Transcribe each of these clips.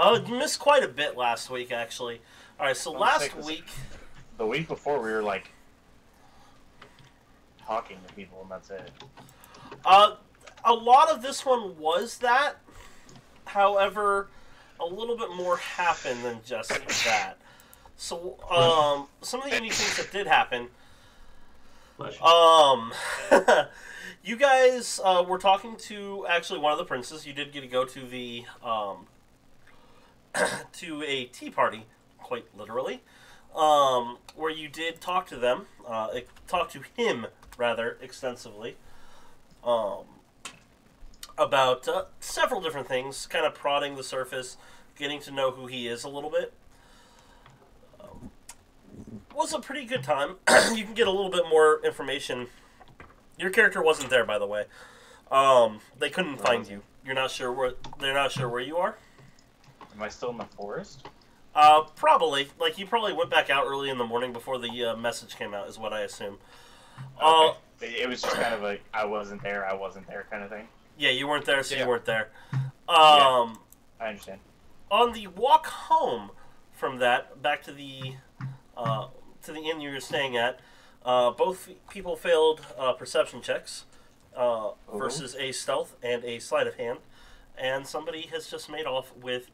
Oh, you missed quite a bit last week, actually. All right, so last week... The week before, we were, like, talking to people, and that's it. A lot of this one was that. However, a little bit more happened than just that. So, some of the unique things that did happen... you guys were talking to, actually, one of the princes. You did get to go to the... to a tea party, quite literally, where you did talk to them, talk to him, rather, extensively, about several different things, kind of prodding the surface, getting to know who he is a little bit. Was a pretty good time. You can get a little bit more information. Your character wasn't there, by the way. They couldn't find you. You're not sure where. They're not sure where you are. Am I still in the forest? Probably. Like, you probably went back out early in the morning before the message came out, is what I assume. Okay. It was just kind of like, I wasn't there kind of thing. Yeah, you weren't there, so you weren't there. Yeah, I understand. On the walk home from that, back to the inn you were staying at, both people failed perception checks versus a stealth and a sleight of hand, and somebody has just made off with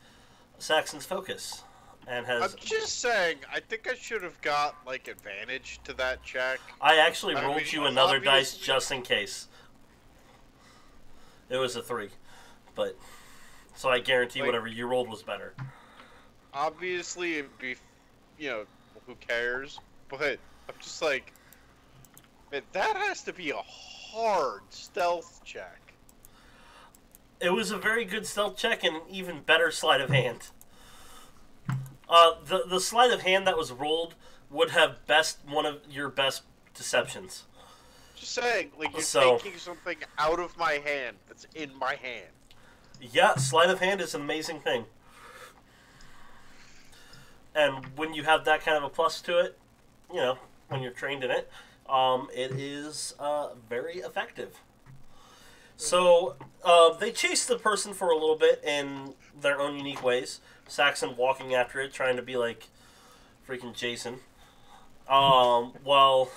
Saxon's focus, and has... I'm just saying, I think I should have got, like, advantage to that check. I actually rolled you another dice just in case. It was a 3, but... So I guarantee whatever you rolled was better. Obviously, it'd be, you know, who cares? But I'm just like, man, that has to be a hard stealth check. It was a very good stealth check and an even better sleight of hand. The sleight of hand that was rolled would have one of your best deceptions. Just saying, like, you're taking something out of my hand that's in my hand. Yeah, sleight of hand is an amazing thing. And when you have that kind of a plus to it, you know, when you're trained in it, it is very effective. So, they chase the person for a little bit in their own unique ways. Saxon walking after it, trying to be like freaking Jason. While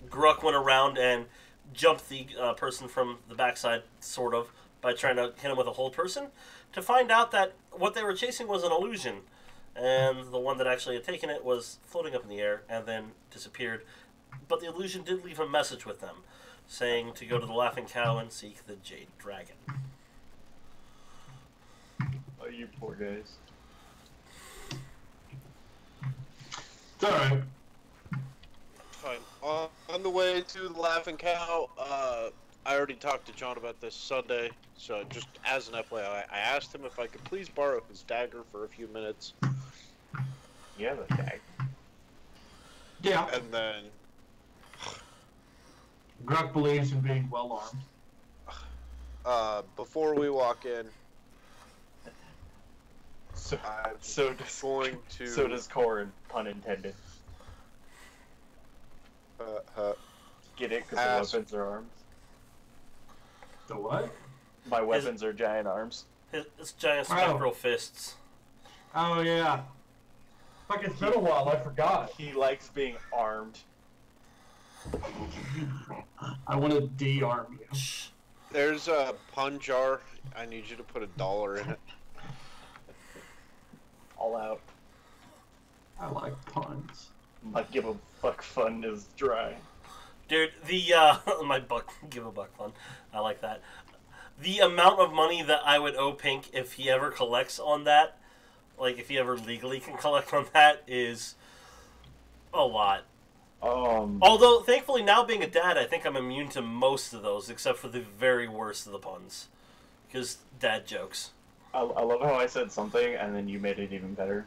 Gruck went around and jumped the person from the backside, sort of, by trying to hit him with a hold person, to find out that what they were chasing was an illusion. And the one that actually had taken it was floating up in the air and then disappeared. But the illusion did leave a message with them, saying to go to the Laughing Cow and seek the Jade Dragon. Oh, you poor guys. It's alright. Fine. On the way to the Laughing Cow, I already talked to John about this Sunday, so just as an FYI, I asked him if I could please borrow his dagger for a few minutes. You have a dagger? Yeah. And then... Gruck believes in being well armed. Before we walk in, So does Corin, pun intended. Get it? Because the weapons are arms. The what? My weapons are giant arms. His giant spectral fists. Oh, yeah. Fuck, it's been a while, I forgot. He likes being armed. I want to de-arm you. there's a pun jar. I need you to put $1 in it. All out. I like puns. My give a fuck fun is dry. Dude, the, my give a buck fun. I like that. The amount of money that I would owe Pink if he ever collects on that, like if he ever legally can collect on that, is a lot. Although, thankfully, now being a dad, I think I'm immune to most of those, except for the very worst of the puns. Because dad jokes. I love how I said something, and then you made it even better.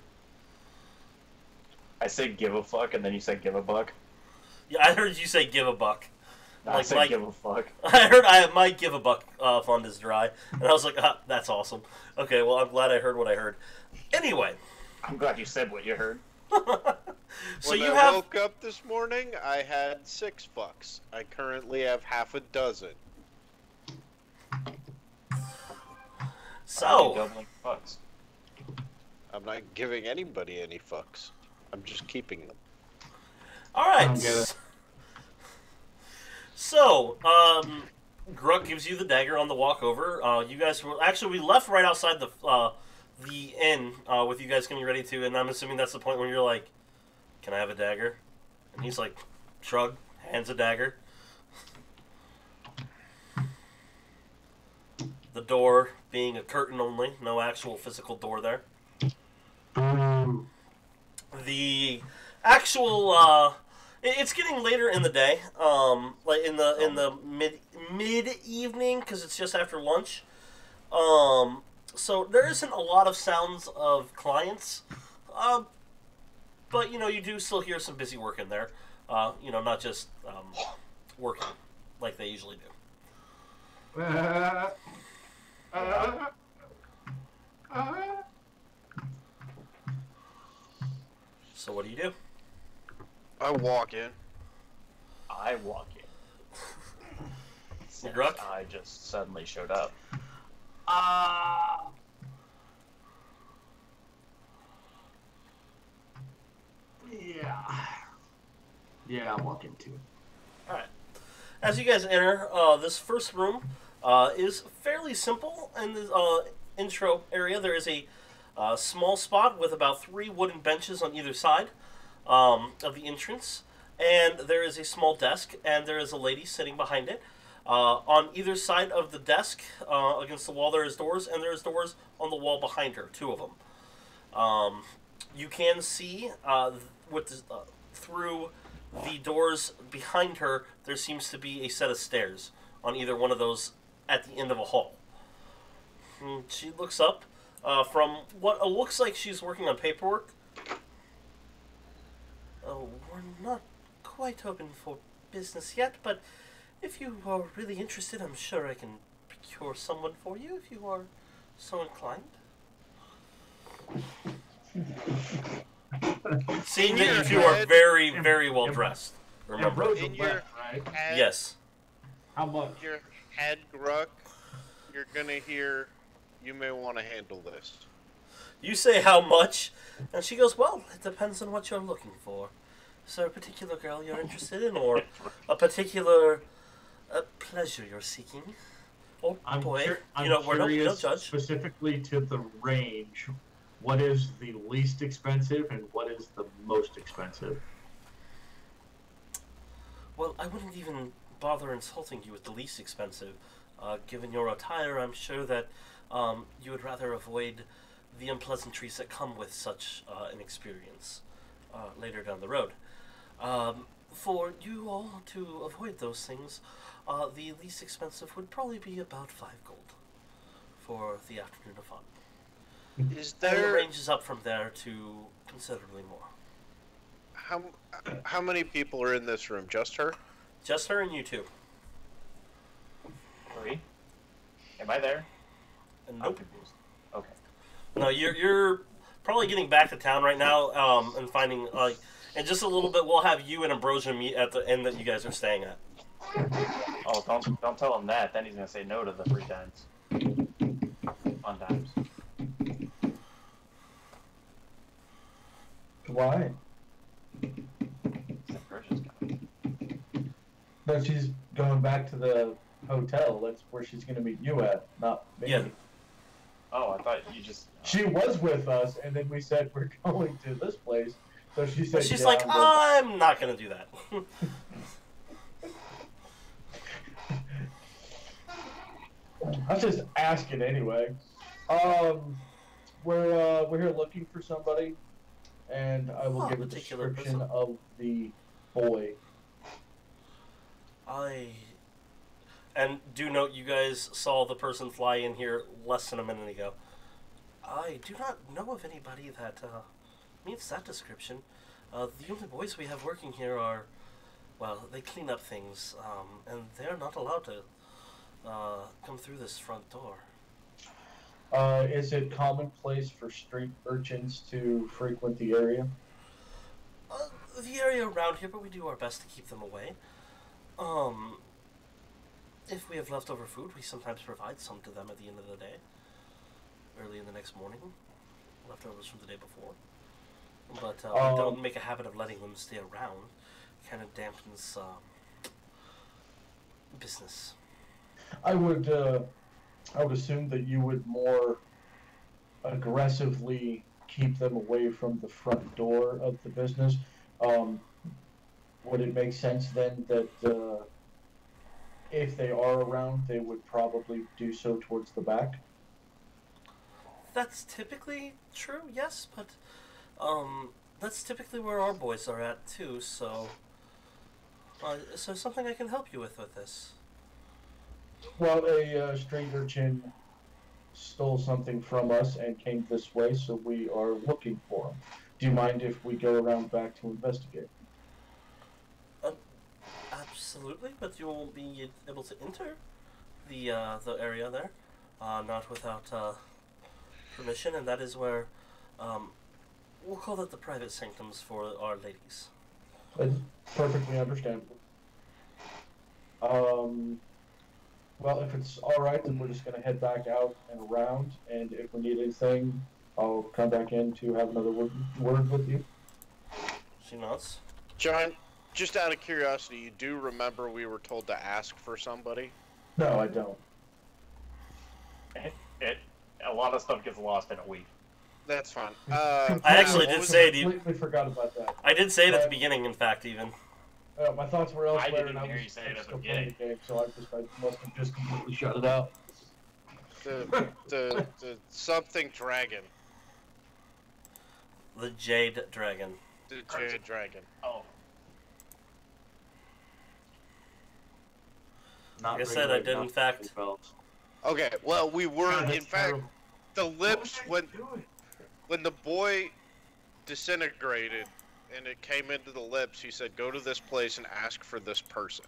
I said give a fuck, and then you said give a buck. Yeah, I heard you say give a buck. No, I said give a fuck. I heard my give a buck fund is dry, and I was like, that's awesome. Okay, well, I'm glad I heard what I heard. Anyway. I'm glad you said what you heard. So when I woke up this morning, I had $6. I currently have half a dozen. So, doubling bucks. I'm not giving anybody any fucks. I'm just keeping them. All I right. don't get it. So, Gruck gives you the dagger on the walk over. You guys were actually, we left right outside the inn with you guys getting ready to, and I'm assuming that's the point where you're like, "Can I have a dagger?" And he's like, shrug, hands a dagger. The door being a curtain only, no actual physical door there. Boo. The actual it's getting later in the day, like in the mid evening because it's just after lunch. So there isn't a lot of sounds of clients, but you do still hear some busy work in there. Not just working like they usually do. So what do you do? I walk in. I walk in. Since Gruck? I just suddenly showed up. Yeah, I'm walking too. All right. As you guys enter, this first room is fairly simple. In the intro area, there is a small spot with about 3 wooden benches on either side of the entrance, and there is a small desk, and there is a lady sitting behind it. On either side of the desk, against the wall, there is doors, and there is doors on the wall behind her, 2 of them. You can see through the doors behind her, there seems to be a set of stairs on either one of those at the end of a hall. She looks up from what looks like she's working on paperwork. Oh, we're not quite open for business yet, but if you are really interested, I'm sure I can procure someone for you if you are so inclined. Seeing that you two are very, very well dressed. Remember. Rosa In your left, right? head, Yes. How much? your head, Gruck, you're gonna hear, you may want to handle this. You say how much, and she goes, well, it depends on what you're looking for. Is there a particular girl you're interested in, or a particular pleasure you're seeking? Oh, boy. I'm we don't curious judge. specifically to the range. What is the least expensive and what is the most expensive? Well, I wouldn't even bother insulting you with the least expensive. Given your attire, I'm sure that you would rather avoid the unpleasantries that come with such an experience later down the road. For you all to avoid those things, the least expensive would probably be about 5 gold for the afternoon of fun. Is And the there range is up from there to considerably more. how many people are in this room? Just her? Just her and you two. 3? Am I there? And I'm nope. confused. Okay. No, you're probably getting back to town right now, and finding in just a little bit we'll have you and Ambrosia meet at the inn that you guys are staying at. Oh, don't tell him that. Then he's gonna say no to the 3 times. Fun times. Why? Ambrosia's coming. No, she's going back to the hotel. That's where she's going to meet you at, not me. Yeah. Oh, I thought you just. She was with us, and then we said we're going to this place. So she said, She's yeah, like, I'm I'm not gonna do that. I'm just asking anyway. We're here looking for somebody, and I will Oh, give a particular description person. of the boy. And do note, you guys saw the person fly in here less than a minute ago. I do not know of anybody that meets that description. The only boys we have working here are, well, they clean up things, and they're not allowed to come through this front door. Is it commonplace for street urchins to frequent the area? The area around here, but we do our best to keep them away. If we have leftover food, we sometimes provide some to them at the end of the day, early in the next morning. leftovers from the day before. But we don't make a habit of letting them stay around. Kind of dampens business. I would assume that you would more aggressively keep them away from the front door of the business. Would it make sense then that if they are around, they would probably do so towards the back? That's typically true, yes, but that's typically where our boys are at too. So, so something I can help you with this. Well, a stray urchin stole something from us and came this way, so we are looking for him. Do you mind if we go around back to investigate? Absolutely, but you won't be able to enter the area there, not without permission, and that is where we'll call that the private sanctums for our ladies. That's perfectly understandable. Well, if it's all right, then we're just going to head back out and around, and if we need anything, I'll come back in to have another word with you. She nods. John, just out of curiosity, you do remember we were told to ask for somebody? No, I don't. A lot of stuff gets lost in a week. That's fine. I actually did say it. Completely forgot about that. I did say it at the beginning, in fact, even. My thoughts were elsewhere, didn't and I hear was you say it at the still playing the beginning. game, so I must have just completely shut it out. The something dragon. The Jade Dragon. The Jade Dragon. Oh. Not Like I said, I regulated did, in enough fact. for belts. Okay, well, we were, God, in that's fact, terrible. the What lips, was I doing? when the boy disintegrated and it came into the lips, he said, go to this place and ask for this person.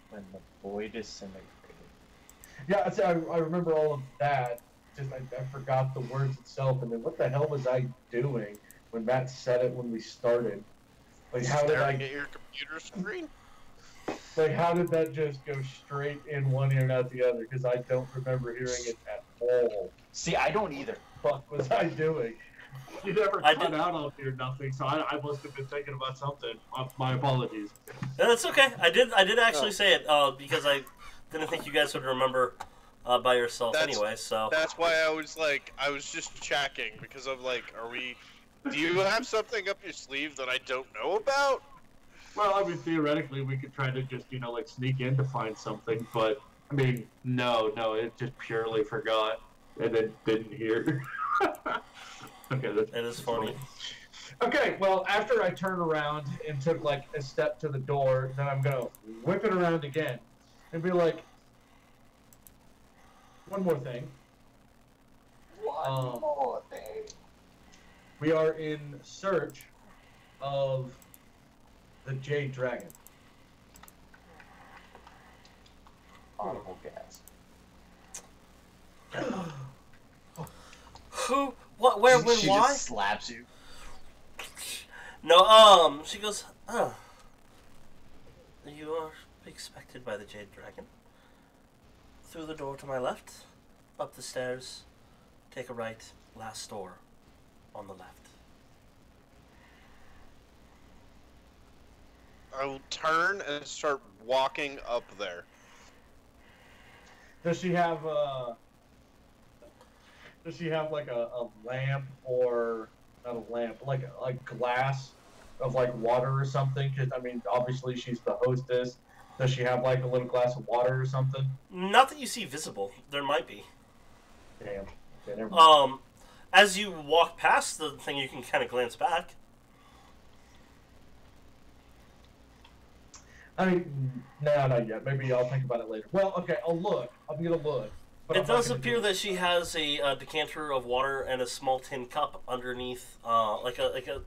When the boy disintegrated. Yeah, I remember all of that. Just I forgot the words itself, and then what the hell was I doing when Matt said it when we started? Like how did Staring at your computer screen? how did that just go straight in one ear and out the other? Because I don't remember hearing it at all. See, I don't either. What was I doing? You never I cut did- out on your nothing, so I must have been thinking about something. My apologies. Yeah, that's okay. I did actually say it because I didn't think you guys would remember by yourself anyway. So That's why I was just checking, because I'm like, do you have something up your sleeve that I don't know about? Well, I mean, theoretically, we could try to just, like, sneak in to find something, but, I mean, no, it just purely forgot and then didn't hear. Okay, that's it is funny. Okay, well, after I turn around and took like a step to the door, then I'm gonna whip it around again and be like, one more thing. One more thing. We are in search of the Jade Dragon. Audible gas. Who? What? Where? When? She Why? just slaps you. No. She goes. You are expected by the Jade Dragon. Through the door to my left, up the stairs, take a right, last door, on the left. I will turn and start walking up there. Does she have like a lamp, or not a lamp, like glass of like water or something? Because I mean, obviously she's the hostess. Does she have like a little glass of water or something? Not that you see visible. There might be. Damn. Okay, never mind. As you walk past the thing, you can kind of glance back. I mean, no, not yet. Maybe I'll think about it later. Well, okay, I'll look. I'm gonna look. But It I'm not does gonna appear do it. that she has a decanter of water and a small tin cup underneath, like a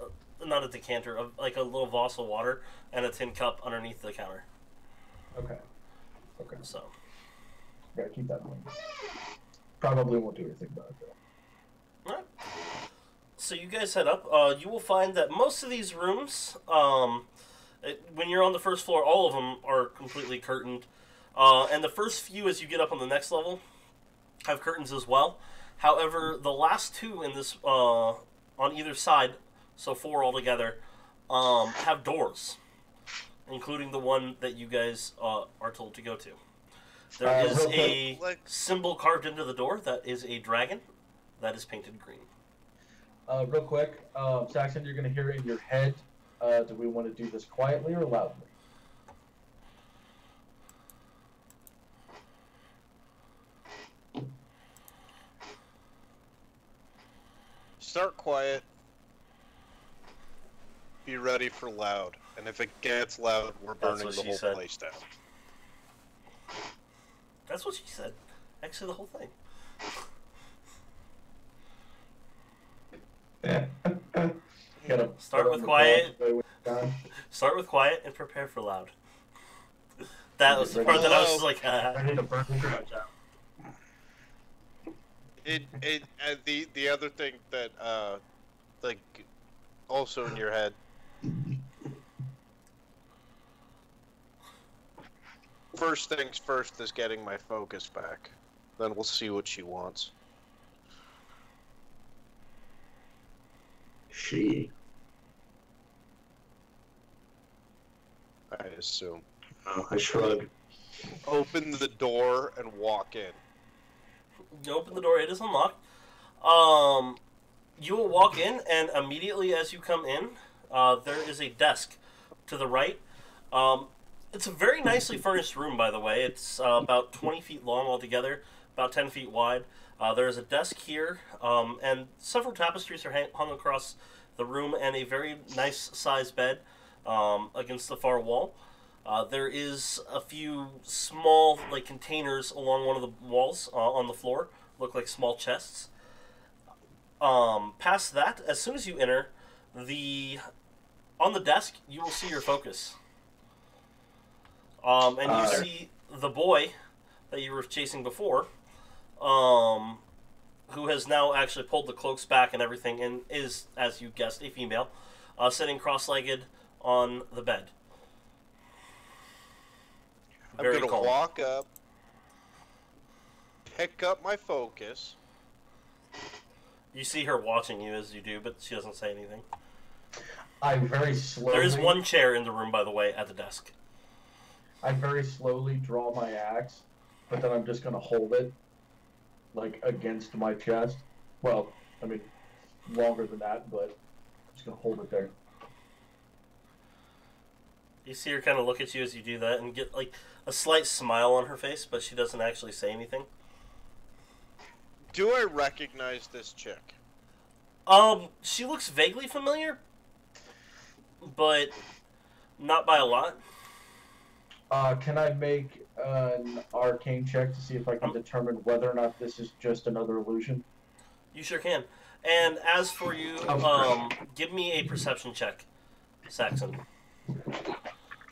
not a decanter, like a little vase of water and a tin cup underneath the counter. Okay. Okay. So, Gotta keep that in mind. Probably won't do anything about it though. alright. So you guys head up. You will find that most of these rooms, when you're on the first floor, all of them are completely curtained. And the first few, as you get up on the next level, have curtains as well. However, the last two in this on either side, so 4 altogether, have doors, including the one that you guys are told to go to. There is a symbol carved into the door that is a dragon that is painted green. Real quick, Saxon, you're going to hear it in your head. Do we want to do this quietly or loudly? Start quiet. Be ready for loud. And if it gets loud, we're burning the whole place down. That's what she said. Actually, the whole thing. Start with quiet. Start with quiet and prepare for loud. That was the part that I was like, I need to burn the crowd out. The other thing that like also in your head. First things first is getting my focus back. Then we'll see what she wants. She. I assume. Oh, I shrug. Open the door and walk in. You open the door, it is unlocked. You will walk in, and immediately as you come in, there is a desk to the right. It's a very nicely furnished room, by the way. It's about 20 feet long altogether, about 10 feet wide. There is a desk here, and several tapestries are hung across the room, and a very nice-sized bed against the far wall. There is a few small containers along one of the walls on the floor, look like small chests. Past that, as soon as you enter, on the desk you will see your focus, and you see the boy that you were chasing before, who has now actually pulled the cloaks back and everything, and is, as you guessed, a female, sitting cross-legged on the bed. I'm going to walk up, pick up my focus. You see her watching you as you do, but she doesn't say anything. I very slowly... There is one chair in the room, by the way, at the desk. I very slowly draw my axe, but then I'm just going to hold it, against my chest. Well, I mean, longer than that, but I'm just going to hold it there. You see her kind of look at you as you do that and get, a slight smile on her face, but she doesn't actually say anything. Do I recognize this chick? She looks vaguely familiar, but not by a lot. Can I make an arcane check to see if I can determine whether or not this is just another illusion? You sure can. And as for you, give me a perception check, Saxon,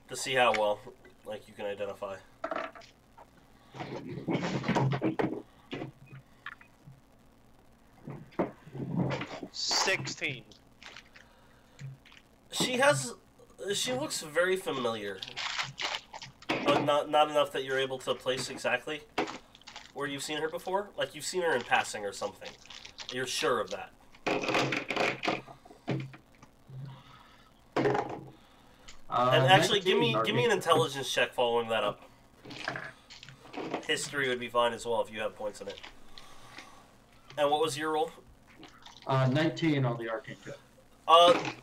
to see how well, you can identify. 16. She looks very familiar, but not enough that you're able to place exactly where you've seen her before. You've seen her in passing or something. You're sure of that. And actually, give me an intelligence check following that up. History would be fine as well if you have points in it. And what was your roll? 19 on the arcane check.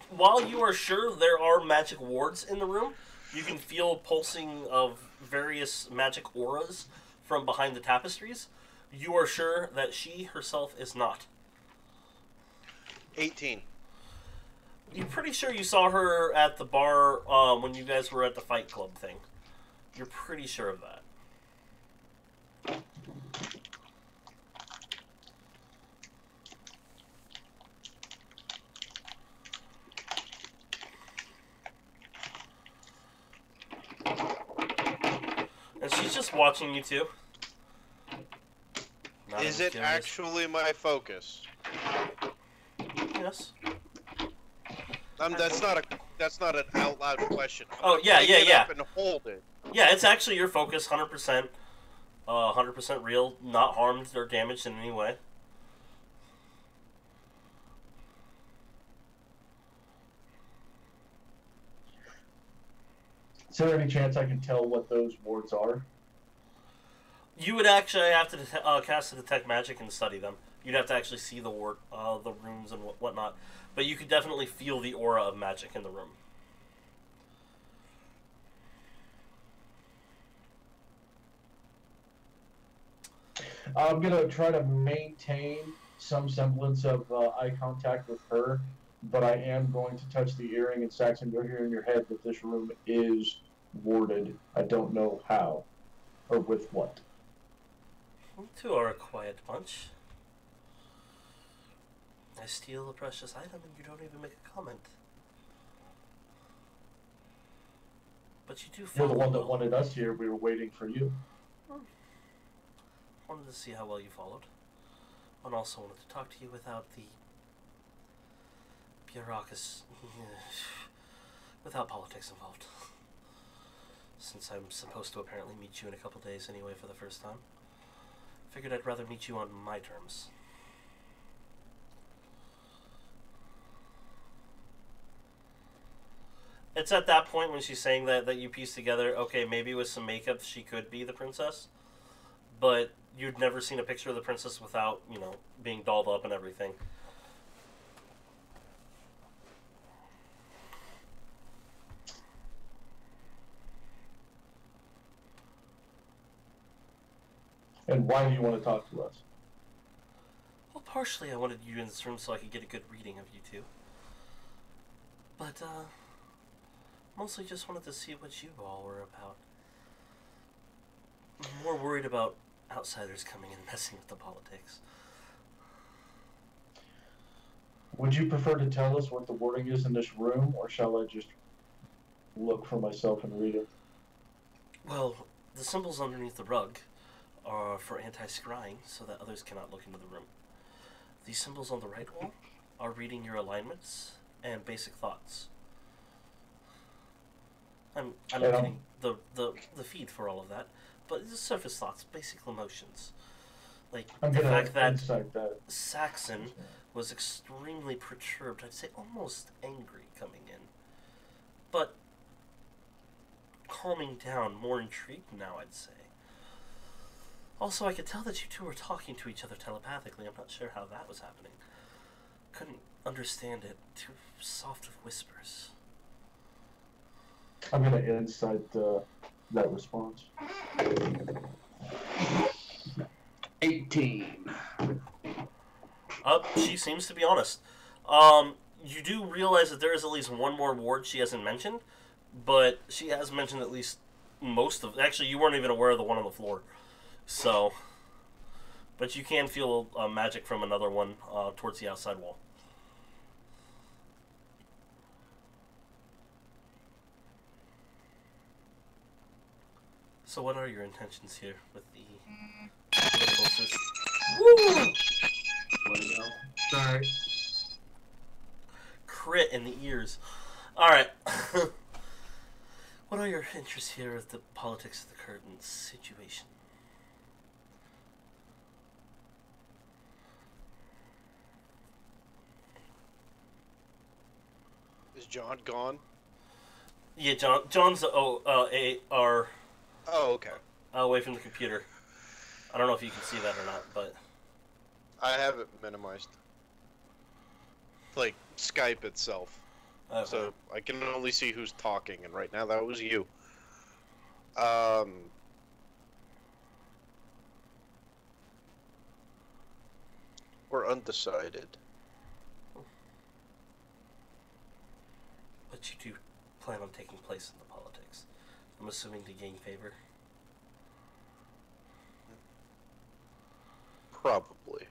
While you are sure there are magic wards in the room, you can feel pulsing of various magic auras from behind the tapestries. You are sure that she herself is not. 18. You're pretty sure you saw her at the bar when you guys were at the Fight Club thing. You're pretty sure of that. And she's just watching you too. Not Is it curious. actually my focus? Yes. That's not an out loud question. Oh yeah, Pick it yeah. up and hold it. Yeah, it's actually your focus, 100%. 100% real, not harmed or damaged in any way. there any chance I can tell what those wards are? You would actually have to cast a detect magic and study them. You'd have to actually see the ward, the rooms and whatnot. But you could definitely feel the aura of magic in the room. I'm gonna try to maintain some semblance of eye contact with her, but I am going to touch the earring, and Saxon, you'll hear in your head that this room is warded. I don't know how or with what. You two are a quiet bunch. I steal a precious item and you don't even make a comment. But you do You're follow the one that well. wanted us here. We were waiting for you. Wanted to see how well you followed. And also wanted to talk to you without the bureaucracy, without politics involved. Since I'm supposed to apparently meet you in a couple days anyway for the first time. Figured I'd rather meet you on my terms. It's at that point when she's saying that you piece together, okay, maybe with some makeup she could be the princess, but you'd never seen a picture of the princess without, you know, being dolled up and everything. And why do you want to talk to us? Well, partially I wanted you in this room so I could get a good reading of you two. But, mostly just wanted to see what you all were about. I'm more worried about outsiders coming and messing with the politics. Would you prefer to tell us what the wording is in this room, or shall I just look for myself and read it? Well, the symbols underneath the rug are for anti-scrying, so that others cannot look into the room. These symbols on the right wall are reading your alignments and basic thoughts. I'm getting the feed for all of that, but it's surface thoughts, basic emotions. Like the fact that Saxon was extremely perturbed, I'd say almost angry coming in. But calming down, more intrigued now, I'd say. Also, I could tell that you two were talking to each other telepathically. I'm not sure how that was happening. Couldn't understand it. Too soft with whispers. I'm going to insight that response. 18. She seems to be honest. You do realize that there is at least one more ward she hasn't mentioned, but she has mentioned at least most of... Actually, you weren't even aware of the one on the floor. So... But you can feel magic from another one towards the outside wall. So what are your intentions here with the political system? Woo! Sorry. Crit in the ears. Alright. What are your interests here with the politics of the current situation? Is John gone? Yeah, John's AR Oh, okay. away from the computer. I don't know if you can see that or not, but... I have it minimized. Like, Skype itself. Okay. So, I can only see who's talking, and right now that was you. We're undecided. But you do plan on taking place in the politics. I'm assuming to gain favor. Probably.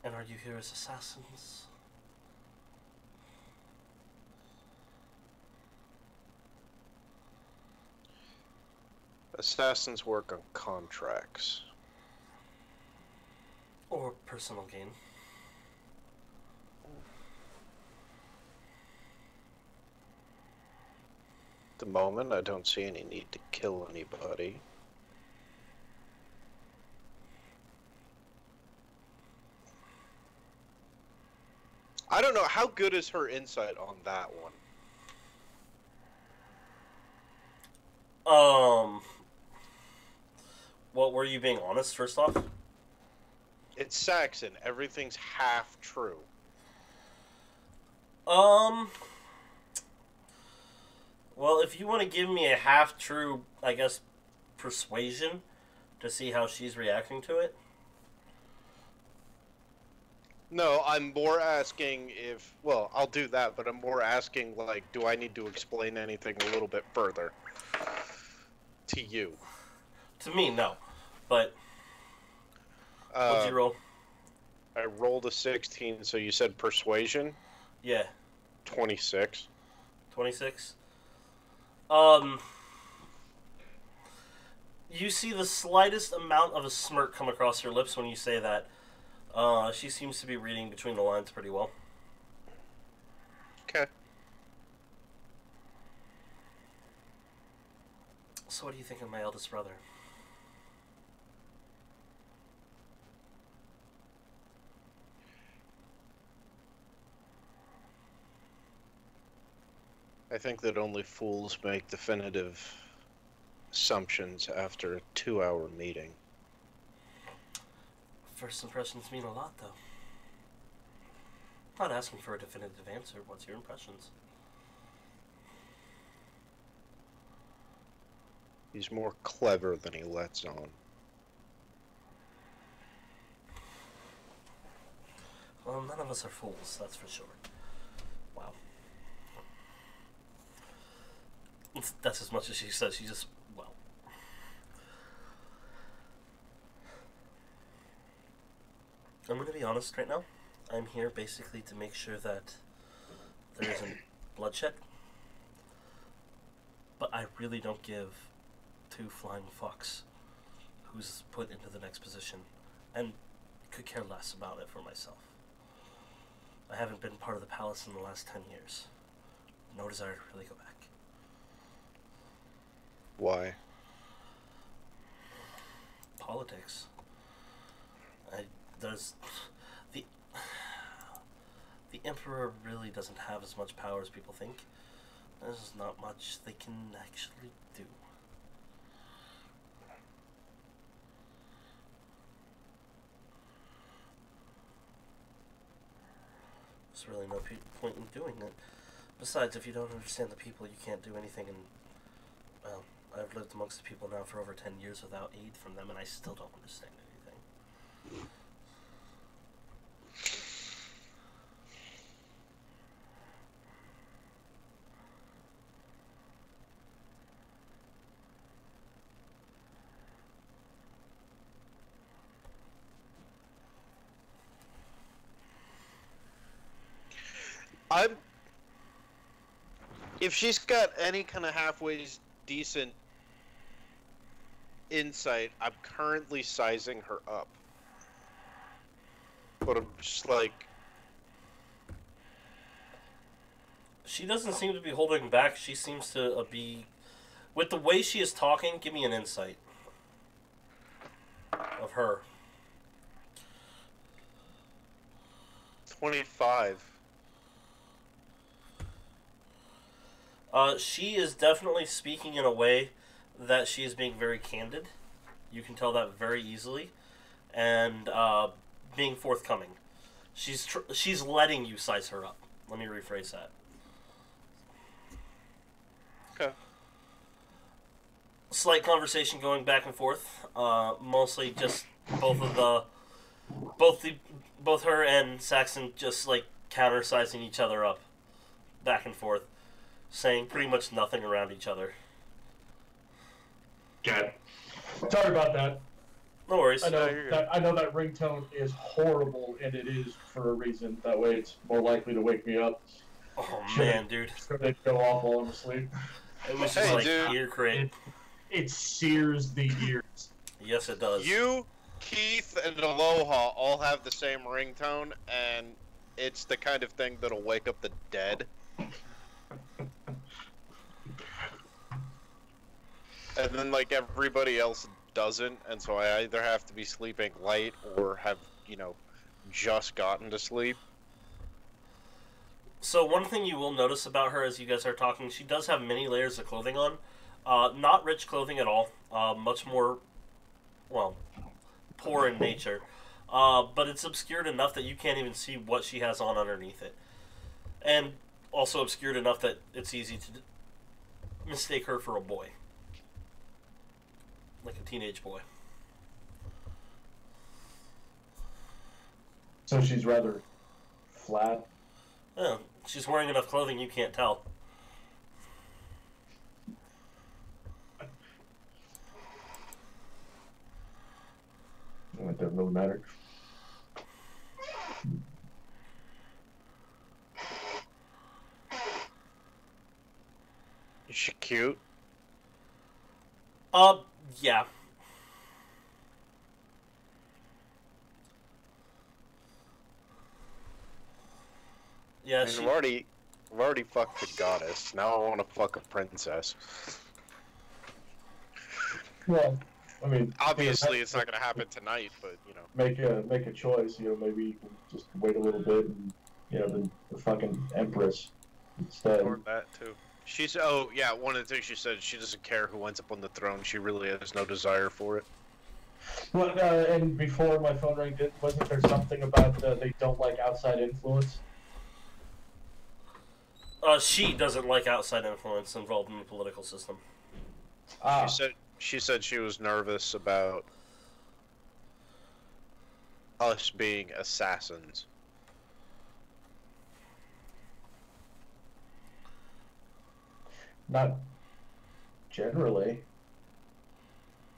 And are you here as assassins? Assassins work on contracts. Or personal gain? At the moment, I don't see any need to kill anybody. I don't know, how good is her insight on that one? What were you being honest? First off. It's Saxon. Everything's half true. Well, if you want to give me a half-true, I guess, persuasion to see how she's reacting to it. No, I'm more asking if... Well, I'll do that, but I'm more asking, like, do I need to explain anything a little bit further to you? To me, no. But, what'd you roll? I rolled a 16, so you said persuasion? Yeah. 26. 26? You see the slightest amount of a smirk come across her lips when you say that. She seems to be reading between the lines pretty well. Okay. So what do you think of my eldest brother? I think that only fools make definitive assumptions after a 2-hour meeting. First impressions mean a lot, though. I'm not asking for a definitive answer. What's your impressions? He's more clever than he lets on. Well, none of us are fools, that's for sure. Wow. That's as much as she says. She just, well. I'm going to be honest right now. I'm here basically to make sure that there isn't bloodshed. But I really don't give two flying fucks who's put into the next position, and could care less about it for myself. I haven't been part of the palace in the last 10 years. No desire to really go back. Why? Politics. There's the Emperor really doesn't have as much power as people think. There's not much they can actually do. There's really no point in doing it. Besides, if you don't understand the people, you can't do anything. And well, I've lived amongst the people now for over 10 years without aid from them, and I still don't understand anything. If she's got any kind of halfway decent insight, I'm currently sizing her up. But I'm just like... She doesn't seem to be holding back. She seems to be... With the way she is talking, give me an insight of her. 25. She is definitely speaking in a way that she is being very candid. You can tell that very easily. And being forthcoming. She's letting you size her up. Let me rephrase that. Okay. Slight conversation going back and forth. Mostly just both her and Saxon just like counter-sizing each other up. Back and forth. Saying pretty much nothing around each other. Okay. Sorry about that. No worries. I know that ringtone is horrible, and it is for a reason. That way, it's more likely to wake me up. Oh man, dude. Should it go off while I'm asleep? It was just like dude. ear crate. It sears the ears. Yes, it does. You, Keith, and Aloha all have the same ringtone, and it's the kind of thing that'll wake up the dead. And then, like, everybody else doesn't, and so I either have to be sleeping light or have, just gotten to sleep. So one thing you will notice about her as you guys are talking, she does have many layers of clothing on. Not rich clothing at all. Much more, well, poor in nature. But it's obscured enough that you can't even see what she has on underneath it. And also obscured enough that it's easy to mistake her for a boy. Like a teenage boy. So she's rather flat. Yeah, she's wearing enough clothing you can't tell. It doesn't really matter. Is she cute? Yeah. Yeah, I mean, I've already fucked a goddess. Now I want to fuck a princess. Well, I mean, Obviously, it's not gonna happen tonight, but you know. make a choice. You know, maybe you can just wait a little bit and the fucking empress instead. Or that too. One of the things she said, she doesn't care who ends up on the throne. She really has no desire for it. Well, and before my phone rang, wasn't there something about they don't like outside influence? She doesn't like outside influence involved in the political system. Ah, She said she was nervous about us being assassins. not generally.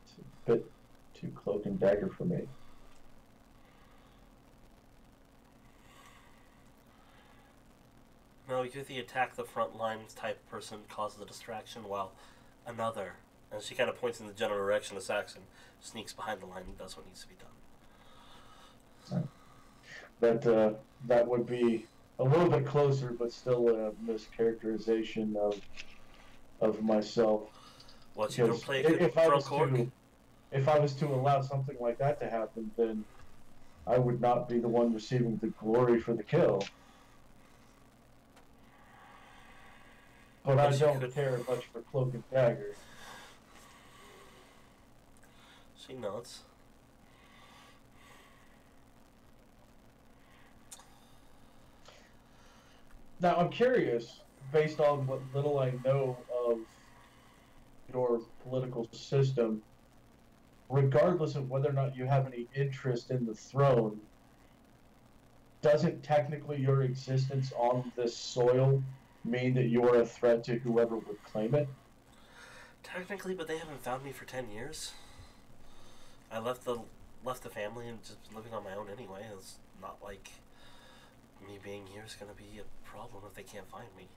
It's a bit too cloak and dagger for me. No, you're the attack the front lines type person, cause the distraction, while another, and she kind of points in the general direction of Saxon, sneaks behind the line and does what needs to be done. That would be a little bit closer, but still a mischaracterization of myself. What, you don't Because play if I front court? if I was to allow something like that to happen, then I would not be the one receiving the glory for the kill. But I Yes, you don't could. care much for cloak and dagger. She nods. Now I'm curious, based on what little I know of your political system, regardless of whether or not you have any interest in the throne, doesn't technically your existence on this soil mean that you're a threat to whoever would claim it? Technically, but they haven't found me for 10 years. I left the family and just living on my own anyway. It's not like me being here is going to be a problem if they can't find me.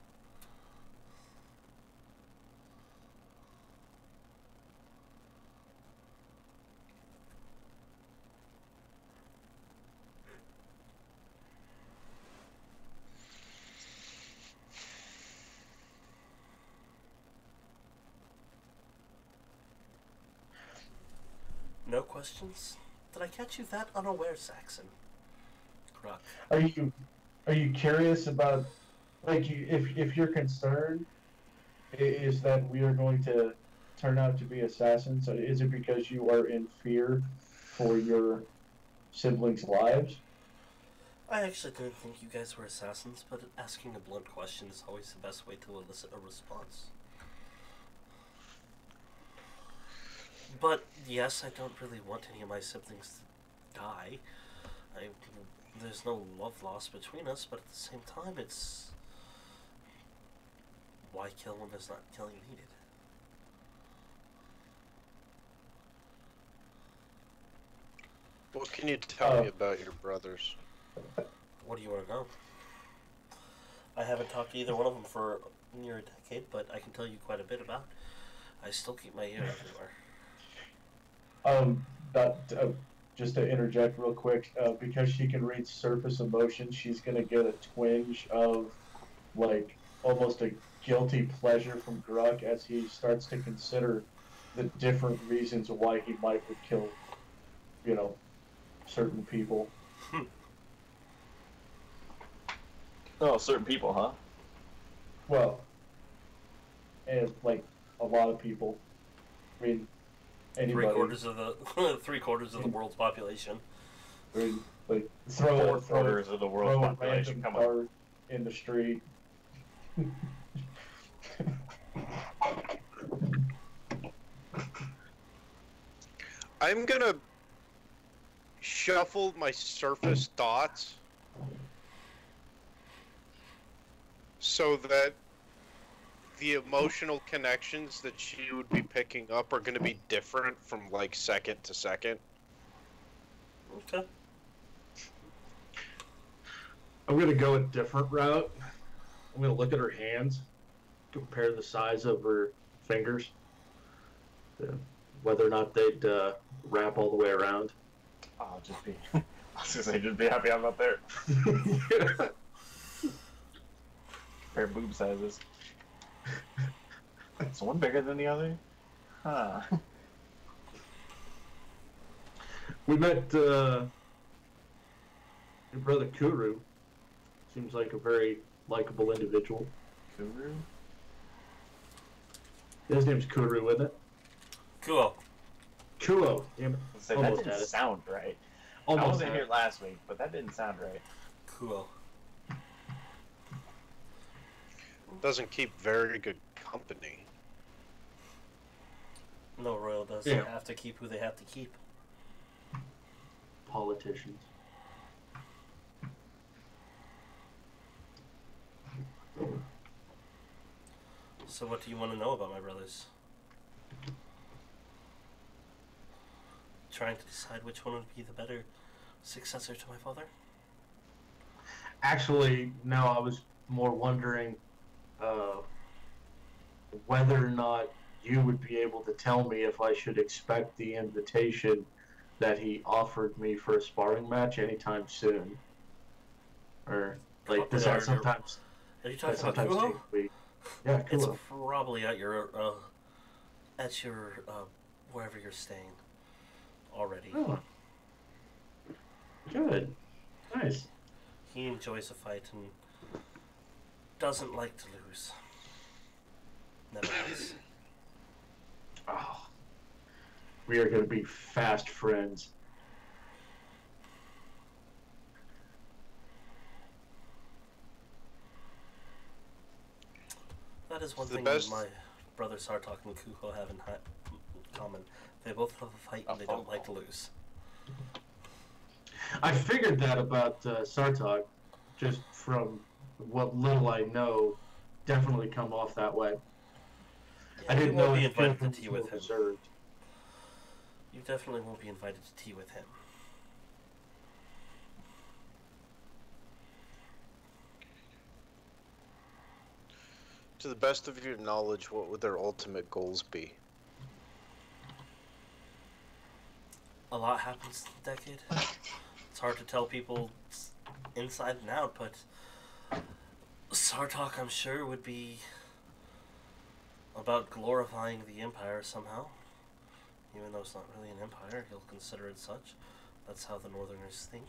No questions? Did I catch you that unaware, Saxon? Croc. Are you curious about, like, if your concern is that we are going to turn out to be assassins? Is it because you are in fear for your siblings' lives? I actually didn't think you guys were assassins, but asking a blunt question is always the best way to elicit a response. But yes, I don't really want any of my siblings to die. There's no love lost between us, but at the same time, it's why kill when there's not killing needed? What can you tell me about your brothers? What do you want to know? I haven't talked to either one of them for near a decade, but I can tell you quite a bit about. I still keep my ear everywhere. Just to interject real quick, because she can read surface emotions, she's gonna get a twinge of, like, almost a guilty pleasure from Gruck as he starts to consider the different reasons why he would kill, certain people. Oh, certain people, huh? Well, and like a lot of people. I mean, anybody. 3/4 of the world's population. I mean, like throw 4/4 of the world's a population. random Come on. car in the street. I'm gonna shuffle my surface thoughts so that the emotional connections that she would be picking up are gonna be different from like second to second. Okay. I'm gonna go a different route. I'm gonna look at her hands, compare the size of her fingers, whether or not they'd wrap all the way around. I'll just be. I was gonna say, just be happy I'm not there. Yeah. Compare boob sizes. Is one bigger than the other? Huh. We met your brother Kuru. Seems like a very likable individual. Guru? His name's Kuru, isn't it? Cool. Kuo. Damn it. So that Almost didn't had it. sound right. I Almost wasn't had here it. last week, but that didn't sound right. Cool. Doesn't keep very good company. No royal does. Yeah. They have to keep who they have to keep. Politicians. So what do you want to know about my brothers? Trying to decide which one would be the better successor to my father? Actually, no, I was more wondering whether or not you would be able to tell me if I should expect the invitation that he offered me for a sparring match anytime soon. Or, like, does that sometimes... Are you that talking about sometimes Kuho? take me... Yeah, It's Kuo. probably at your wherever you're staying already. Oh. Good. Nice. He enjoys a fight and doesn't like to lose. Never has. Oh. We are going to be fast friends. That is one The thing best- that my brother Sartok and Kuho have in common. They both love a fight and they don't like to lose. I figured that about Sartok, just from what little I know, definitely come off that way. I you didn't won't know be he invited to was tea with him. reserved. You definitely won't be invited to tea with him. To the best of your knowledge, what would their ultimate goals be? A lot happens in the decade. It's hard to tell people inside and out, but Sartok, I'm sure, would be about glorifying the Empire somehow. Even though it's not really an empire, he'll consider it such. That's how the Northerners think.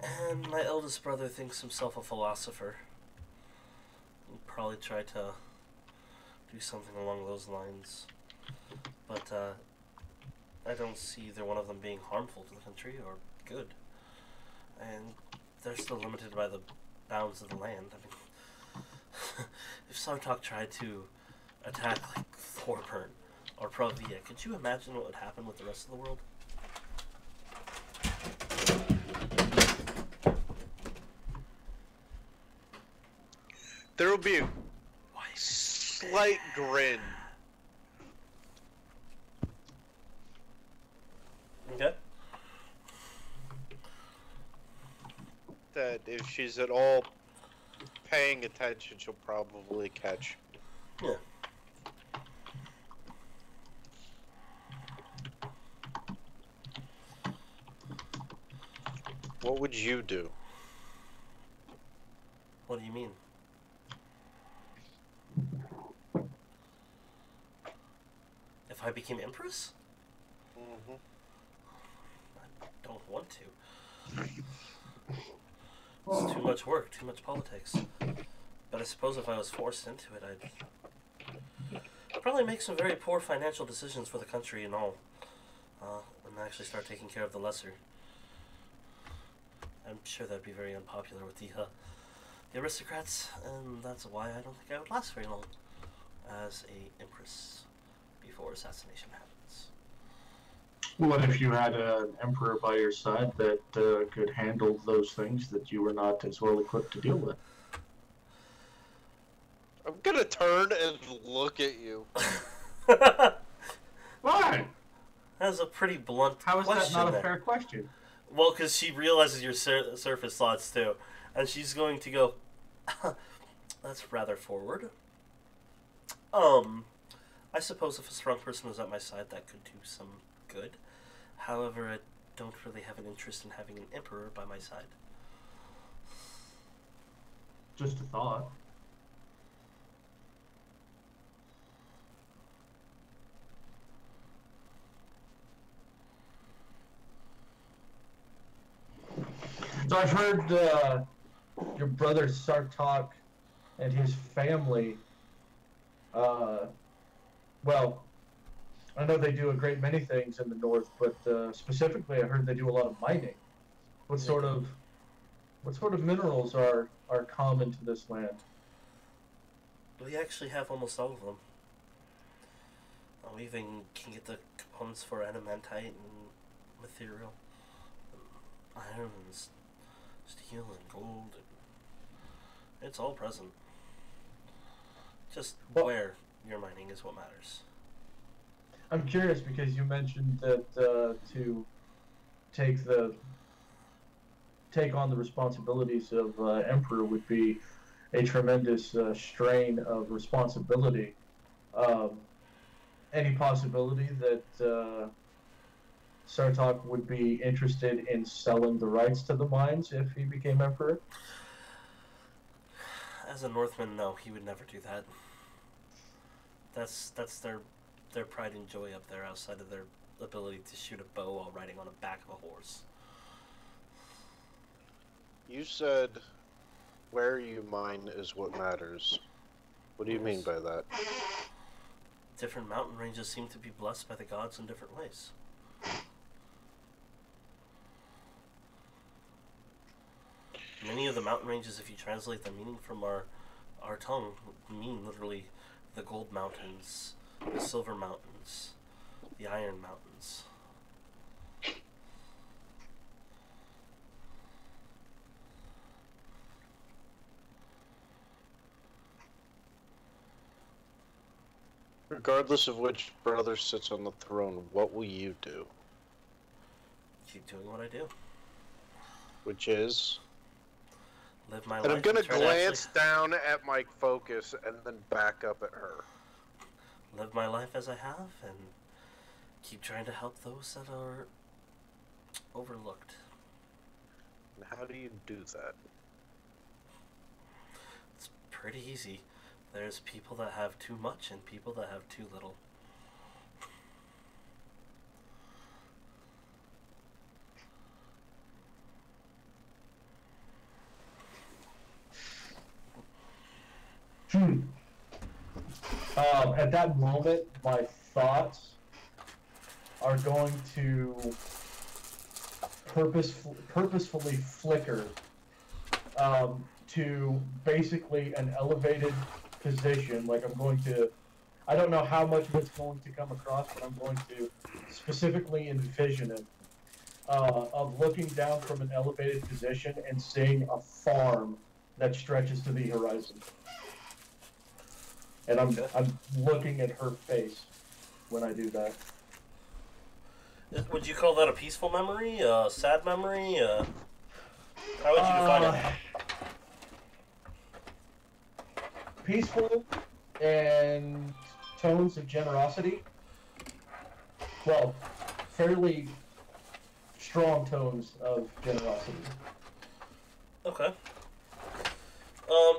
And my eldest brother thinks himself a philosopher. He'll probably try to do something along those lines. But I don't see either one of them being harmful to the country or good. And they're still limited by the bounds of the land. I mean, if Sartok tried to attack like Thorburn or Provia, could you imagine what would happen with the rest of the world? There will be a slight grin. Okay. That if she's at all paying attention, she'll probably catch. Yeah. What would you do? What do you mean? If I became Empress? Mm-hmm. I don't want to. It's too much work, too much politics. I suppose if I was forced into it, I'd probably make some very poor financial decisions for the country and all. And actually start taking care of the lesser. I'm sure that'd be very unpopular with the aristocrats, and that's why I don't think I would last very long as a empress before assassination happens. What if you had an emperor by your side that could handle those things that you were not as well equipped to deal with? I'm gonna turn and look at you. Why? That's a pretty blunt How is that question not a there. fair question? Well, because she realizes your surface thoughts too, and she's going to go, that's rather forward. I suppose if a strong person was at my side, that could do some good. However, I don't really have an interest in having an emperor by my side. Just a thought. So I've heard your brother Sartok and his family, well, I know they do a great many things in the north, but specifically I heard they do a lot of mining. What sort of minerals are common to this land? We actually have almost all of them. We even can get the components for adamantite and material, iron and steel and gold. It's all present. Just where you're mining is what matters. I'm curious because you mentioned that to take on the responsibilities of emperor would be a tremendous strain of responsibility. Any possibility that Sartok would be interested in selling the rights to the mines if he became emperor? As a Northman, no, he would never do that. That's their pride and joy up there, outside of their ability to shoot a bow while riding on the back of a horse. You said where you mine is what matters. What do you mean by that? Different mountain ranges seem to be blessed by the gods in different ways. Many of the mountain ranges, if you translate the meaning from our tongue, mean literally the gold mountains, the silver mountains, the iron mountains. Regardless of which brother sits on the throne, what will you do? Keep doing what I do. Which is? Live my life. And I'm gonna try to glance down at my focus and then back up at her. live my life as I have and keep trying to help those that are overlooked. And how do you do that? It's pretty easy. There's people that have too much and people that have too little. At that moment, my thoughts are going to purposefully flicker to basically an elevated position. Like I'm going to, I don't know how much of it's going to come across, but I'm going to specifically envision it of looking down from an elevated position and seeing a farm that stretches to the horizon. And I'm looking at her face when I do that. Would you call that a peaceful memory? A sad memory? How would you define it? Peaceful and tones of generosity. Well, fairly strong tones of generosity. Okay.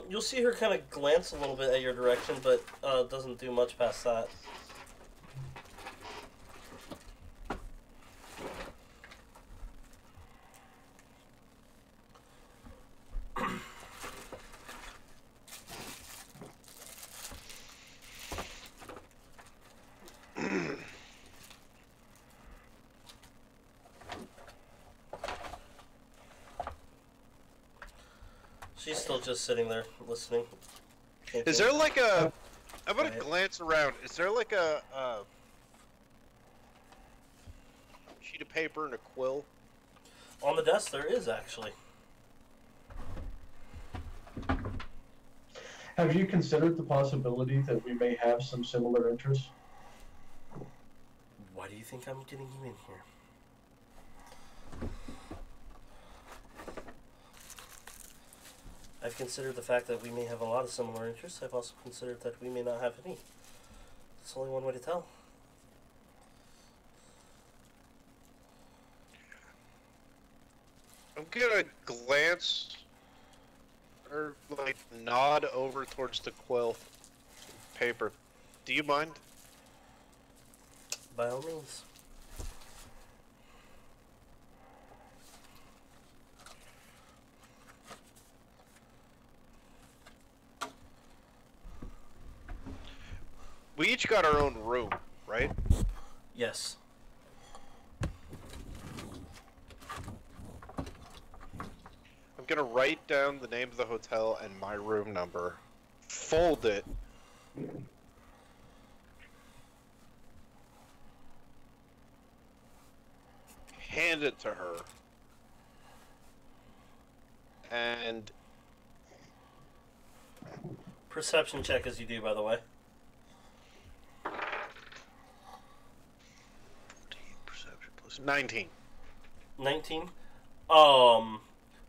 You'll see her kind of glance a little bit at your direction, but doesn't do much past that. She's still just sitting there listening. Is there like a... I'm gonna Right. glance around. Is there like a sheet of paper and a quill? On the desk there is actually. Have you considered the possibility that we may have some similar interests? Why do you think I'm getting you in here? I've considered the fact that we may have a lot of similar interests. I've also considered that we may not have any. There's only one way to tell. I'm gonna glance or like nod over towards the quill paper. Do you mind? By all means. We each got our own room, right? Yes. I'm gonna write down the name of the hotel and my room number, fold it, hand it to her, and Perception check as you do, by the way. perception plus 19. 19.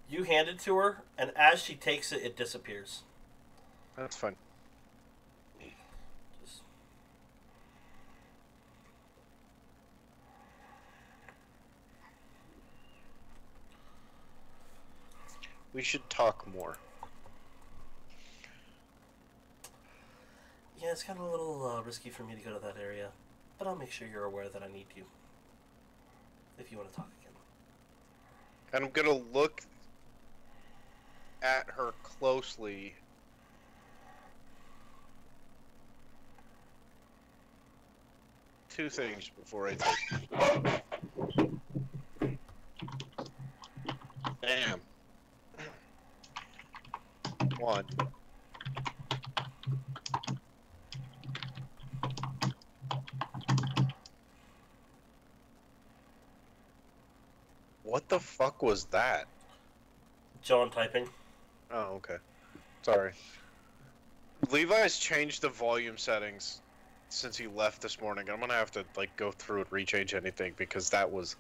You hand it to her, and as she takes it, it disappears. That's fine. Just... We should talk more. Yeah, it's kind of a little risky for me to go to that area, but I'll make sure you're aware that I need you. If you want to talk again. And I'm gonna look at her closely. Two things before I take. Damn. One. What the fuck was that? John typing. Oh, okay. Sorry. Levi's changed the volume settings since he left this morning. I'm gonna have to like go through and rechange anything because that was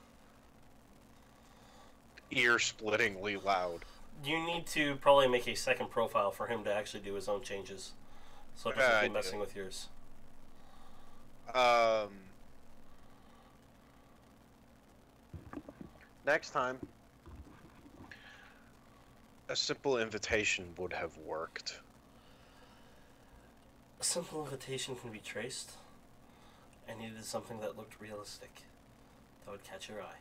ear-splittingly loud. You need to probably make a second profile for him to actually do his own changes. So it doesn't I keep do. messing with yours. Next time, a simple invitation would have worked. A simple invitation can be traced. I needed something that looked realistic. That would catch your eye.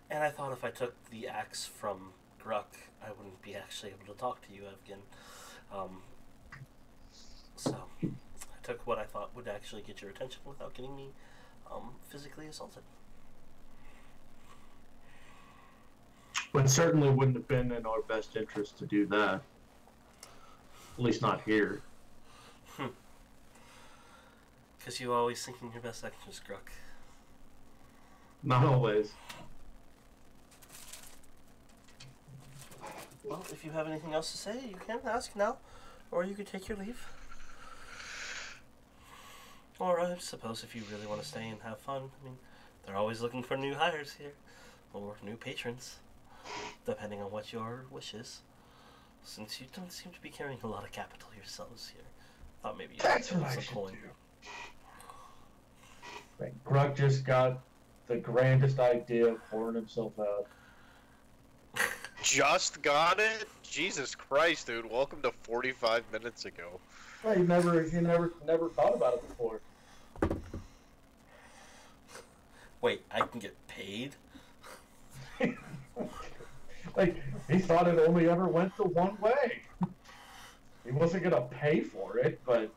And I thought if I took the axe from Gruck, I wouldn't be actually able to talk to you again. So, I took what I thought would actually get your attention without getting me physically assaulted. But certainly wouldn't have been in our best interest to do that. At least not here. Because you always think in your best interest, Gruck. Not always. Well, if you have anything else to say, you can ask now, or you could take your leave. Or I suppose if you really want to stay and have fun, I mean, they're always looking for new hires here, or new patrons, depending on what your wish is. Since you don't seem to be carrying a lot of capital yourselves here, thought maybe you That's could what I some should coin. do. Right. Gruck just got the grandest idea of pouring himself out. Just got it? Jesus Christ, dude. Welcome to 45 minutes ago. Well, you never thought about it before. Wait, I can get paid? Like, he thought it only ever went the one way. He wasn't gonna pay for it, but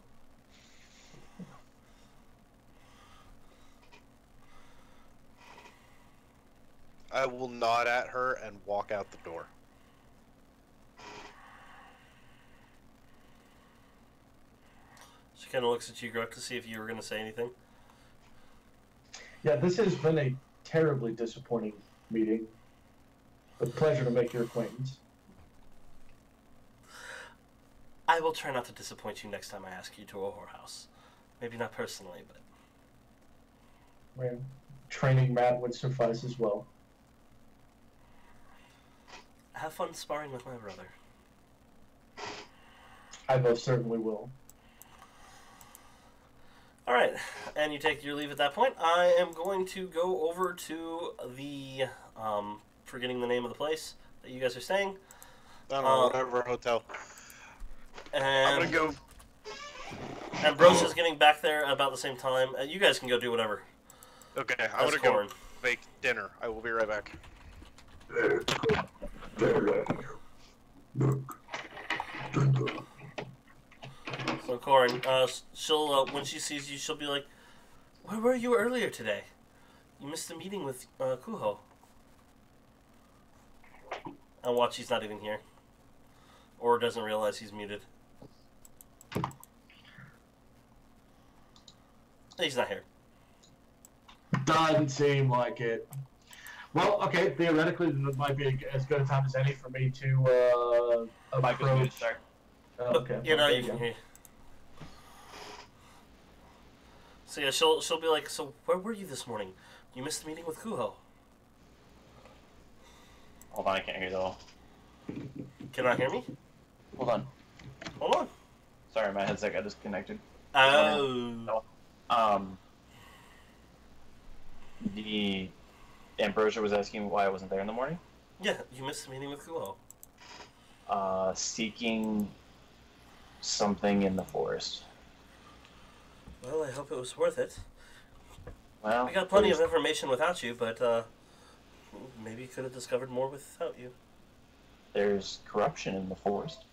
I will nod at her and walk out the door. She kind of looks at you, Gruck, to see if you were going to say anything. Yeah, this has been a terribly disappointing meeting. A pleasure to make your acquaintance. I will try not to disappoint you next time I ask you to a whorehouse. Maybe not personally, but... Man, training Matt would suffice as well. Have fun sparring with my brother. I most certainly will. Alright, and you take your leave at that point. I am going to go over to the, forgetting the name of the place that you guys are staying. I don't know, whatever hotel. And I'm gonna go. And Brosh is getting back there about the same time. You guys can go do whatever. Okay, I'm That's gonna corn. go make dinner. I will be right back. So Corin, she'll when she sees you, she'll be like, "Where were you earlier today? You missed a meeting with Kuho." And watch, he's not even here, or doesn't realize he's muted. He's not here. Doesn't seem like it. Well, okay, theoretically, it might be as good a time as any for me to Michael's approach. muted, sorry. Oh, okay. You know, Okay, you can yeah. hear. So yeah, she'll be like, "So where were you this morning? You missed the meeting with Kuho." Hold on, I can't hear you though. Cannot hear me? Hold on. Hold on. Sorry, my headset got disconnected. Oh. The Ambrosia was asking why I wasn't there in the morning. Yeah, you missed the meeting with Kuho. Seeking something in the forest. Well, I hope it was worth it. Well, We got plenty of information without you, but maybe you could have discovered more without you. there's corruption in the forest.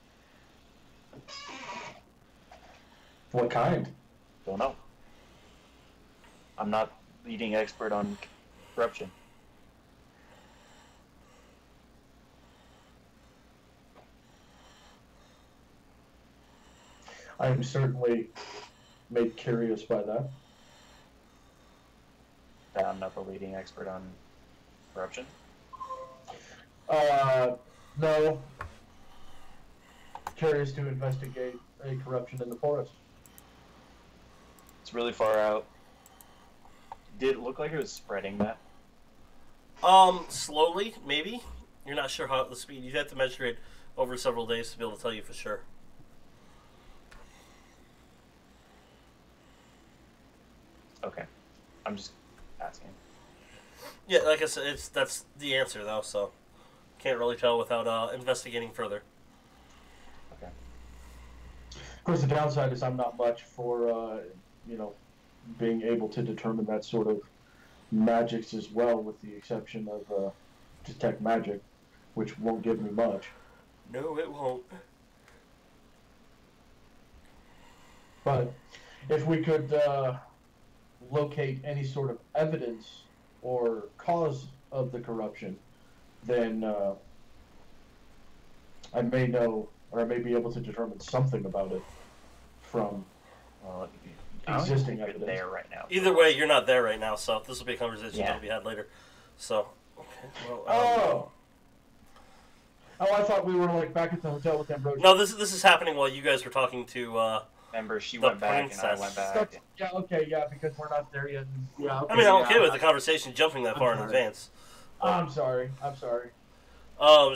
What kind? Don't know. I'm not leading expert on corruption. I am certainly made curious by that. I'm not the leading expert on corruption. No. Curious to investigate a corruption in the forest. It's really far out. Did it look like it was spreading that? Slowly, maybe. You're not sure how the speed. You'd have to measure it over several days to be able to tell you for sure. Okay. I'm just asking. Yeah, like I said, that's the answer though, so can't really tell without investigating further. Okay. Of course, the downside is I'm not much for, being able to determine that sort of magics as well, with the exception of detect magic, which won't give me much. No, it won't. But if we could locate any sort of evidence or cause of the corruption, then I may know, or I may be able to determine something about it from Well, existing you're evidence. there right now. Either way, you're not there right now, so this will be a conversation Yeah. that'll be had later. So, okay, well. Oh, I thought we were like back at the hotel with Ambrosia. No, this is happening while you guys were talking to. Remember, she The went back and I princess. went back. That's- yeah, okay, yeah, because we're not there yet. Yeah, okay, I mean, I'm yeah, okay with the conversation jumping that far in sorry. advance. I'm sorry.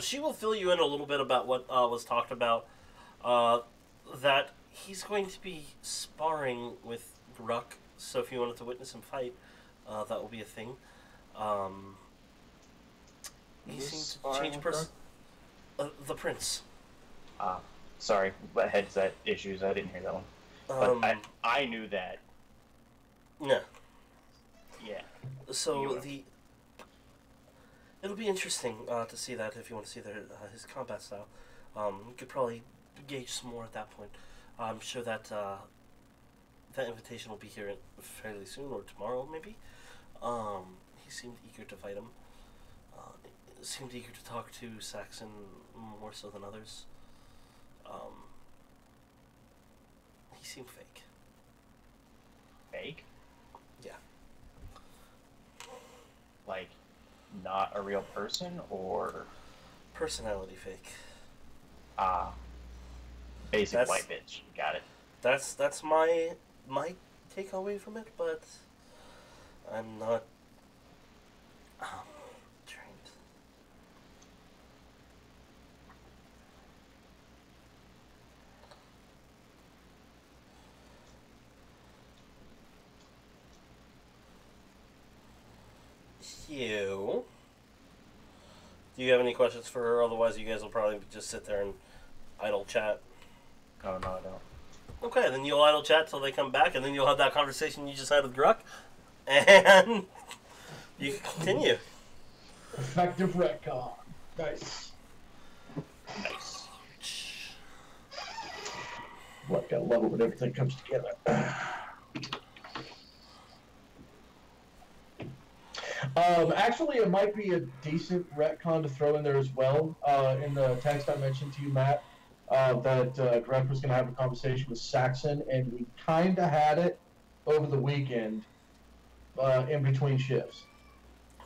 She will fill you in a little bit about what was talked about. That he's going to be sparring with Ruck, so if you wanted to witness him fight, that will be a thing. He Who's seemed to sparring change with person. The prince. Sorry, but headset issues. I didn't hear that one. But I knew that. Yeah. Yeah. So You- it'll be interesting to see that if you want to see his combat style. You could probably gauge some more at that point. I'm sure that that invitation will be here fairly soon or tomorrow maybe. He seemed eager to fight him. seemed eager to talk to Saxon more so than others. He seemed fake. Fake? Yeah. Like, not a real person, or Personality fake. basic white bitch. Got it. That's my takeaway from it, but I'm not trained. Do you have any questions for her? Otherwise, you guys will probably just sit there and idle chat. Oh, no, I don't. Okay, then you'll idle chat till they come back, and then you'll have that conversation you just had with Gruck, and you can continue. Effective retcon. Nice. Nice. What, gotta love it when everything comes together. Actually, it might be a decent retcon to throw in there as well. In the text I mentioned to you, Matt, that Greg was going to have a conversation with Saxon, and we kind of had it over the weekend in between shifts.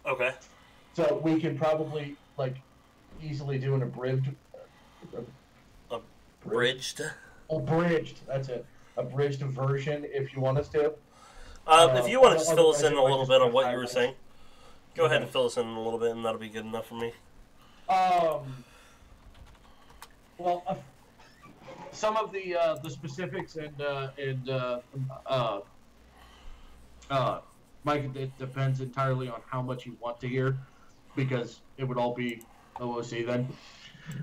Okay. So we can probably, like, easily do an abridged. Abridged? Abridged, that's it. Abridged version if you want us to. If you want to just fill us in a little bit on what you were highlights. saying, go ahead and fill us in a little bit, and that'll be good enough for me. Well, some of the specifics Mike, it depends entirely on how much you want to hear, because it would all be OOC then.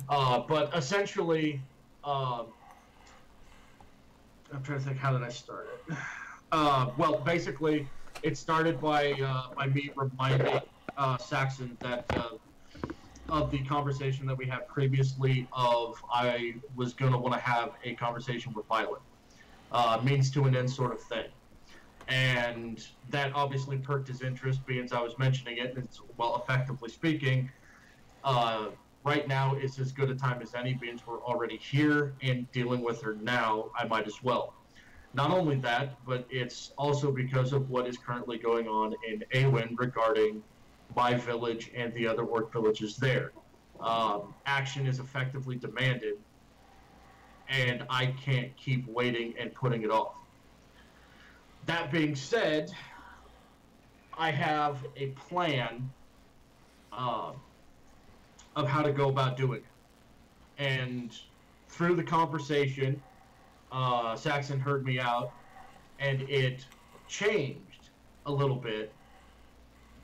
But essentially, I'm trying to think, how did I start it? Well, basically, it started by me reminding Saxon that of the conversation that we had previously of I was going to want to have a conversation with Violet. Means to an end sort of thing. And that obviously perked his interest, being as I was mentioning it. And it's, well, effectively speaking, right now is as good a time as any, being we're already here and dealing with her now, I might as well. Not only that, but it's also because of what is currently going on in Awen regarding my village and the other orc villages there. Action is effectively demanded, and I can't keep waiting and putting it off. That being said, I have a plan of how to go about doing it. And through the conversation, Saxon heard me out, and it changed a little bit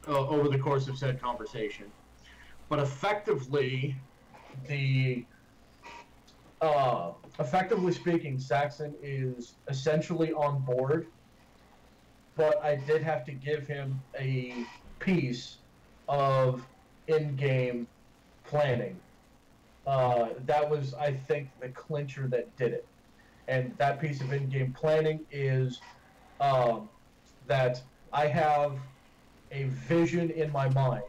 over the course of said conversation. But effectively speaking, Saxon is essentially on board, but I did have to give him a piece of in-game planning. That was, I think, the clincher that did it. And that piece of in-game planning is that I have a vision in my mind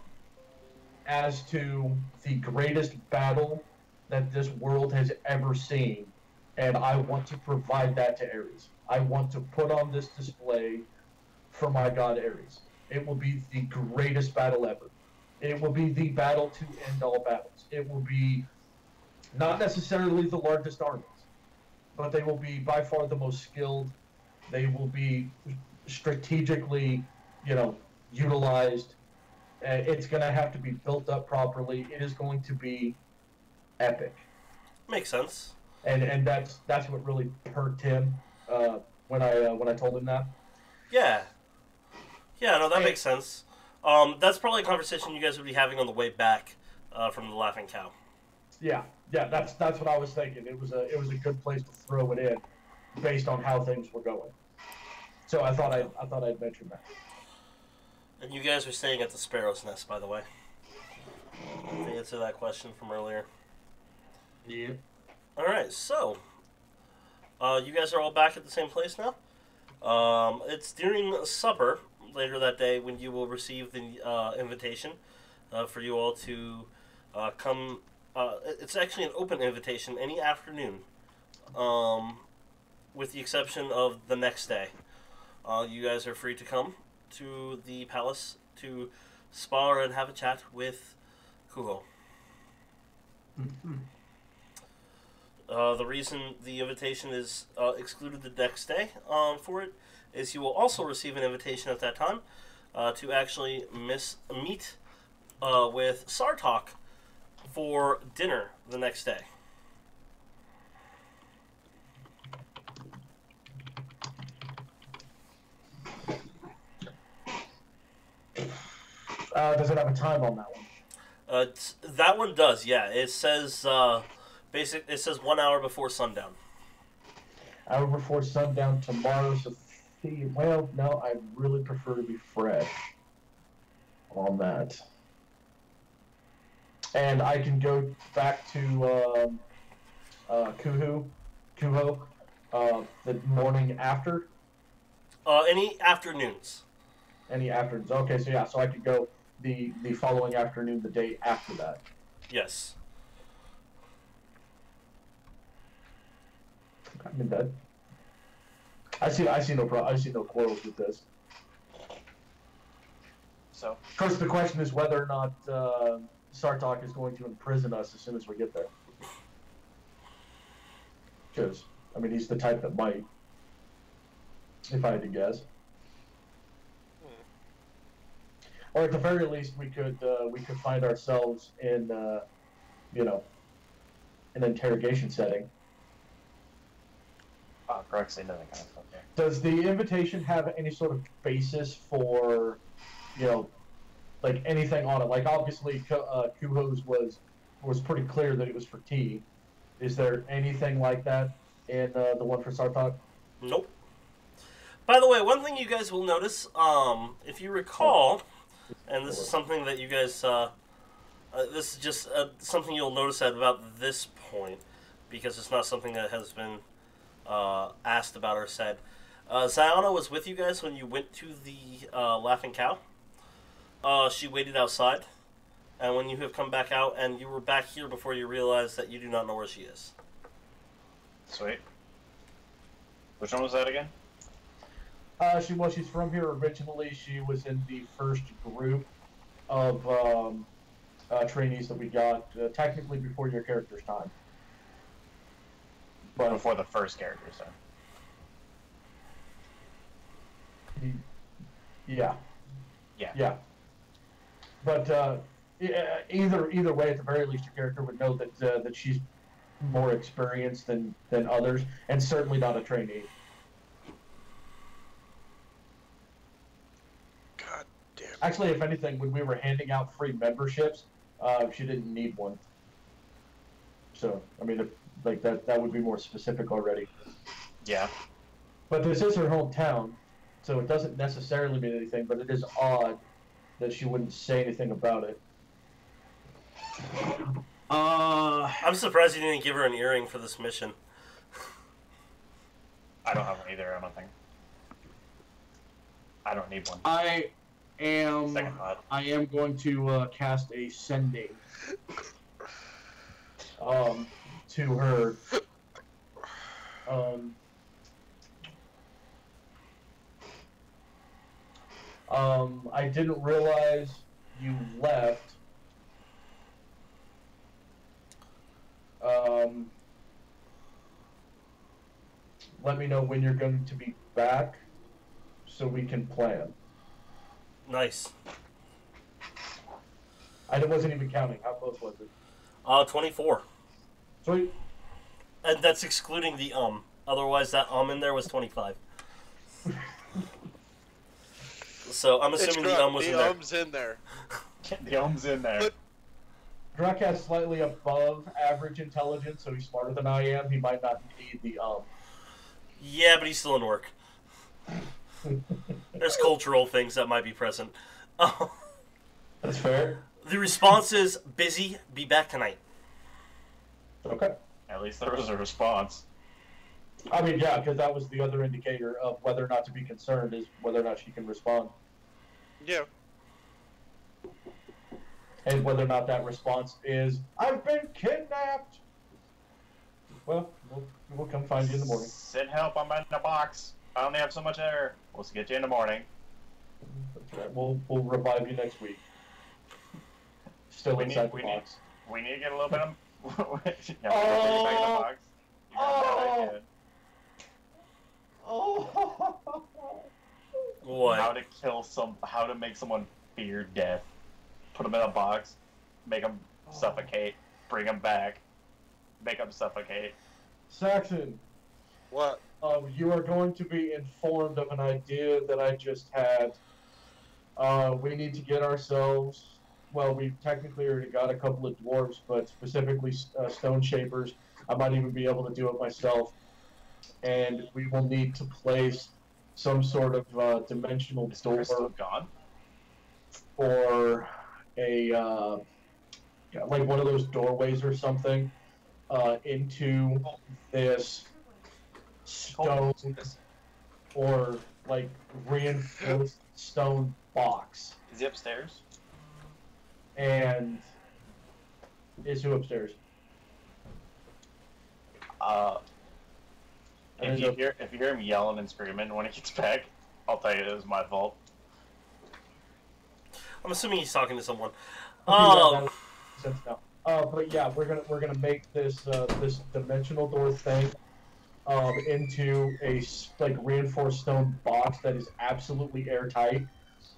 as to the greatest battle that this world has ever seen, and I want to provide that to Ares. I want to put on this display for my god Ares. It will be the greatest battle ever. It will be the battle to end all battles. It will be not necessarily the largest armies, but they will be by far the most skilled. They will be strategically, utilized. It's going to have to be built up properly. It is going to be epic. Makes sense. And that's what really perked him when I told him that. Yeah. Yeah, no, that makes sense. That's probably a conversation you guys would be having on the way back from the Laughing Cow. Yeah, that's what I was thinking. It was a good place to throw it in, based on how things were going. So I thought I'd mention that. And you guys are staying at the Sparrow's Nest, by the way. To answer that question from earlier. Yeah. All right, so you guys are all back at the same place now. It's during supper later that day when you will receive the invitation for you all to come. It's actually an open invitation any afternoon, with the exception of the next day. You guys are free to come to the palace to spar and have a chat with Kuho. Mm-hmm. The reason the invitation is excluded the next day for it is you will also receive an invitation at that time to actually meet with Sartok for dinner the next day. Does it have a time on that one? That one does, yeah. It says it says 1 hour before sundown. Hour before sundown tomorrow. So, well, no, I really prefer to be fresh on that. And I can go back to Kuho, the morning after. Any afternoons. Any afternoons. Okay, so yeah, so I could go the following afternoon, the day after that. Yes. I mean that. I see no problem. I see no quarrels with this. So, Of course, the question is whether or not Sartok is going to imprison us as soon as we get there. Because, I mean, he's the type that might, if I had to guess. Or at the very least, we could find ourselves in, an interrogation setting. oh, correct, say nothing kind of stuff. Yeah. Does the invitation have any sort of basis for, like anything on it? Like obviously, Kuho's was pretty clear that it was for tea. Is there anything like that in the one for Sartok? Nope. By the way, one thing you guys will notice, if you recall, and this is something that you guys, this is just something you'll notice at about this point, because it's not something that has been asked about or said. Ziana was with you guys when you went to the Laughing Cow. She waited outside, and when you have come back out, and you were back here before you realized that you do not know where she is. Sweet. Which one was that again? She's from here originally. She was in the first group of trainees that we got, technically before your character's time. But Before the first character's time. yeah. Yeah. Yeah. But either way, at the very least, your character would know that she's more experienced than others, and certainly not a trainee. God damn it. Actually, if anything, when we were handing out free memberships, she didn't need one. So, I mean, like that would be more specific already. Yeah. But this is her hometown, so it doesn't necessarily mean anything, but it is odd that she wouldn't say anything about it. I'm surprised you didn't give her an earring for this mission. I don't have one either, I don't think. I don't need one. I am Second thought. going to cast a sending. To her. I didn't realize you left. Let me know when you're going to be back so we can plan. Nice. I wasn't even counting. How close was it? 24. Sweet. And that's excluding the Otherwise, that in there was 25. So I'm assuming the was in there. um's in there. The ohm's in there. But- Druck has slightly above average intelligence, so he's smarter than I am. He might not need the Yeah, but he's still in work. There's cultural things that might be present. That's fair. The response is busy. Be back tonight. Okay. At least there was a response. I mean, yeah, because that was the other indicator of whether or not to be concerned is whether or not she can respond. Yeah. And whether or not that response is, I've been kidnapped, well, we'll come find you in the morning. Send help, I'm in a box. I only have so much air. We'll get you in the morning. That's right. We'll revive you next week. Still inside the box. We need to get a little bit of... yeah, we'll bring you back in the box. You got that What? How to make someone fear death. Put them in a box, make them suffocate, bring them back, make them suffocate. Saxon. What? You are going to be informed of an idea that I just had. We need to get ourselves... Well, we technically already got a couple of dwarves, but specifically stone shapers. I might even be able to do it myself. And we will need to place some sort of dimensional door Gone? or a like one of those doorways or something into this stone or like reinforced stone box. Is he upstairs? And is who upstairs? If you hear him yelling and screaming when he gets back, I'll tell you it was my fault. I'm assuming he's talking to someone. That makes sense now. But yeah, we're gonna make this this dimensional door thing into a like reinforced stone box that is absolutely airtight.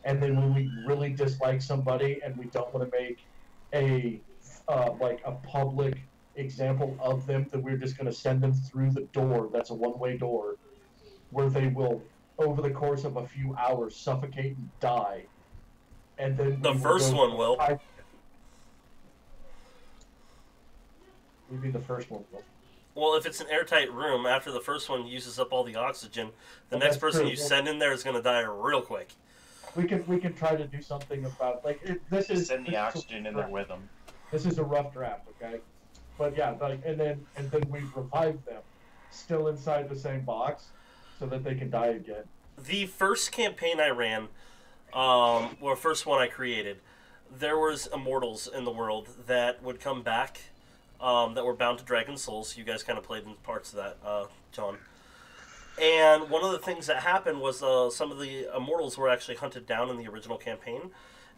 And then when we really dislike somebody and we don't want to make a like a public example of them, that we're just going to send them through the door. That's a one-way door where they will, over the course of a few hours, suffocate and die. And then the first one will. Maybe the first one will. Well, if it's an airtight room, after the first one uses up all the oxygen, the next person you send in there is going to die real quick. We can try to do something about send the oxygen in there with them. This is a rough draft, okay? But yeah, and then we revive them, still inside the same box, so that they can die again. The first campaign I ran, or first one I created, there was immortals in the world that would come back, that were bound to dragon souls. You guys kind of played in parts of that, John. And one of the things that happened was some of the immortals were actually hunted down in the original campaign.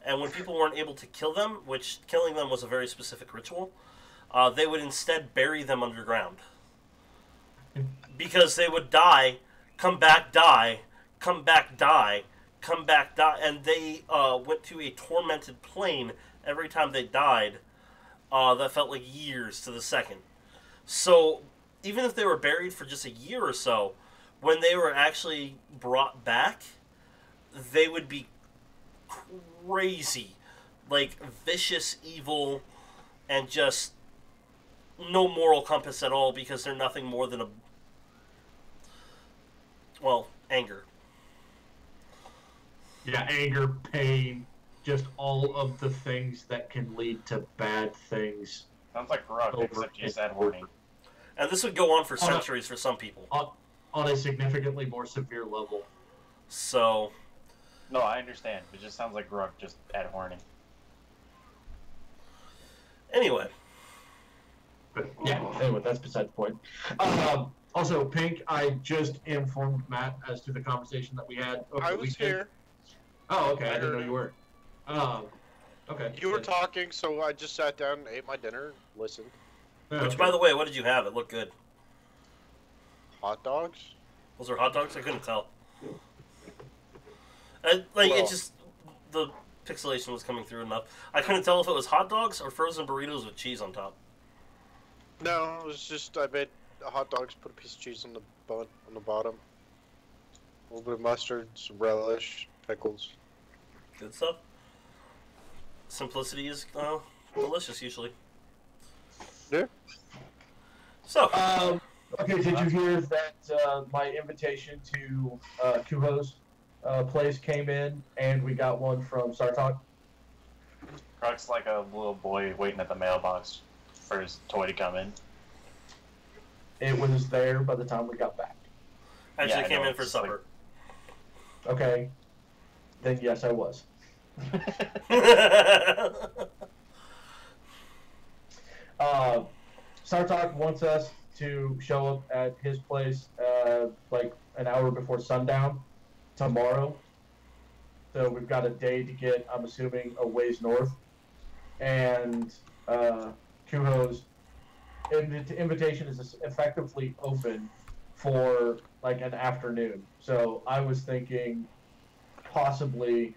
And when people weren't able to kill them, which killing them was a very specific ritual, they would instead bury them underground. Because they would die, come back, die, come back, die, come back, die. And they went to a tormented plane every time they died. That felt like years to the second. So even if they were buried for just a year or so, when they were actually brought back, they would be crazy. Like, vicious, evil, and just no moral compass at all, because they're nothing more than anger. Yeah, anger, pain, just all of the things that can lead to bad things. Sounds like Rock, except you said horny. And this would go on for centuries for some people. On a significantly more severe level. So... No, I understand. It just sounds like Grug just at horny. Anyway. But, yeah, anyway, that's beside the point. Also, Pink, I just informed Matt as to the conversation that we had over the weekend. I was here. Oh, okay. I didn't know you were. Okay. You were talking, so I just sat down, ate my dinner, listened. Which, by the way, what did you have? It looked good. Hot dogs? Was there hot dogs? I couldn't tell. It just... The pixelation was coming through enough. I couldn't tell if it was hot dogs or frozen burritos with cheese on top. No, it was just, I made hot dogs, put a piece of cheese on the bun, on the bottom. A little bit of mustard, some relish, pickles. Good stuff. Simplicity is delicious, usually. Yeah. So... okay, did you hear that my invitation to Kuho's place came in, and we got one from Sartok? Grug's like a little boy waiting at the mailbox for his toy to come in. It was there by the time we got back. Actually, came in for supper. Okay. Then yes, I was. Sartok wants us to show up at his place like an hour before sundown tomorrow. So we've got a day to get, I'm assuming, a ways north. And Kuho's invitation is effectively open for like an afternoon. So I was thinking possibly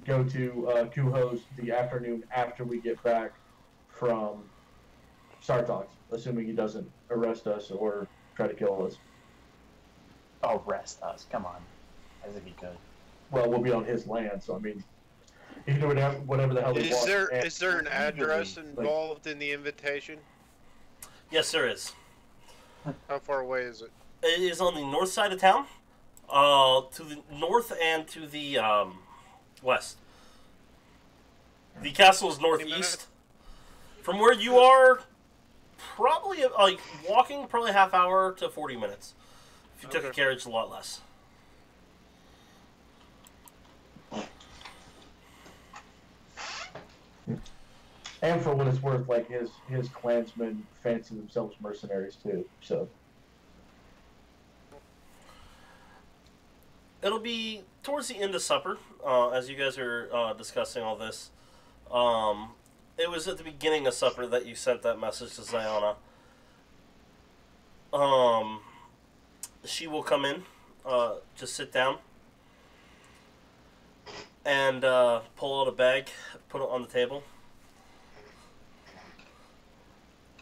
go to Kuho's the afternoon after we get back from Sartok's, assuming he doesn't arrest us or try to kill us. Arrest us? Come on. As if he could. Well, we'll be on his land, so I mean, he can do whatever the hell he wants. Is there an address involved in the invitation? Yes, there is. How far away is it? It is on the north side of town, to the north and to the west. The castle is northeast. From where you are, probably like walking, probably half hour to 40 minutes. If you took a carriage, a lot less. And for what it's worth, like his clansmen fancy themselves mercenaries too. So it'll be towards the end of supper, as you guys are discussing all this. It was at the beginning of supper that you sent that message to Ziana. She will come in, just sit down, and pull out a bag, put it on the table.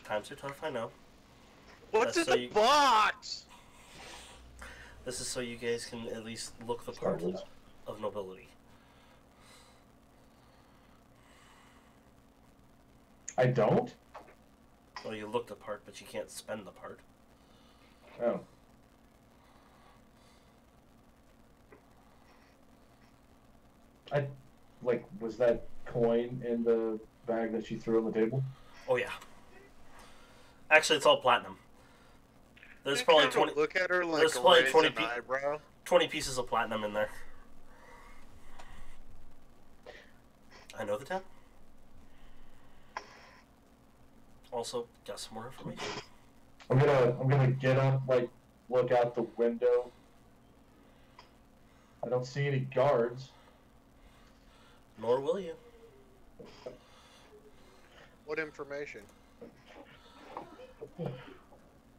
Times are tough, I know. What's in the box? This is so you guys can at least look the part of nobility. I don't? Well, you look the part, but you can't spend the part. Oh. Was that coin in the bag that she threw on the table? Oh, yeah. Actually, it's all platinum. There's probably 20. Look at her like there's probably 20 pieces of platinum in there. I know the town. Also, got some more information. I'm gonna get up, like, look out the window. I don't see any guards. Nor will you. What information?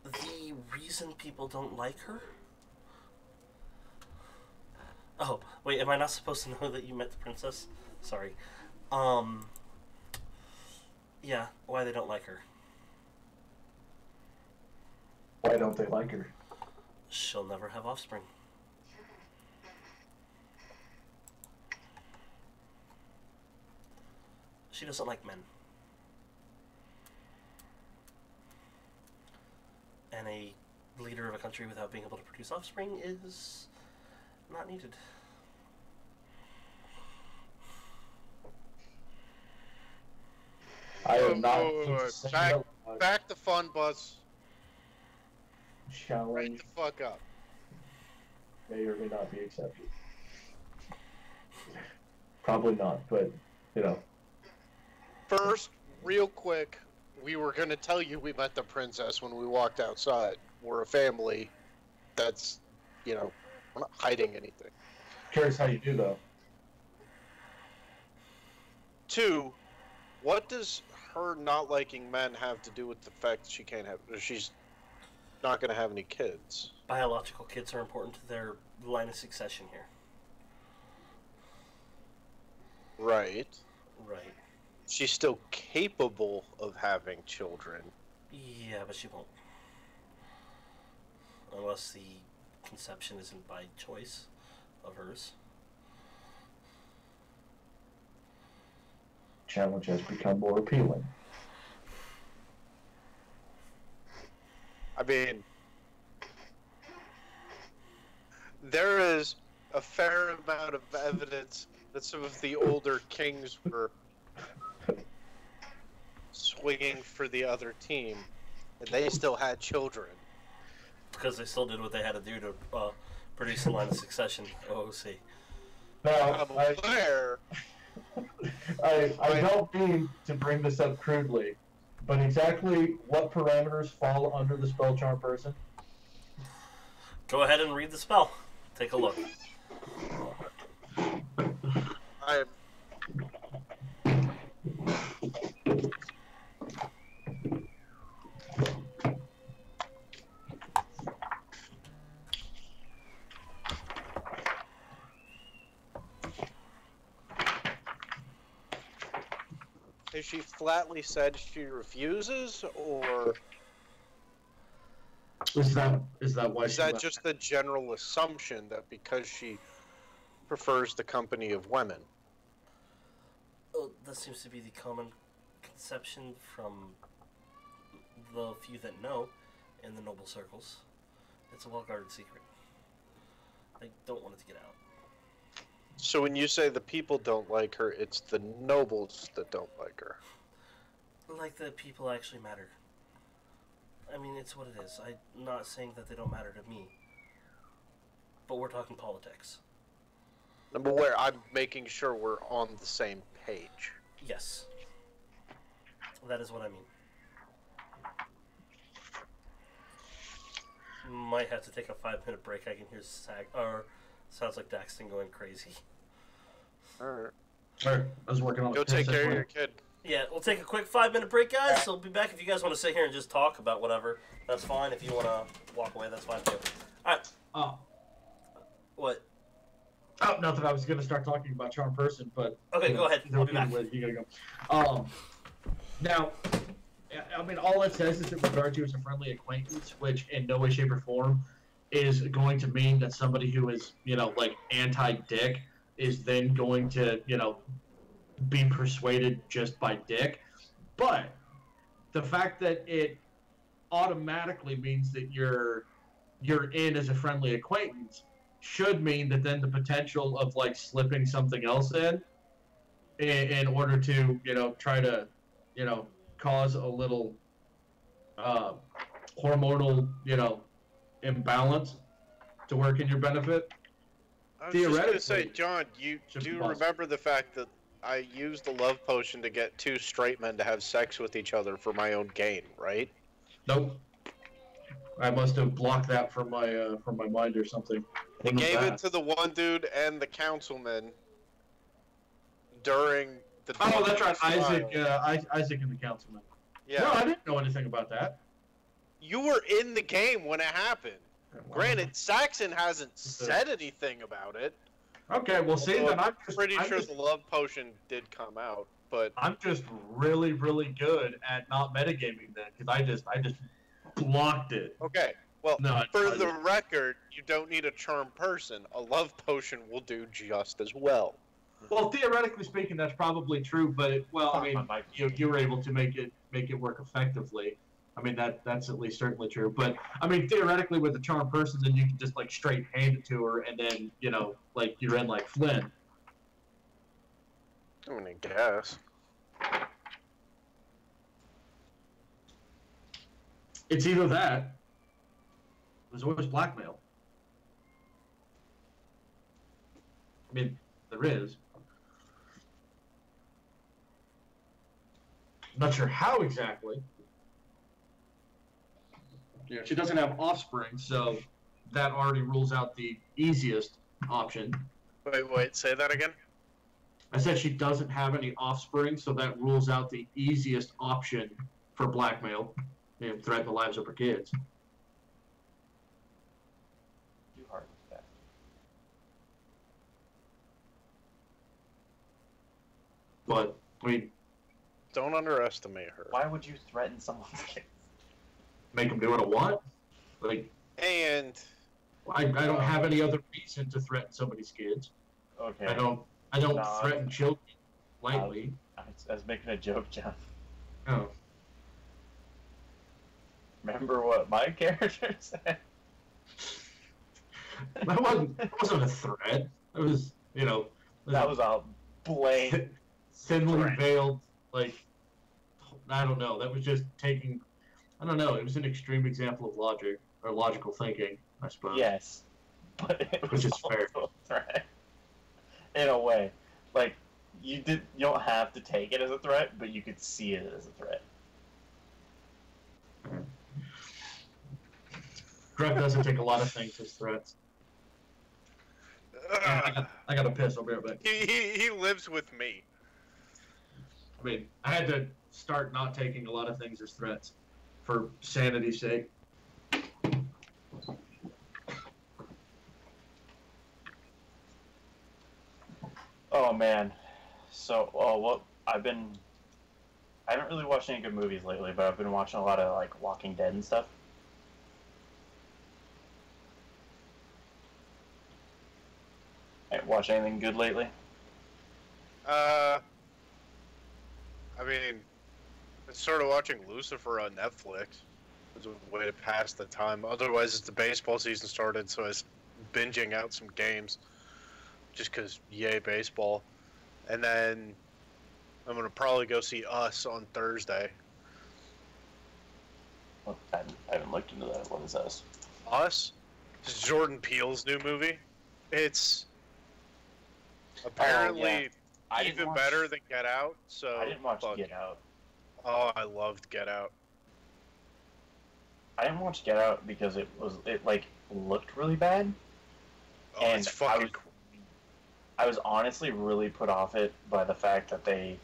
The reason people don't like her? Oh, wait, am I not supposed to know that you met the princess? Sorry. Yeah, why they don't like her. Why don't they like her? She'll never have offspring. She doesn't like men. And a leader of a country without being able to produce offspring is not needed. I am not back the fun bus. Challenge Right the fuck up. may or may not be accepted. Probably not, but you know. First, real quick, we were gonna tell you we met the princess when we walked outside. We're a family. That's, we're not hiding anything. Curious how you do though. 2, what does her not liking men have to do with the fact that she's not gonna have any kids? Biological kids are important to their line of succession here. Right. Right. She's still capable of having children. Yeah, but she won't. Unless the conception isn't by choice of hers. Challenge has become more appealing. I mean, there is a fair amount of evidence that some of the older kings were swinging for the other team, and they still had children. Because they still did what they had to do to produce a line of succession. OOC. Now, I'm aware. I don't mean to bring this up crudely, But exactly what parameters fall under the spell charm person? Go ahead and read the spell. Take a look. I Has she flatly said she refuses, or Is that why? is that just the general assumption that because she prefers the company of women? Oh, that seems to be the common conception from the few that know in the noble circles. It's a well-guarded secret. I don't want it to get out. So when you say the people don't like her, it's the nobles that don't like her. Like the people actually matter. I mean, it's what it is. I'm not saying that they don't matter to me. But we're talking politics. Number where I'm making sure we're on the same page. Yes. That is what I mean. Might have to take a 5-minute break. I can hear sounds like Daxton going crazy. Alright. Alright, I was working on. Go take care of your kid. Yeah, we'll take a quick 5-minute break, guys. So we'll be back. If you guys want to sit here and just talk about whatever, that's fine. If you want to walk away, that's fine too. Alright. Oh. What? Oh, nothing. I was going to start talking about charm person, but Okay, go ahead. I'll be back. You gotta go. Now, I mean, all it says is in regard to as a friendly acquaintance, which in no way, shape, or form is going to mean that somebody who is, like anti-dick is then going to, be persuaded just by dick. But the fact that it automatically means that you're in as a friendly acquaintance should mean that then the potential of like slipping something else in order to try to cause a little hormonal imbalance to work in your benefit. I was just going to say, Theoretically, John, you should be do possible. remember the fact that I used the love potion to get 2 straight men to have sex with each other for my own gain, right? Nope. I must have blocked that from my mind or something. I When was gave that? it to the one dude and the councilman during the. Oh, that's right, trial. Isaac and the councilman. Yeah. No, I didn't know anything about that. You were in the game when it happened. Granted, Saxon hasn't said anything about it. Okay, well, see, Although then I'm pretty sure the love potion did come out, but I'm just really, really good at not metagaming then, because I just blocked it. okay. Well, No, for the record, you don't need a charm person. A love potion will do just as well. Well, theoretically speaking, that's probably true, but I mean, you were able to make it work effectively. I mean, that's at least certainly true. But I mean, theoretically, with a charm person, then you can just like straight hand it to her, and then like you're in like Flynn. I mean, I guess. It's either that. There's always blackmail. I mean, there is. Not sure how exactly. Yeah, she doesn't have offspring, so that already rules out the easiest option. Wait, say that again? I said she doesn't have any offspring, so that rules out the easiest option for blackmail and threaten the lives of her kids. Too hard with that. But, I mean, Don't underestimate her. Why would you threaten someone's kids? make them do what I want? Like, And I don't have any other reason to threaten somebody's kids. Okay. I don't No, threaten children lightly. I was making a joke, John. Oh. Remember what my character said? That wasn't a threat. It was, That was a blatant. thinly threat. veiled, like, I don't know. That was just taking, I don't know. It was an extreme example of logic, or logical thinking, I suppose. Yes, but it was Which is also fair. a threat. In a way, like you don't have to take it as a threat, but you could see it as a threat. Greg doesn't take a lot of things as threats. I gotta piss. I'll be right back. He lives with me. I mean, I had to start not taking a lot of things as threats for sanity's sake. Oh man. So, what I haven't really watched any good movies lately, but I've been watching a lot of like Walking Dead and stuff. Watch anything good lately? I mean, I started watching Lucifer on Netflix. It was a way to pass the time. Otherwise, it's the baseball season started, so I was binging out some games. Just because, yay, baseball. And then I'm going to probably go see Us on Thursday. Well, I haven't looked into that. What is Us? Us? It's Jordan Peele's new movie. It's apparently even better than Get Out. So I didn't watch Get Out. Oh, I loved Get Out. I didn't watch Get Out because it looked really bad. Oh, and it's fucking cool. I was honestly really put off it by the fact that they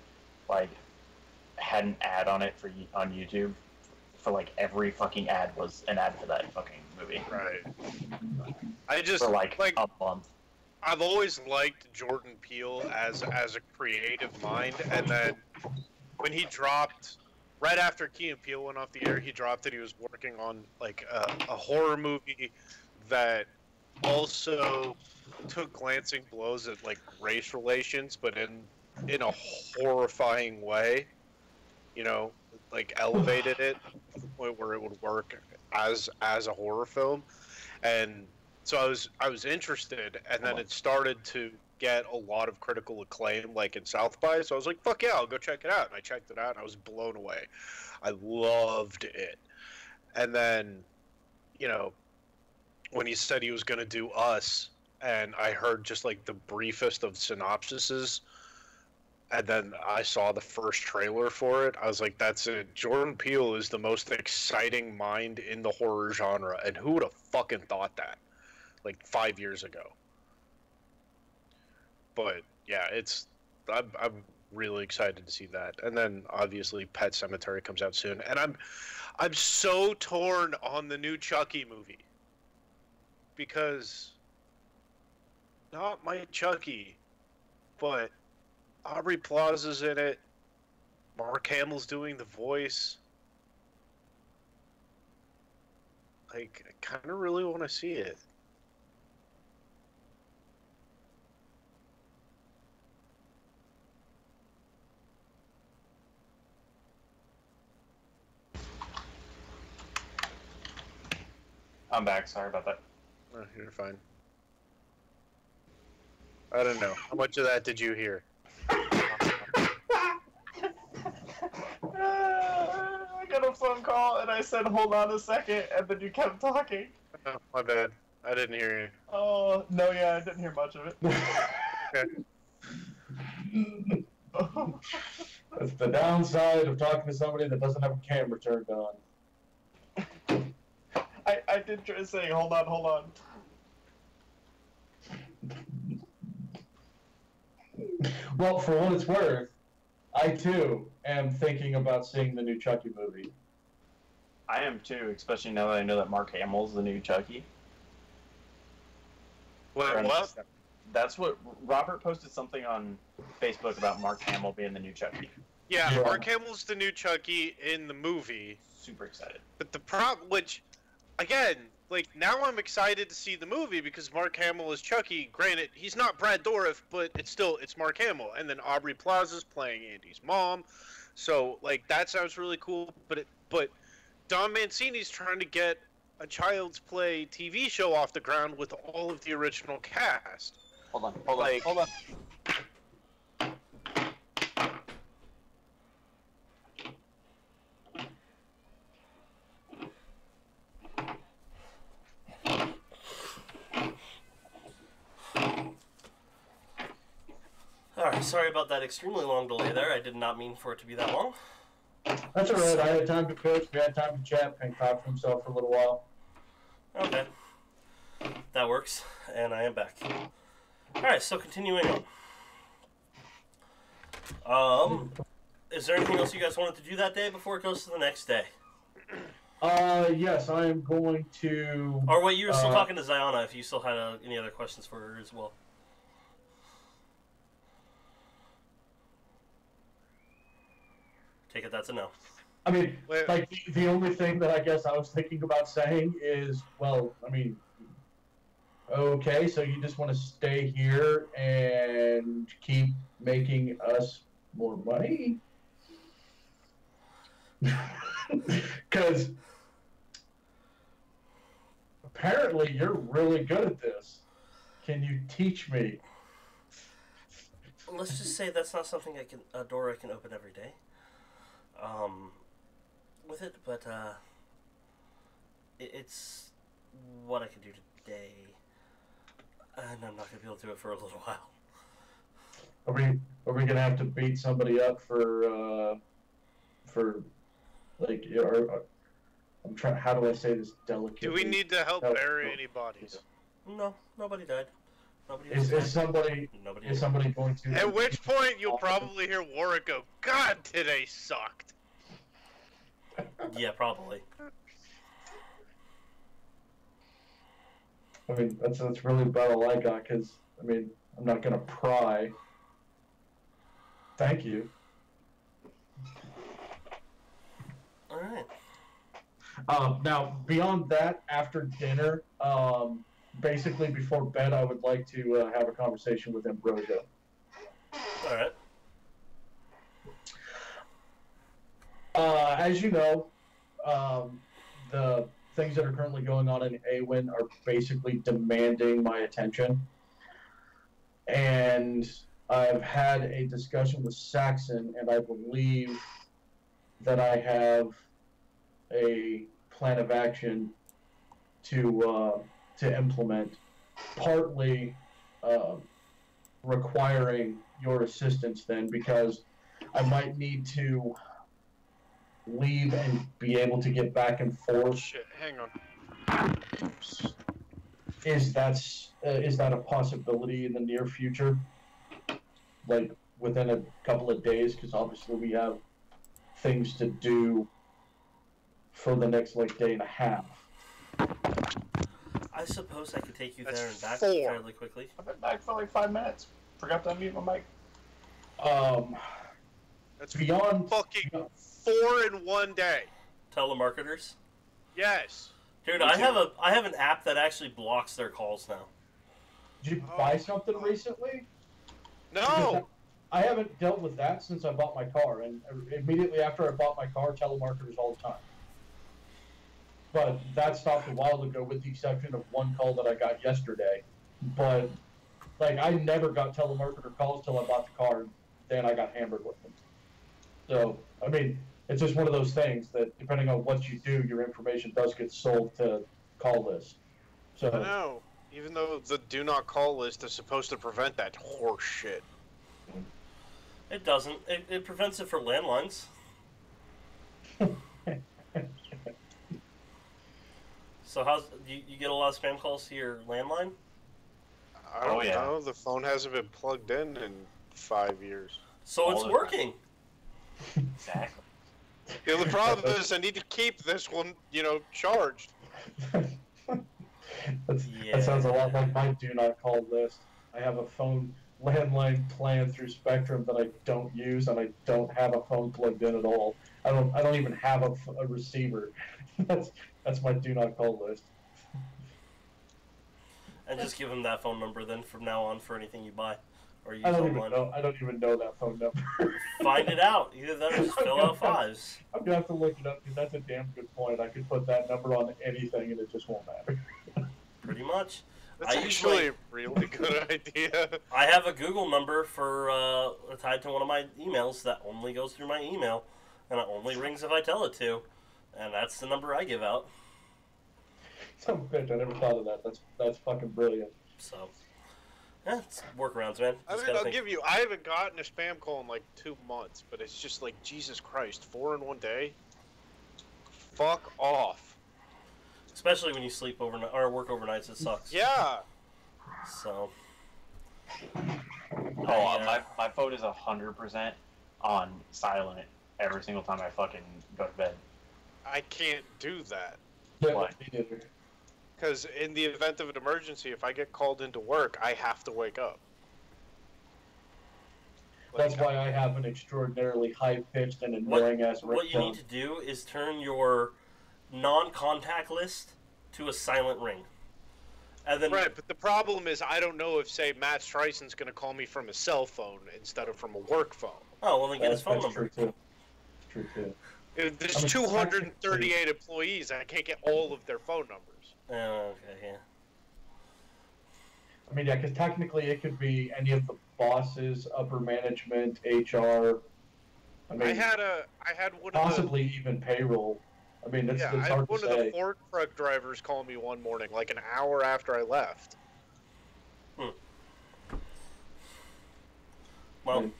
had an ad on it on YouTube for every fucking ad was an ad for that fucking movie. Right. I just for a month. I've always liked Jordan Peele as a creative mind, and then when he dropped right after Key and Peele went off the air, he dropped that he was working on a horror movie that also took glancing blows at race relations, but in a horrifying way. You know, elevated it to the point where it would work as a horror film, and so I was interested, and then it started to get a lot of critical acclaim, in South by. So I was like, "Fuck yeah, I'll go check it out." And I checked it out, and I was blown away. I loved it. And then, when he said he was going to do Us, and I heard just the briefest of synopsises, and then I saw the first trailer for it, I was like, that's it. Jordan Peele is the most exciting mind in the horror genre, and who would have fucking thought that 5 years ago? But yeah, I'm really excited to see that. And then obviously Pet Sematary comes out soon, and I'm so torn on the new Chucky movie, because not my Chucky, but Aubrey Plaza's in it. Mark Hamill's doing the voice. I kind of really want to see it. I'm back. Sorry about that. Oh, you're fine. I don't know. How much of that did you hear? I got a phone call and I said, "Hold on a second," and then you kept talking. Oh, my bad. I didn't hear you. Oh no, yeah, I didn't hear much of it. Okay. That's the downside of talking to somebody that doesn't have a camera turned on. I did try to say, hold on. Well, for what it's worth, I too am thinking about seeing the new Chucky movie. I am too, especially now that I know that Mark Hamill's the new Chucky. Wait, what? That's what Robert posted something on Facebook about Mark Hamill being the new Chucky. Yeah, Yeah. Mark Hamill's the new Chucky in the movie. Super excited. But the problem, which, again, now I'm excited to see the movie because Mark Hamill is Chucky. Granted, he's not Brad Dourif, but it's Mark Hamill. And then Aubrey Plaza's playing Andy's mom. So, that sounds really cool. But Don Mancini's trying to get a Child's Play TV show off the ground with all of the original cast. Hold on. Alright, sorry about that extremely long delay there. I did not mean for it to be that long. That's all right. I had time to coach. We had time to chat. Pink talked to himself for a little while. Okay. That works. And I am back. Alright, so continuing on. Is there anything else you guys wanted to do that day before it goes to the next day? Yes, I am going to... Or wait, you were still talking to Ziana if you still had any other questions for her as well. Take it that's a no. I mean, like, the only thing that I guess I was thinking about saying is, well, I mean, okay, so you just want to stay here and keep making us more money? Because apparently you're really good at this. Can you teach me? Let's just say that's not something a door I can open every day. With it, but it's what I can do today, and I'm not gonna be able to do it for a little while. Are we gonna have to beat somebody up for like, I'm trying. How do I say this delicately? Do we need to help bury any bodies? No, nobody died. Nobody is somebody going to? At which point you'll probably hear Warwick go, "God, today sucked." Yeah, probably. I mean, that's really about all I got. Because I mean, I'm not gonna pry. Thank you. All right. Now, beyond that, after dinner, basically before bed, I would like to have a conversation with Ambrosia. All right. As you know, the things that are currently going on in Awen are basically demanding my attention. And I've had a discussion with Saxon, and I believe that I have a plan of action to implement, partly requiring your assistance then, because I might need to leave and be able to get back and forth. Shit, hang on. Is that a possibility in the near future? Like within a couple of days, because obviously we have things to do for the next day and a half. I suppose I could take you That's there and back 4. fairly quickly. I've been back for like 5 minutes. Forgot to unmute my mic. That's Beyond fucking 4 in one day. Telemarketers. Yes. Dude, Me I too. have an app that actually blocks their calls now. Did you buy something recently? No. I haven't dealt with that since I bought my car, and immediately after I bought my car, telemarketers all the time. But that stopped a while ago, with the exception of one call that I got yesterday. But I never got telemarketer calls till I bought the car, and then I got hammered with them. So I mean, it's just one of those things that depending on what you do, your information does get sold to call lists. So I know. Even though the do not call list is supposed to prevent that horse shit. It doesn't. It prevents it for landlines. So you get a lot of spam calls to your landline? I don't know. The phone hasn't been plugged in 5 years. So it's working. Exactly. The only problem is I need to keep this one, charged. That sounds a lot like my do not call list. I have a phone landline plan through Spectrum that I don't use, and I don't have a phone plugged in at all. I don't even have a receiver. That's my do not call list. And just give them that phone number then from now on for anything you buy or use I don't online. I don't even know that phone number. Find it out. Either that or just fill out 5s. I'm gonna have to look it up because that's a damn good point. I could put that number on anything and it just won't matter. Pretty much. That's actually a really good idea. I have a Google number for tied to one of my emails that only goes through my email, and it only rings if I tell it to, and that's the number I give out. Some bitch, I never thought of that. That's fucking brilliant. So, It's workarounds, man. I mean, I'll give you. I haven't gotten a spam call in like 2 months, but it's just like Jesus Christ, 4 in one day. Fuck off. Especially when you sleep overnight or work overnights, it sucks. Yeah. So. My phone is 100% on silent every single time I fucking go to bed. I can't do that. Why? Because in the event of an emergency, if I get called into work, I have to wake up. That's why I have an extraordinarily high-pitched and annoying-ass ringtone. What you need to do is turn your non-contact list to a silent ring. And then, right, but the problem is I don't know if, say, Matt Streisand's going to call me from a cell phone instead of from a work phone. Oh, well, then get his phone number. True, too. True, too. If there's 238 employees, I can't get all of their phone numbers. Oh, okay, yeah. I mean, yeah, because technically it could be any of the bosses, upper management, HR. I mean, I had one possibly even payroll. I mean, it's I hard had to one say. of the Ford truck drivers call me one morning, like an hour after I left. Well,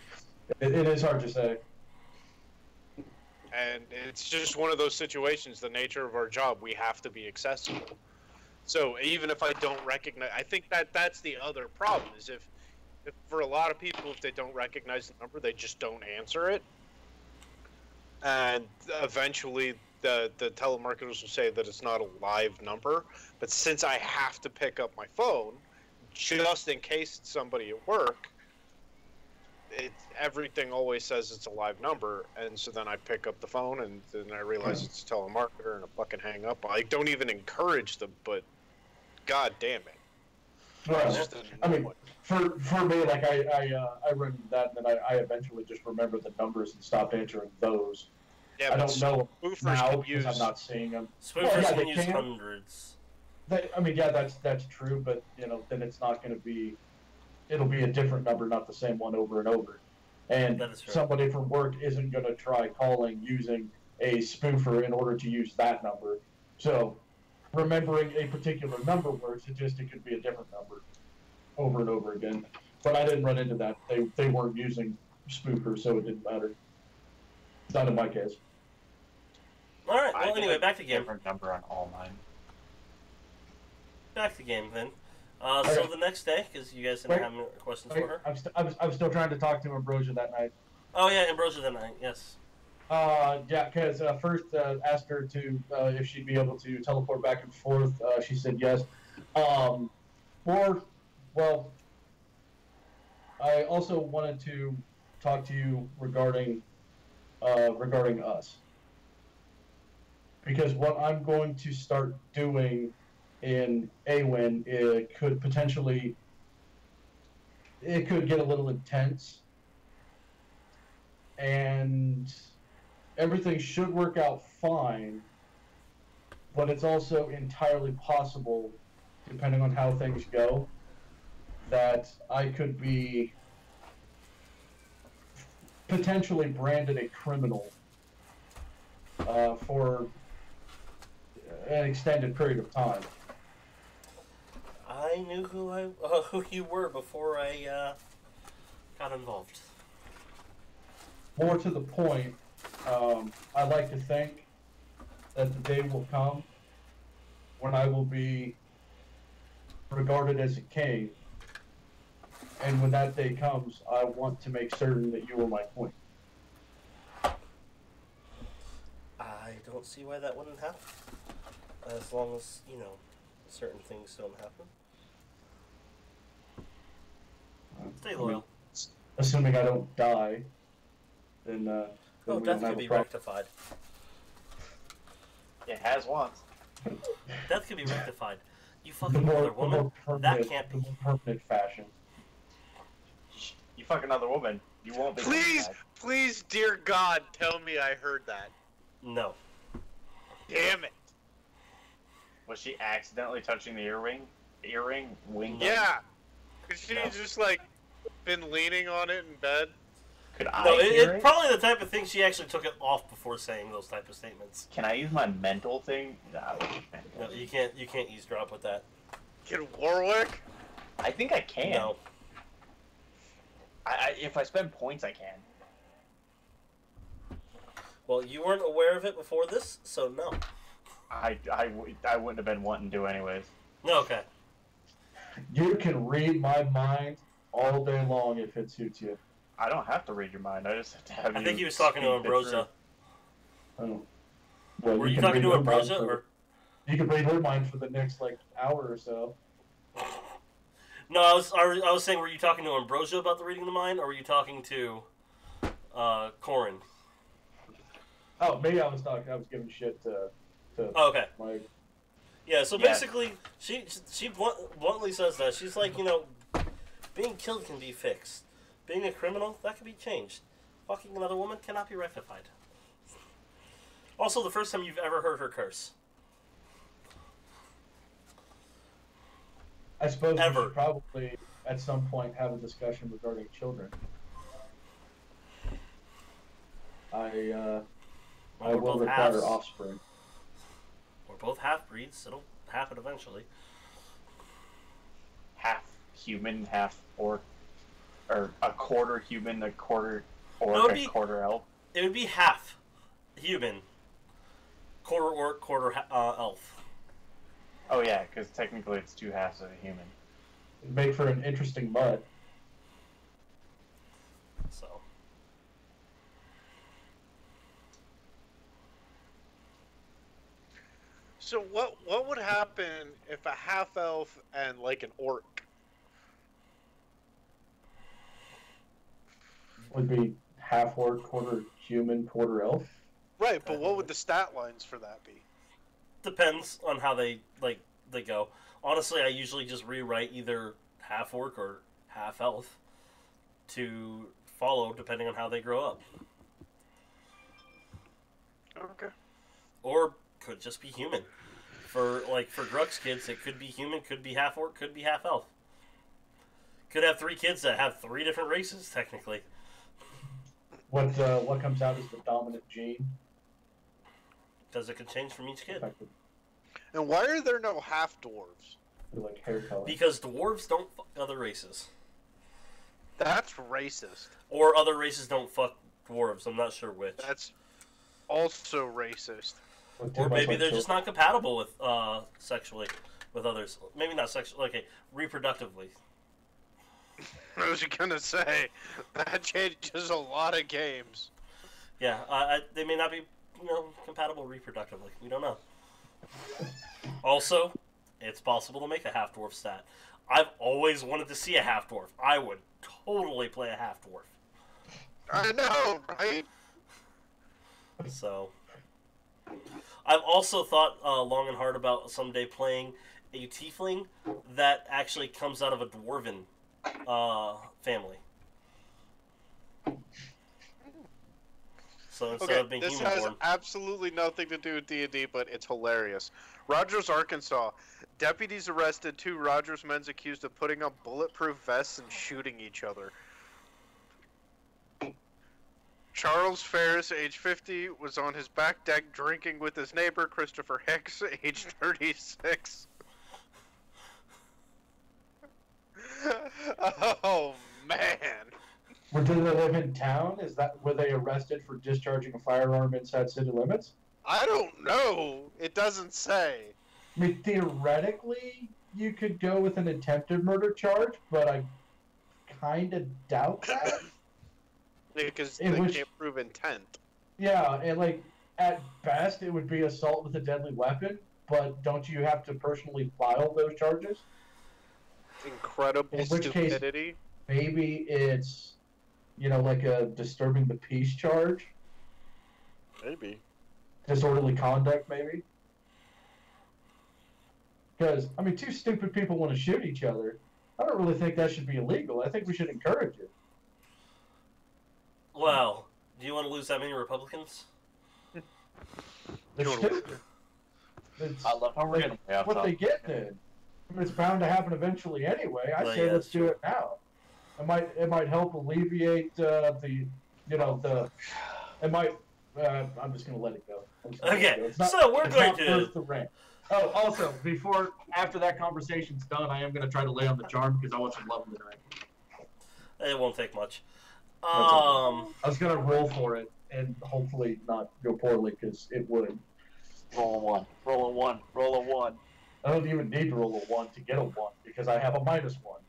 it is hard to say. And it's just one of those situations, the nature of our job, we have to be accessible. So even if I don't recognize, I think that's the other problem, is if for a lot of people, if they don't recognize the number, they just don't answer it. And eventually the telemarketers will say that it's not a live number. But since I have to pick up my phone, just in case it's somebody at work, everything always says it's a live number, and so then I pick up the phone, and then I realize it's a telemarketer, and I fucking hang up. I don't even encourage them, but god damn it. Well, I mean, for me, like I run into that, and then I eventually just remember the numbers and stop answering those. Yeah, I don't know now because use... I'm not seeing them. Spoofers can use hundreds. I mean, yeah, that's true, but then it's not going to be. It'll be a different number, not the same one over and over. And somebody from work isn't going to try calling using a spoofer in order to use that number. So remembering a particular number works. It could be a different number over and over again. But I didn't run into that. They weren't using spoofers, so it didn't matter. Not in my case. All right. Well, anyway, back to game. Different number on all mine. Back to game then. So the next day, because you guys didn't have any questions for her. I'm still trying to talk to Ambrosia that night. Oh yeah, Ambrosia that night. Yes. Yeah, because first asked her to if she'd be able to teleport back and forth. She said yes. I also wanted to talk to you regarding us, because what I'm going to start doing in AWIN, it could get a little intense, and everything should work out fine, but it's also entirely possible, depending on how things go, that I could be potentially branded a criminal for an extended period of time. I knew who you were before I got involved. More to the point, I like to think that the day will come when I will be regarded as a king, and when that day comes, I want to make certain that you are my queen. I don't see why that wouldn't happen, as long as certain things don't happen. Stay loyal. Assuming I don't die, then death can be rectified. It has once. Death can be rectified. You fucking another woman? That can't be. Permanent fashion. You fuck another woman, you won't be. Please, dear God, tell me I heard that. No. Damn it. Was she accidentally touching the earring? Wing? Yeah. Cause she just been leaning on it in bed. Could I No, hear it's probably the type of thing she actually took it off before saying those type of statements. Can I use my mental thing? No, you can't eavesdrop with that. Can Warwick? I think I can. No. If I spend points, I can. Well, you weren't aware of it before this, so no. I wouldn't have been wanting to anyways. No, okay. You can read my mind all day long if it suits you. I don't have to read your mind. I just have to have you. I think he was talking to speak the Ambrosia. Oh. Well, Were you can talking read to her mind Ambrosia, for- or? You can read her mind for the next hour or so. No, I was saying, were you talking to Ambrosia about the reading the mind, or were you talking to Corin? Oh, maybe I was giving shit to Oh, okay. my. Yeah, so Yeah. basically, she bluntly says that. She's like, being killed can be fixed. Being a criminal, that can be changed. Fucking another woman cannot be rectified. Also, the first time you've ever heard her curse. I suppose Ever. we should probably at some point have a discussion regarding children. I We're will both require halves. offspring. We're both half-breeds. It'll happen eventually. Half human, half orc, or a quarter human, a quarter orc, No, it'd be- a quarter elf. It would be half human, quarter orc, quarter elf. Oh yeah, because technically it's two halves of a human. It'd make for an interesting mutt. So, So what would happen if a half elf and like an orc? Would be half orc, quarter human, quarter elf. Right, but what would the stat lines for that be? depends on how they go. Honestly, I usually just rewrite either half orc or half elf to follow, depending on how they grow up. Okay. Or could just be human. For Grux kids, it could be human, could be half orc, could be half elf. Could have 3 kids that have 3 different races, technically. What comes out is the dominant gene. Because it could change from each kid. Affected And why are there no half dwarves? by, hair color. Because dwarves don't fuck other races. That's racist. Or other races don't fuck dwarves, I'm not sure which. That's also racist. With too Or much maybe like they're just children. not compatible with sexually with others. Maybe not sexually, okay, reproductively. I was gonna say that changes a lot of games. Yeah, they may not be, compatible reproductively. We don't know. Also, it's possible to make a half-dwarf stat. I've always wanted to see a half-dwarf. I would totally play a half-dwarf. I know, right? So, I've also thought long and hard about someday playing a tiefling that actually comes out of a dwarven family. So instead of being this human has born. absolutely nothing to do with D&D, but it's hilarious. Rogers, Arkansas. Deputies arrested 2 Rogers men accused of putting on bulletproof vests and shooting each other. Charles Ferris, age 50, was on his back deck drinking with his neighbor, Christopher Hicks, age 36. Oh, man. Did they live in town? Were they arrested for discharging a firearm inside city limits? I don't know. It doesn't say. I mean, theoretically, you could go with an attempted murder charge, but I kind of doubt that. Because It they was- can't prove intent. Yeah, and at best, it would be assault with a deadly weapon, but don't you have to personally file those charges? Incredible In which case- stupidity. Maybe it's, like a disturbing the peace charge, Maybe. disorderly conduct, maybe. Because, 2 stupid people want to shoot each other. I don't really think that should be illegal. I think we should encourage it. Well, do you want to lose that many Republicans? They're Sure. stupid. It's I love how we're getting way off what they topic. get then. It's bound to happen eventually anyway. I Well, say yeah, let's that's do true. it now. It might help alleviate it might. I'm just gonna let it go. I'm just gonna let Okay, it go. It's not- so we're it's going not to... worth the rant. Oh, also, after that conversation's done, I am gonna try to lay on the charm because I want some love tonight. It won't take much. I was gonna roll for it and hopefully not go poorly because it would. Roll a one. Roll a one. Roll a one. I don't even need to roll a 1 to get a 1 because I have a -1.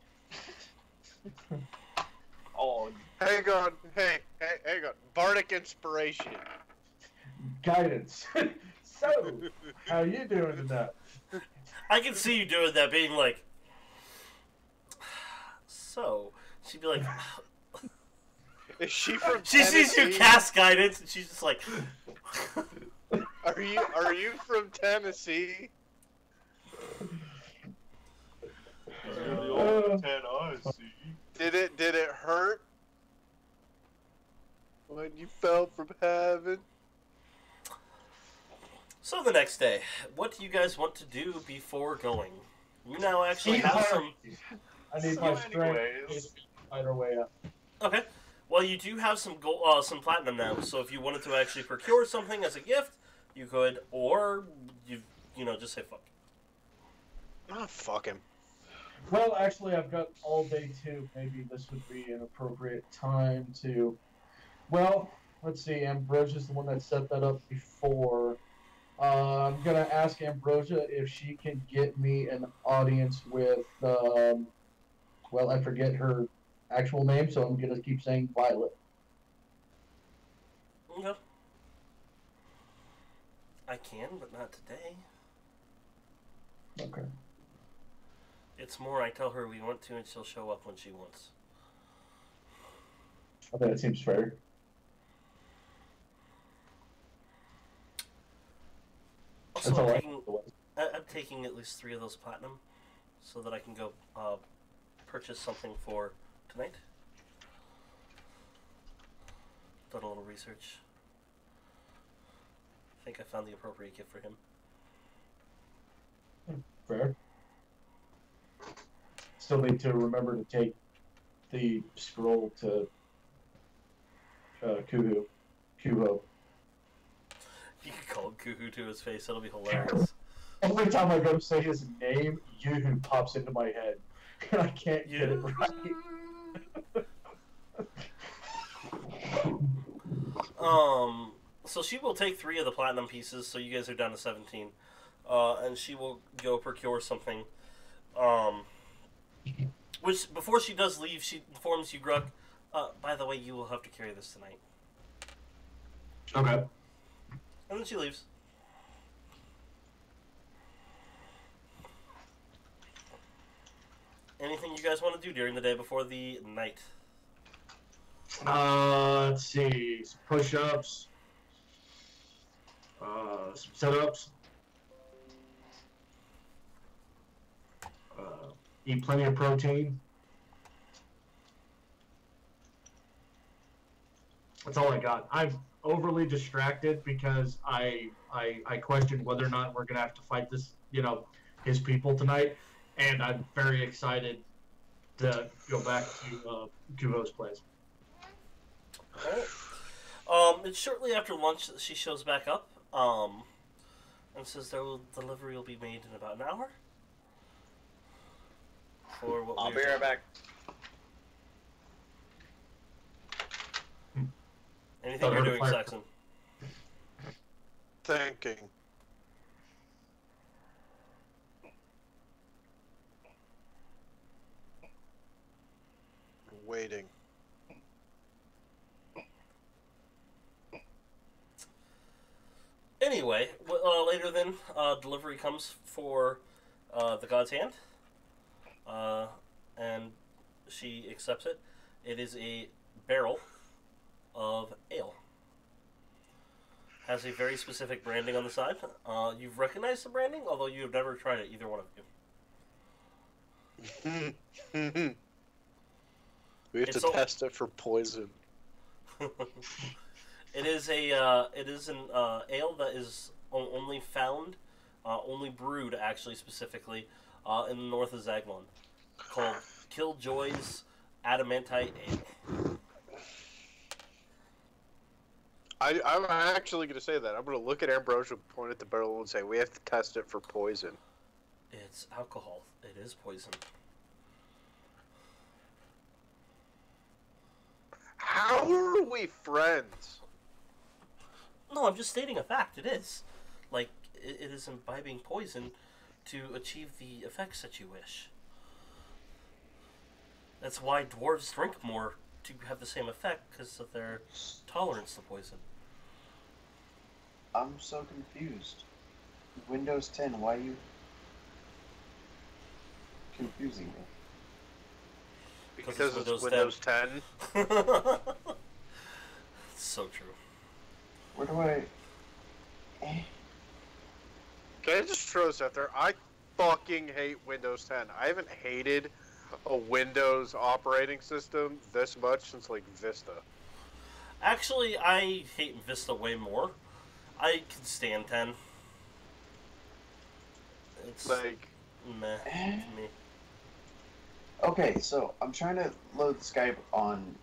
Oh, Hang on. Hey, hang on. Bardic inspiration. Guidance. So, how you doing tonight? I can see you doing that, being like, so she'd be like, Is she from she sees you Tennessee? cast guidance, and she's just like, Are you from Tennessee? Did it hurt when you fell from heaven? So the next day, what do you guys want to do before going? You now actually have some. I need my strength to fight our way up. Okay. Well, you do have some some platinum now. So if you wanted to actually procure something as a gift, you could, or you know, just say fuck. Ah, fuck him. Well, actually, I've got all day too. Maybe this would be an appropriate time to. Well, let's see. Ambrosia's the one that set that up before. I'm gonna ask Ambrosia if she can get me an audience with. Well, I forget her actual name, so I'm gonna keep saying Violet. Okay. I can, but not today. Okay. It's more I tell her we want to, and she'll show up when she wants. I think that seems fair. Also, That's all right. I'm taking at least 3 of those platinum, so that I can go purchase something for tonight. Done a little research. I think I found the appropriate gift for him. Fair. Still need to remember to take the scroll to Kuho. You can call him Kuhu to his face. That'll be hilarious. Every time I go to say his name, Yuhu pops into my head, and I can't get it right. So she will take 3 of the platinum pieces, so you guys are down to 17. And she will go procure something. Which, before she does leave, she informs you, Gruck, by the way, you will have to carry this tonight. Okay. And then she leaves. Anything you guys want to do during the day before the night? Let's see. Some push-ups. Some sit-ups. Eat plenty of protein. That's all I got. I'm overly distracted because I question whether or not we're gonna have to fight this, his people tonight, and I'm very excited to go back to Kuho's place. Alright. It's shortly after lunch that she shows back up, and says delivery will be made in about an hour. For what I'll be right back. Anything you're doing, Saxon? Thinking. Waiting. Anyway, later then, delivery comes for the God's Hand, and she accepts it. It is a barrel of ale. Has a very specific branding on the side. You've recognized the branding, although you have never tried it, either one of you. We have to test it for poison. It is an ale that is only found, only brewed actually specifically in the north of Xaglon, called Killjoy's Adamantite Ale. I'm actually going to say that. I'm going to look at Ambrosia, point at the barrel, and say, we have to test it for poison. It's alcohol. It is poison. How are we friends? No, I'm just stating a fact. It is. Like, it is imbibing poison to achieve the effects that you wish. That's why dwarves drink more to have the same effect, because of their tolerance to poison. I'm so confused. Windows 10, why are you confusing me? Because it's Windows 10. So true. Where do I... Can I just throw this out there? I fucking hate Windows 10. I haven't hated a Windows operating system this much since, like, Vista. Actually, I hate Vista way more. I can stand 10. It's Like, meh to me. Okay, so I'm trying to load Skype on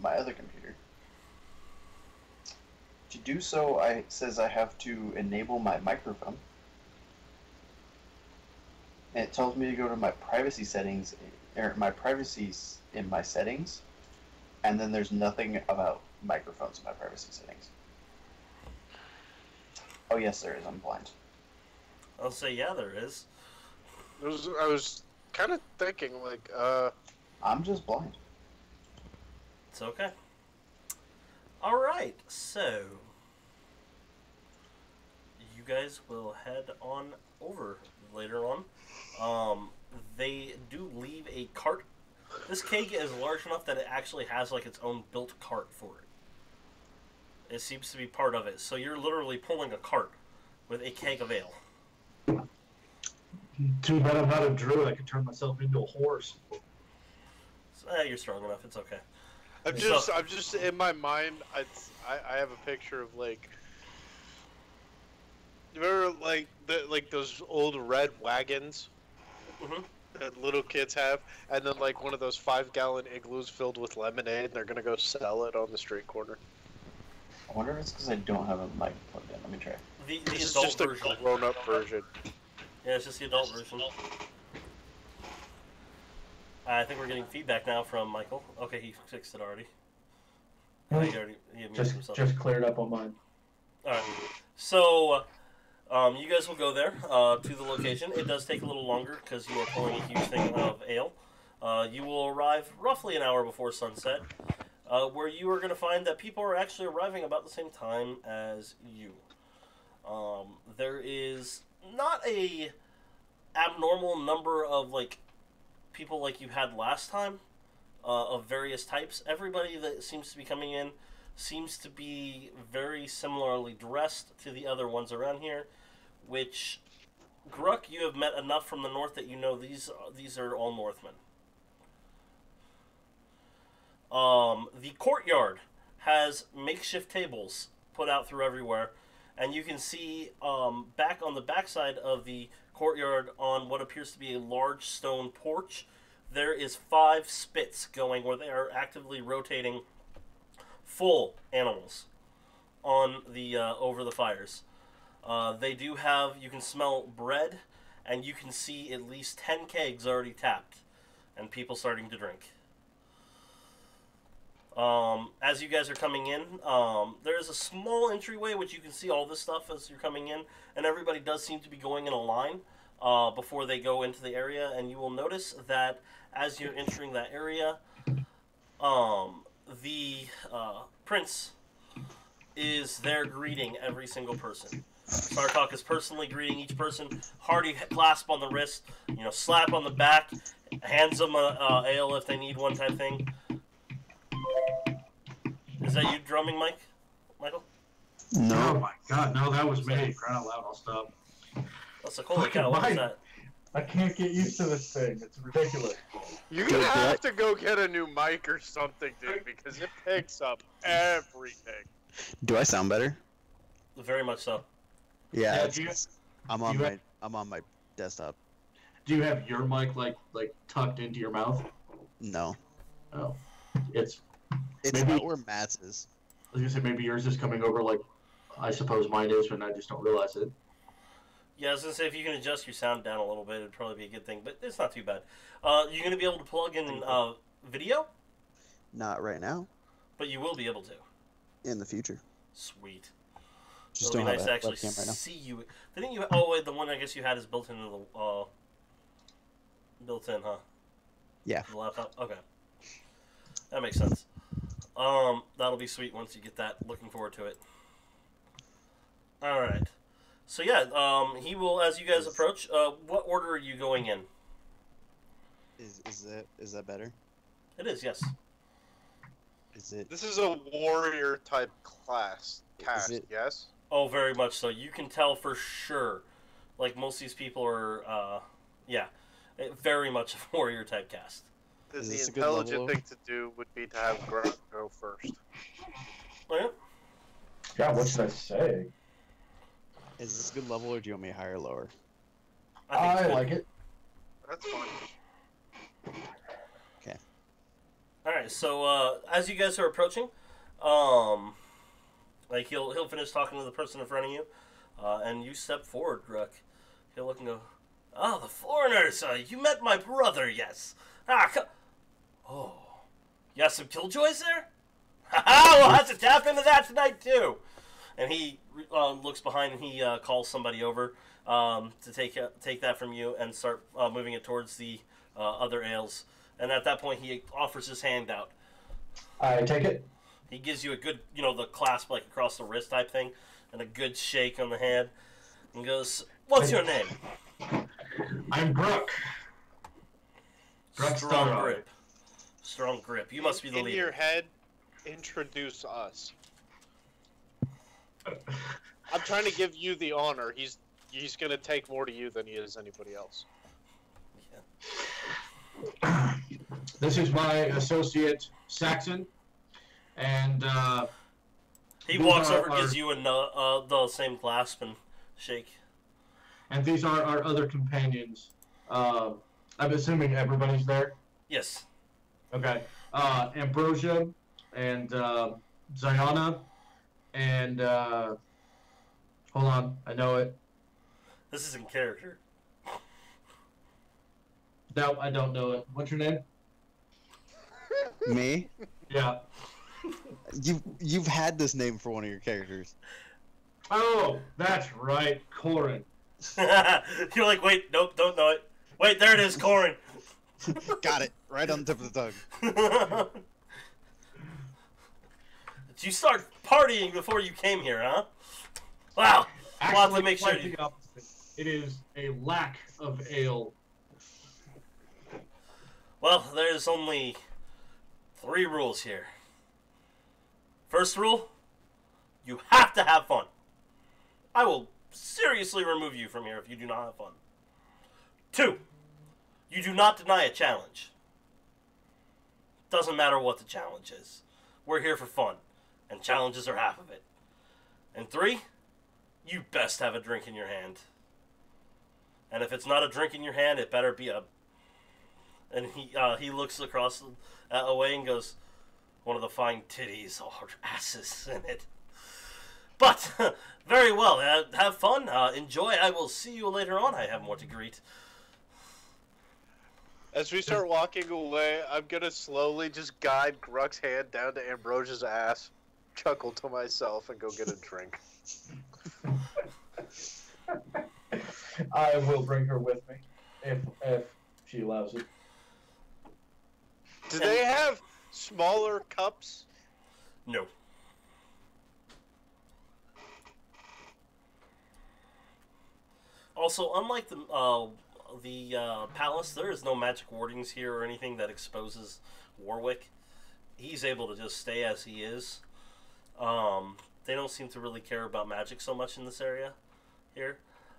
my other computer. To do so, it says I have to enable my microphone. And it tells me to go to my privacy settings, or my privacies in my settings, and then there's nothing about microphones in my privacy settings. Oh yes, there is. I'm blind. I'll say, yeah, there is. I was kind of thinking, like, I'm just blind. It's okay. Alright, so you guys will head on over later on. They do leave a cart. This keg is large enough that it actually has like its own built cart for it. It seems to be part of it. So you're literally pulling a cart with a keg of ale. Too bad I'm not a druid. I could turn myself into a horse. So, you're strong enough. It's okay. I'm just in my mind. I have a picture of like, you remember like those old red wagons that little kids have, and then like one of those 5-gallon igloos filled with lemonade, and they're gonna go sell it on the street corner. I wonder if it's because I don't have a mic plugged in. Let me try. The It's adult just version. a grown-up version. Yeah, it's just the adult version. I think we're getting feedback now from Michael. Okay, he fixed it already. He muted himself. Just cleared up on mine. Alright. So, you guys will go there to the location. It does take a little longer because you are pulling a huge thing of ale. You will arrive roughly an hour before sunset, where you are going to find that people are actually arriving about the same time as you. There is not a abnormal number of like people like you had last time, of various types. Everybody that seems to be coming in seems to be very similarly dressed to the other ones around here, which, Gruck, you have met enough from the north that you know these are all Northmen. The courtyard has makeshift tables put out through everywhere, and you can see back on the backside of the courtyard on what appears to be a large stone porch, there is 5 spits going where they are actively rotating full animals on the over the fires. They do have, you can smell bread, and you can see at least 10 kegs already tapped and people starting to drink. As you guys are coming in, there is a small entryway which you can see all this stuff as you're coming in, and everybody does seem to be going in a line before they go into the area, and you will notice that as you're entering that area, the prince is there greeting every single person. Sartok is personally greeting each person, hearty clasp on the wrist, slap on the back, hands them a ale if they need one type thing. Is that you drumming, Michael? No. Oh my god, no, that was me. Crying out loud, I'll stop. That's a holy cow, what is that? I can't get used to this thing. It's ridiculous. You're gonna have to go get a new mic or something, dude, because it picks up everything. Do I sound better? Very much so. Yeah, I'm on my desktop. Do you have your mic like tucked into your mouth? No. Oh, it's maybe not where Matt's is. I was gonna say maybe yours is coming over like I suppose mine is, but I just don't realize it. Yeah, I was gonna say if you can adjust your sound down a little bit, it'd probably be a good thing, but it's not too bad. You're gonna be able to plug in video? Not right now. But you will be able to. In the future. Sweet. Just It'll don't be nice have to a actually webcam right now. see you. Didn't you? Oh wait, the one I guess you had is built into the built-in, huh? Yeah. The laptop. Okay, that makes sense. That'll be sweet once you get that. Looking forward to it. All right. So yeah, he will as you guys approach. What order are you going in? Is that better? It is, yes. Is it? This is a warrior type cast, yes? Oh, very much so. You can tell for sure. Like, most of these people are, very much a warrior type cast. The this a good intelligent level? thing to do would be to have Grunt go first. Oh, yeah? God, what should I say? Is this a good level, or do you want me higher or lower? I think it's good. like it. That's fine. Okay. All right, so as you guys are approaching, like he'll finish talking to the person in front of you, and you step forward, Gruck. He'll look and go, "Oh, the foreigners! You met my brother, yes? Oh, you got some killjoys there? Ha! We'll have to tap into that tonight too." And he looks behind and he calls somebody over to take that from you and start moving it towards the other ales. And at that point, he offers his hand out. I take it. He gives you a good, the clasp like across the wrist type thing, and a good shake on the hand, and goes, "What's your name?" I'm Brook. Brook Strong Starro. grip. Strong grip. You must be the In leader. your head, introduce us. I'm trying to give you the honor. He's gonna take more to you than he is anybody else. This is my associate Saxon, and He these walks are over, gives you the same clasp and shake. and these are our other companions. I'm assuming everybody's there. Yes. Okay. Ambrosia and Ziana and hold on, I know it. This is in character. No, I don't know it. What's your name? Me? Yeah. You've had this name for one of your characters. Oh, that's right, Corin. You're like, wait, nope, don't know it. Wait, there it is, Corin. Got it. Right on the tip of the tongue. Did you start partying before you came here, huh? Wow. We'll have to make sure quite you... the opposite. It is a lack of ale. Well, there's only 3 rules here. First rule, you have to have fun. I will seriously remove you from here if you do not have fun. 2, you do not deny a challenge. Doesn't matter what the challenge is. We're here for fun, and challenges are half of it. And 3, you best have a drink in your hand. And if it's not a drink in your hand, it better be a... And he looks across away and goes, "One of the fine titties or asses in it." But, very well. Have fun. Enjoy. I will see you later on. I have more to greet. As we start walking away, I'm gonna slowly just guide Gruck's hand down to Ambrosia's ass, chuckle to myself, and go get a drink. I will bring her with me if she allows it. Do they have smaller cups? No. Also, unlike the palace, there is no magic wardings here or anything that exposes Warwick. He's able to just stay as he is. They don't seem to really care about magic so much in this area here.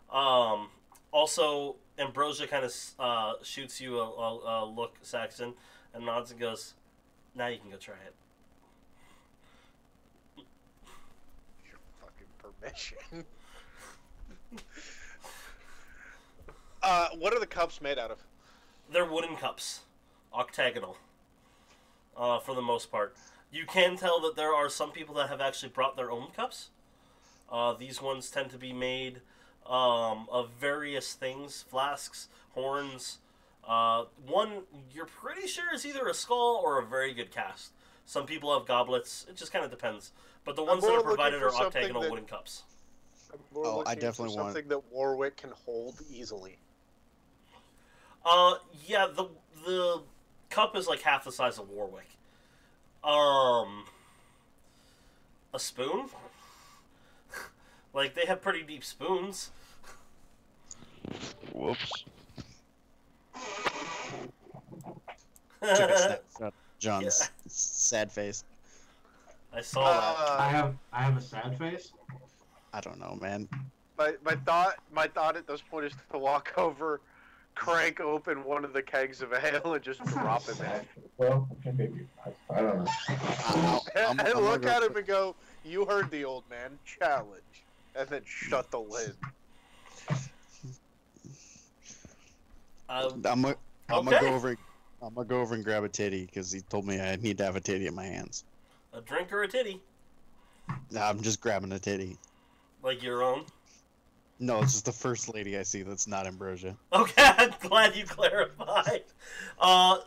Also, Ambrosia kind of shoots you a look, Saxon, and nods and goes, "Now you can go try it." Your fucking permission. What are the cups made out of? They're wooden cups, octagonal, for the most part. You can tell that there are some people that have actually brought their own cups. These ones tend to be made of various things, flasks, horns. One you're pretty sure is either a skull or a very good cast. Some people have goblets. It just kind of depends. But the ones that more are looking provided for are something octagonal that- wooden cups. I'm more Oh, I looking definitely for want- something that Warwick can hold easily. Yeah, the cup is like half the size of Warwick. A spoon? Like, they have pretty deep spoons. Whoops. Took a snapshot of John's sad face. I saw that. I have a sad face. I don't know, man. My thought at this point is to walk over, crank open one of the kegs of ale, and just drop him in. Well, okay, maybe. I don't know. I'm And gonna look go at him for- and go, "You heard the old man. Challenge," and then shut the lid. I'm gonna Okay. go over. I'm gonna go over and grab a titty because he told me I need to have a titty in my hands. A drink or a titty? I'm just grabbing a titty. Like your own? No, it's just the first lady I see that's not Ambrosia. Okay, I'm glad you clarified. I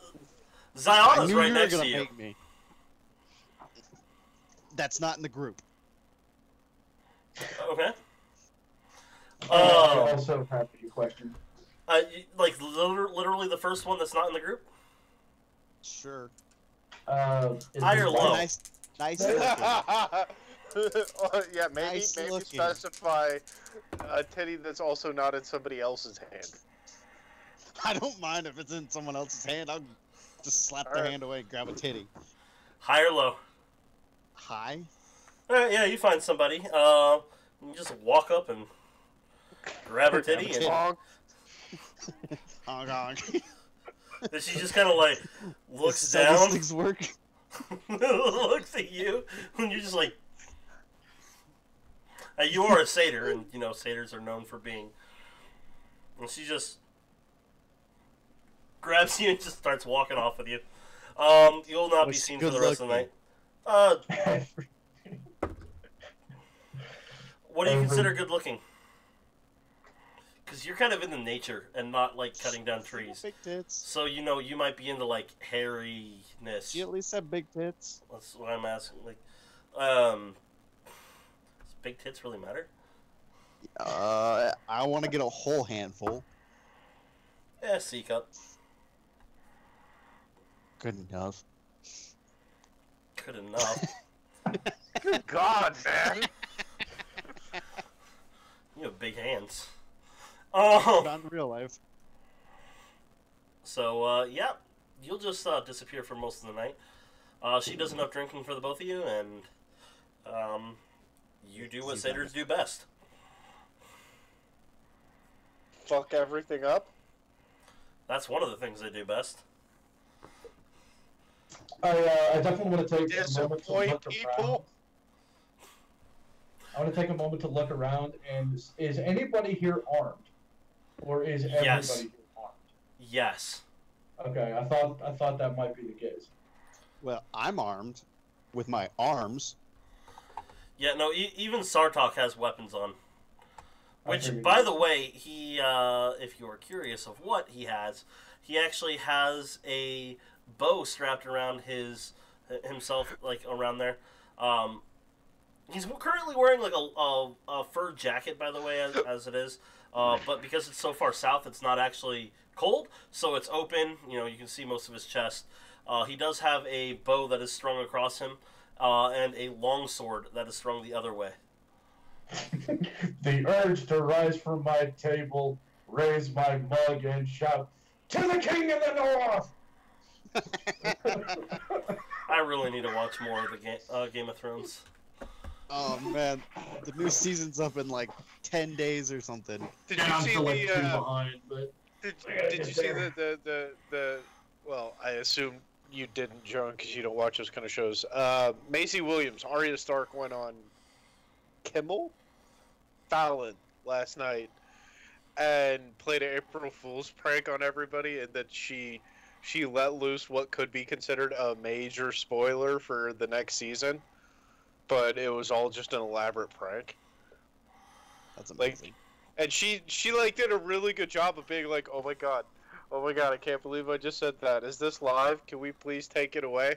Ziana's knew right you were next gonna to you. make me. That's not in the group. Okay. I also have a question. Like literally the first one that's not in the group? Sure. Is High or this low? Nice looking. Yeah, maybe Nice maybe looking. specify a titty that's also not in somebody else's hand. I don't mind if it's in someone else's hand. I'll just slap their Alright. hand away and grab a titty. High or low? Hi. Alright, yeah, you find somebody. You just walk up and grab her titty, Grab a and titty. Hong Kong. then she just kind of like looks Is that how down, these things work? looks at you, and you're just like. You are a satyr, and you know satyrs are known for being. And she just grabs you and just starts walking off with you. You'll not be Was she seen for the rest of the good night. What do you consider good looking? Because you're kind of into nature and not like cutting down trees. Big tits. So you know you might be into like hairiness. She at least have big tits. That's what I'm asking. Like, does big tits really matter? I want to get a whole handful. Yeah, C cup. Good enough. Good enough. Good God, man! You have big hands. Not Oh, in real life. so yeah, you'll just disappear for most of the night. She does enough drinking for the both of you, and you do what satyrs do best. Fuck everything up. That's one of the things they do best. I definitely want to take a moment to Disappoint look around. people. I want to take a moment to look around, and is anybody here armed, or is everybody Yes. here armed? Yes. Okay, I thought that might be the case. Well, I'm armed with my arms. Yeah, no, even Sartok has weapons on. I Which, figured by you- the way, he, if you're curious of what he actually has a bow strapped around himself, like, around there. He's currently wearing, like, a fur jacket, by the way, as it is. But because it's so far south, it's not actually cold, so it's open. You know, you can see most of his chest. He does have a bow that is strung across him, and a long sword that is strung the other way. The urge to rise from my table, raise my mug, and shout, "To the king of the north!" I really need to watch more of the Game of Thrones. Oh man, the new season's up in like 10 days or something. Did Yeah, you I'm see still like 2 the? behind, but Did I gotta you get see there. the? Well, I assume you didn't, John, because you don't watch those kind of shows. Maisie Williams, Arya Stark went on Kimmel Fallon last night and played an April Fool's prank on everybody, and that she let loose what could be considered a major spoiler for the next season, but it was all just an elaborate prank. That's Like- amazing. And she like did a really good job of being like, oh my god, I can't believe I just said that. Is this live? Can we please take it away?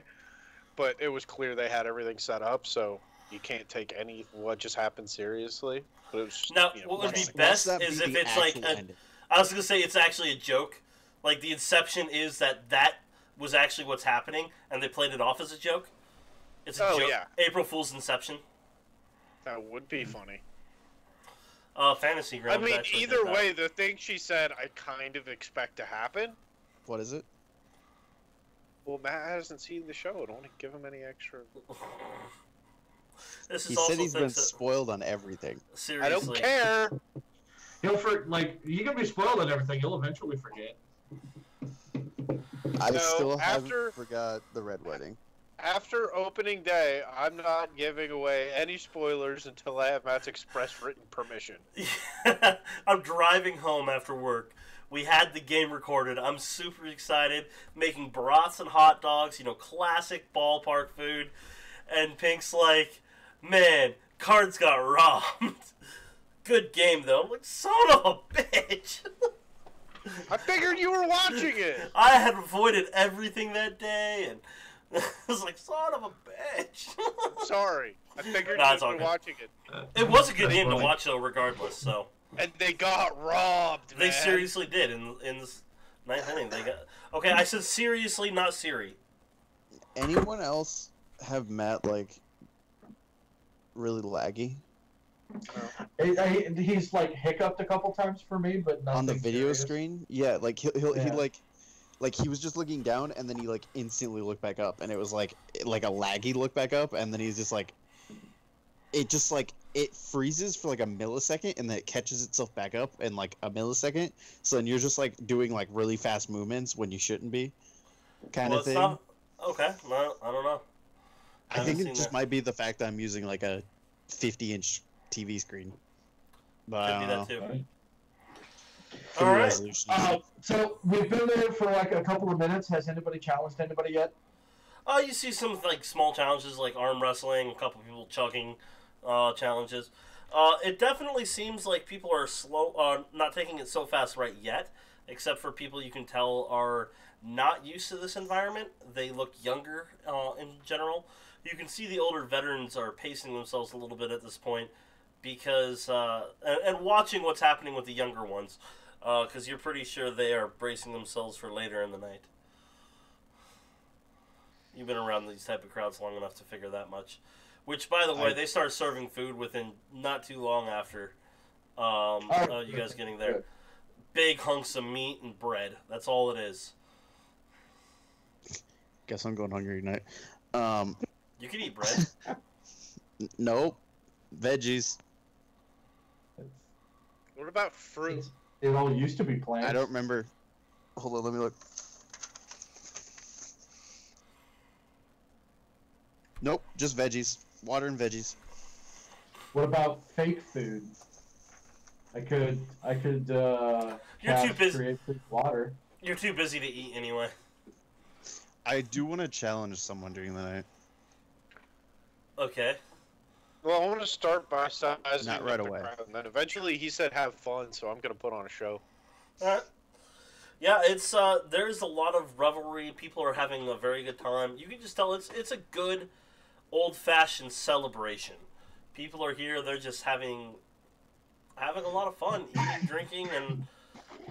but it was clear they had everything set up, so you can't take any what just happened seriously. But it was just, Now, you know, what would be funny. best that is be if the it's like actual ending? I was gonna say it's actually a joke. Like the inception is that was actually what's happening, and they played it off as a joke. It's a Oh, joke. yeah. April Fool's Inception. That would be funny. Fantasy I Grounds. mean, actually either did that. way, the thing she said, I kind of expect to happen. What is it? Well, Matt hasn't seen the show. I don't want to give him any extra. This is He also said he's been things that, spoiled on everything. seriously. I don't care. You can be spoiled on everything. You'll eventually forget. I No, still after- haven't forgot the Red Wedding. After opening day, I'm not giving away any spoilers until I have Matt's express written permission. I'm driving home after work. We had the game recorded. I'm super excited. Making brats and hot dogs, classic ballpark food. And Pink's like, man, Cards got robbed. Good game, though. I'm like, son of a bitch. I figured you were watching it. I had avoided everything that day, and I was like, son of a bitch. Sorry. I figured Nah, you it's all were good. watching it. It was a good That's game to funny. watch, though, regardless, so. And they got robbed, man. They seriously did in this ninth inning. They got okay. I said seriously, not Siri. Anyone else have Matt really laggy He's like hiccuped a couple times for me, but nothing on the video serious. screen? Yeah, he Yeah. he was just looking down and then he instantly looked back up and it was like a laggy look back up and then he's just it freezes for a millisecond and then it catches itself back up in a millisecond. So then you're just doing really fast movements when you shouldn't be, kind of It's thing. not okay. No, I don't know. I haven't think it seen just that. might be the fact that I'm using a 50-inch TV screen. But Could I be don't that know. too. Right. Could be All right. resolution. So we've been there for a couple of minutes. Has anybody challenged anybody yet? You see some small challenges like arm wrestling, a couple people chugging challenges. It definitely seems like people are slow, not taking it so fast right yet. Except for people you can tell are not used to this environment. They look younger in general. You can see the older veterans are pacing themselves a little bit at this point because and watching what's happening with the younger ones because you're pretty sure they are bracing themselves for later in the night. You've been around these type of crowds long enough to figure that much. Which, by the way, they start serving food within not too long after you guys getting there. Good. Big hunks of meat and bread. That's all it is. Guess I'm going hungry tonight. You can eat bread. Nope. Veggies. What about fruit? It all used to be plants. I don't remember. Hold on, let me look. Nope, just veggies. Water and veggies. What about fake food? I could You're too busy. create fake water. You're too busy to eat anyway. I do want to challenge someone during the night. Okay. Well, I want to start by sizing Not up right the away. crowd, and then eventually he said have fun, so I'm going to put on a show. Yeah, it's there's a lot of revelry. People are having a very good time. You can just tell it's a good old-fashioned celebration. People are here. They're just having a lot of fun, eating, drinking, and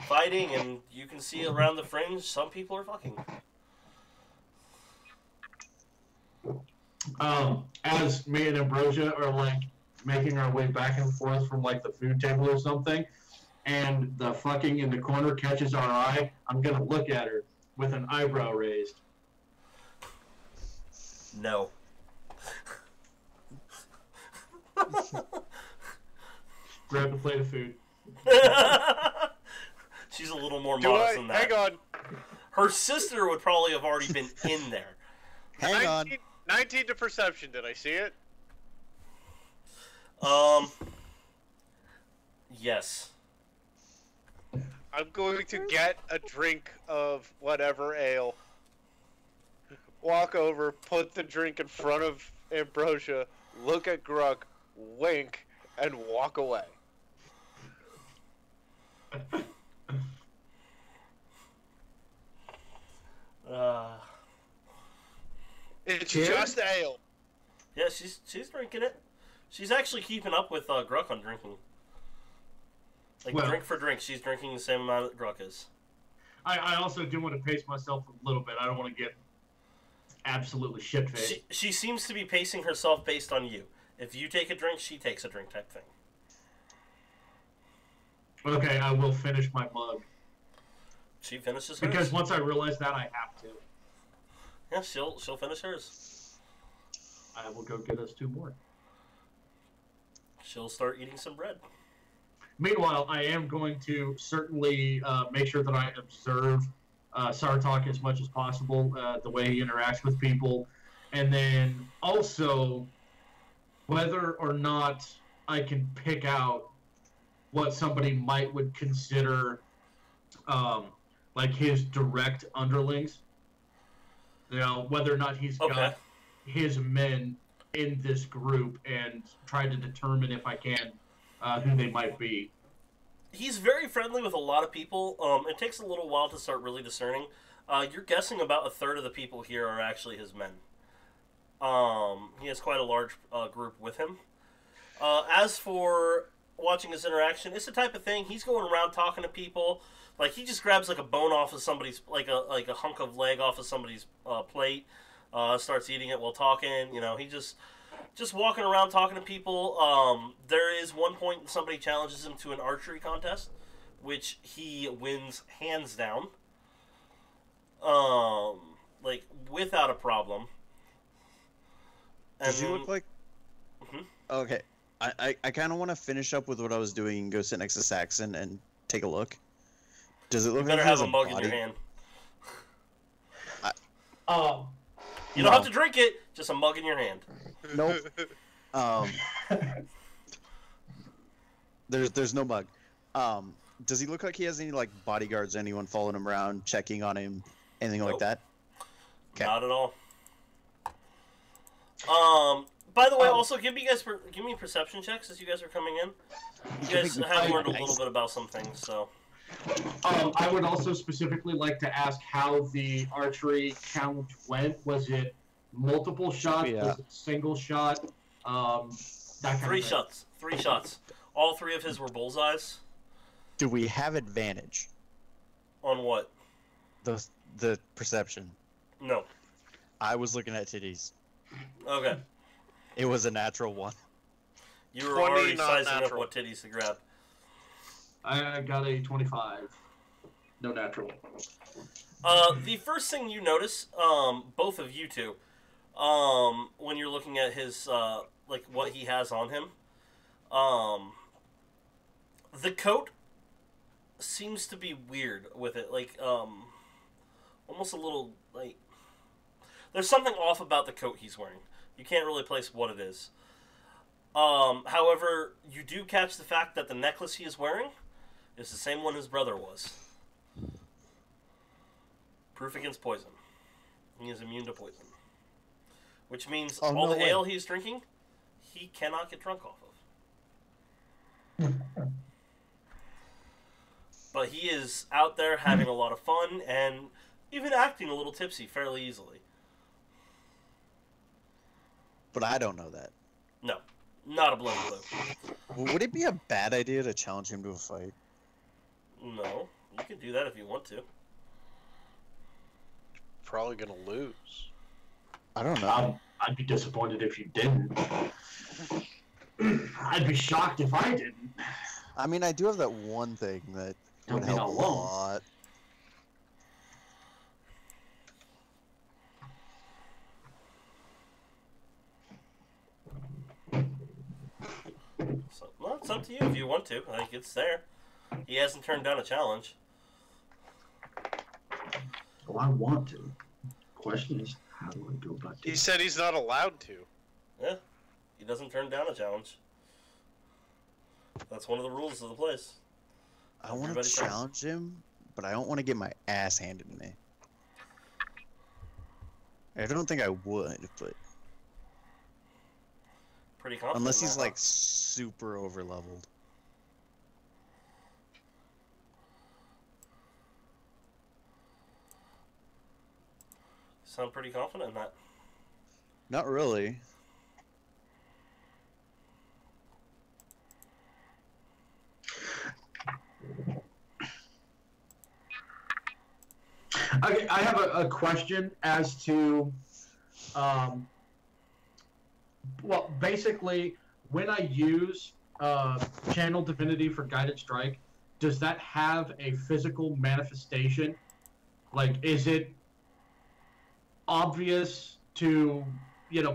fighting. And you can see around the fringe, some people are fucking. As me and Ambrosia are making our way back and forth from the food table or something, and the fucking in the corner catches our eye, I'm gonna look at her with an eyebrow raised. No. Grab the plate of food. She's a little more Do modest I? than that. Hang on. Her sister would probably have already been in there. Hang on. 19 to perception. Did I see it? Yes. I'm going to get a drink of whatever ale. Walk over, put the drink in front of Ambrosia, look at Grug, wink, and walk away. It's Cheers? just ale. Yeah, she's drinking it. She's actually keeping up with Gruck on drinking. Like, Well- drink for drink, she's drinking the same amount that Gruck is. I also do want to pace myself a little bit. I don't want to get absolutely shit-faced. She seems to be pacing herself based on you. If you take a drink, she takes a drink type thing. Okay, I will finish my mug. She finishes hers. Because once I realize that, I have to. Yeah, she'll finish hers. I will go get us 2 more. She'll start eating some bread. Meanwhile, I am going to certainly make sure that I observe Sartok as much as possible, the way he interacts with people, and then also whether or not I can pick out what somebody would consider like his direct underlings. You know, whether or not he's Okay. got his men in this group, and try to determine if I can who they might be. He's very friendly with a lot of people. It takes a little while to start really discerning. You're guessing about a third of the people here are actually his men. He has quite a large group with him. As for watching his interaction, it's the type of thing he's going around talking to people. Like, he just grabs like a bone off of somebody's, like a hunk of leg off of somebody's plate, starts eating it while talking. You know, he just walking around talking to people. There is one point somebody challenges him to an archery contest, which he wins hands down. Like, without a problem. And Does he look like? Mhm. Okay, I kind of want to finish up with what I was doing and go sit next to Saxon and take a look. Does it You look like better he has have a mug in body? your hand. You No. don't have to drink it, just a mug in your hand. Nope. There's no mug. Does he look like he has any like bodyguards, anyone following him around, checking on him, anything like Nope. that? Okay. Not at all. By the way, also give me perception checks as you guys are coming in. You guys have learned a little bit about some things, so. I would also specifically like to ask how the archery count went. Was it multiple shots? Yeah. Was it single shot? That kind Three of thing. shots. 3 shots. All 3 of his were bullseyes. Do we have advantage? On what? The perception. No. I was looking at titties. Okay. It was a natural one. You were 20 already not sizing up natural. what titties to grab. I got a 25. No natural. The first thing you notice, both of you two, when you're looking at his, like, what he has on him, the coat seems to be weird with it. Like, almost a little, like, there's something off about the coat he's wearing. You can't really place what it is. However, you do catch the fact that the necklace he is wearing is the same one his brother was. Proof against poison. He is immune to poison. Which means Oh, all no the way. ale he's drinking, he cannot get drunk off of. But he is out there having a lot of fun and even acting a little tipsy fairly easily. But I don't know that. No, not a bloody clue. Would it be a bad idea to challenge him to a fight? No, you can do that if you want to. Probably gonna lose. I don't know. I'd be disappointed if you didn't. I'd be shocked if I didn't. I mean, I do have that one thing that Don't would be help a alone. lot. So, well, it's up to you if you want to. Like, it's there. He hasn't turned down a challenge. Well, I want to. Question is, how do I go about He this? said he's not allowed to. Yeah, he doesn't turn down a challenge. That's one of the rules of the place. I want to Everybody tries. challenge him, but I don't want to get my ass handed to me. I don't think I would, but Pretty confident. unless in he's that, like super over leveled. Sound pretty confident in that. Not really. Okay, I have a question as to, well, basically, when I use Channel Divinity for Guided Strike, does that have a physical manifestation? Like, is it obvious to,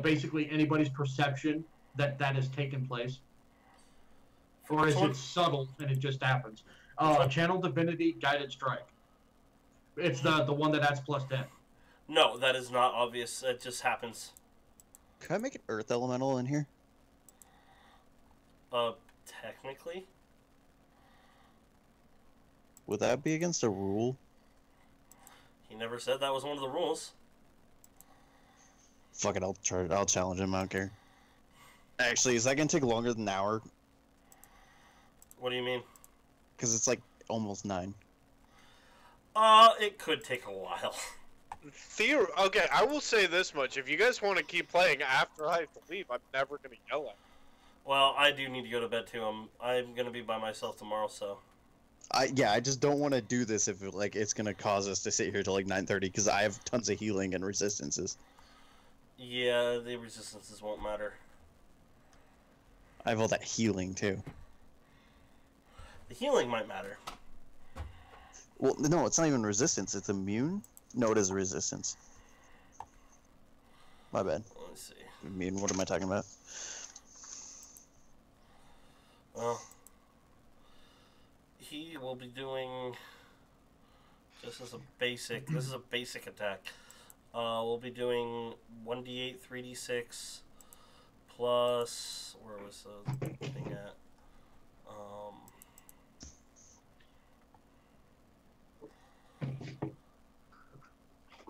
basically anybody's perception that that has taken place? Or is it subtle and it just happens? Channel Divinity Guided Strike. It's the one that adds +10. No, that is not obvious. It just happens. Can I make an earth elemental in here? Technically. Would that be against a rule? He never said that was one of the rules. Fuck it, I'll try it. I'll challenge him. I don't care. Actually, is that gonna take longer than an hour? What do you mean? Because it's like almost 9. It could take a while. Okay, I will say this much. If you guys want to keep playing after I have to leave, I'm never going to yell at you. Well, I do need to go to bed too. I'm going to be by myself tomorrow, so. I just don't want to do this if it's gonna cause us to sit here till like 9:30 because I have tons of healing and resistances. Yeah, the resistances won't matter. I have all that healing too. The healing might matter. Well, no, it's not even resistance. It's immune. No, it is resistance. My bad. Let me see. Immune. What am I talking about? Well, he will be doing just as a basic. This is a basic attack. We'll be doing 1d8, 3d6 plus. Where was the thing at?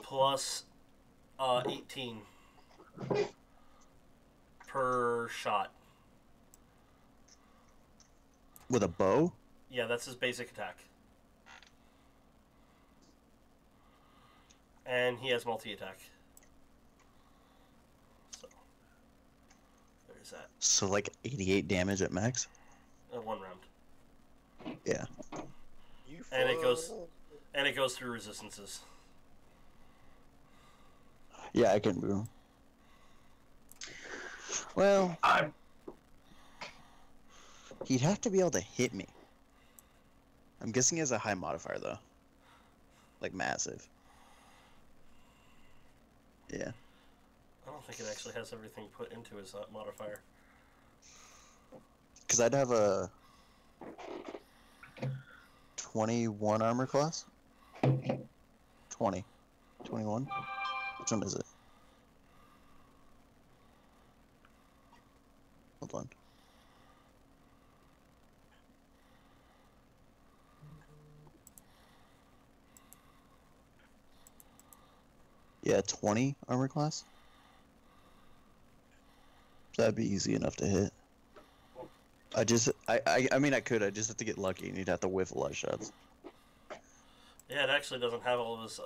Plus 18 per shot. With a bow? Yeah, that's his basic attack. And he has multi-attack. So, there's that. So like 88 damage at max? 1 round. Yeah. And it goes through resistances. Yeah, I can do. Well, he'd have to be able to hit me. I'm guessing he has a high modifier though. Like massive. Yeah. I don't think it actually has everything put into his modifier. Because I'd have a 21 armor class. 20. 21? Which one is it? Hold on. Yeah, 20 armor class. That'd be easy enough to hit. I mean I could, I just have to get lucky and you'd have to whiff a lot of shots. Yeah, it actually doesn't have all of his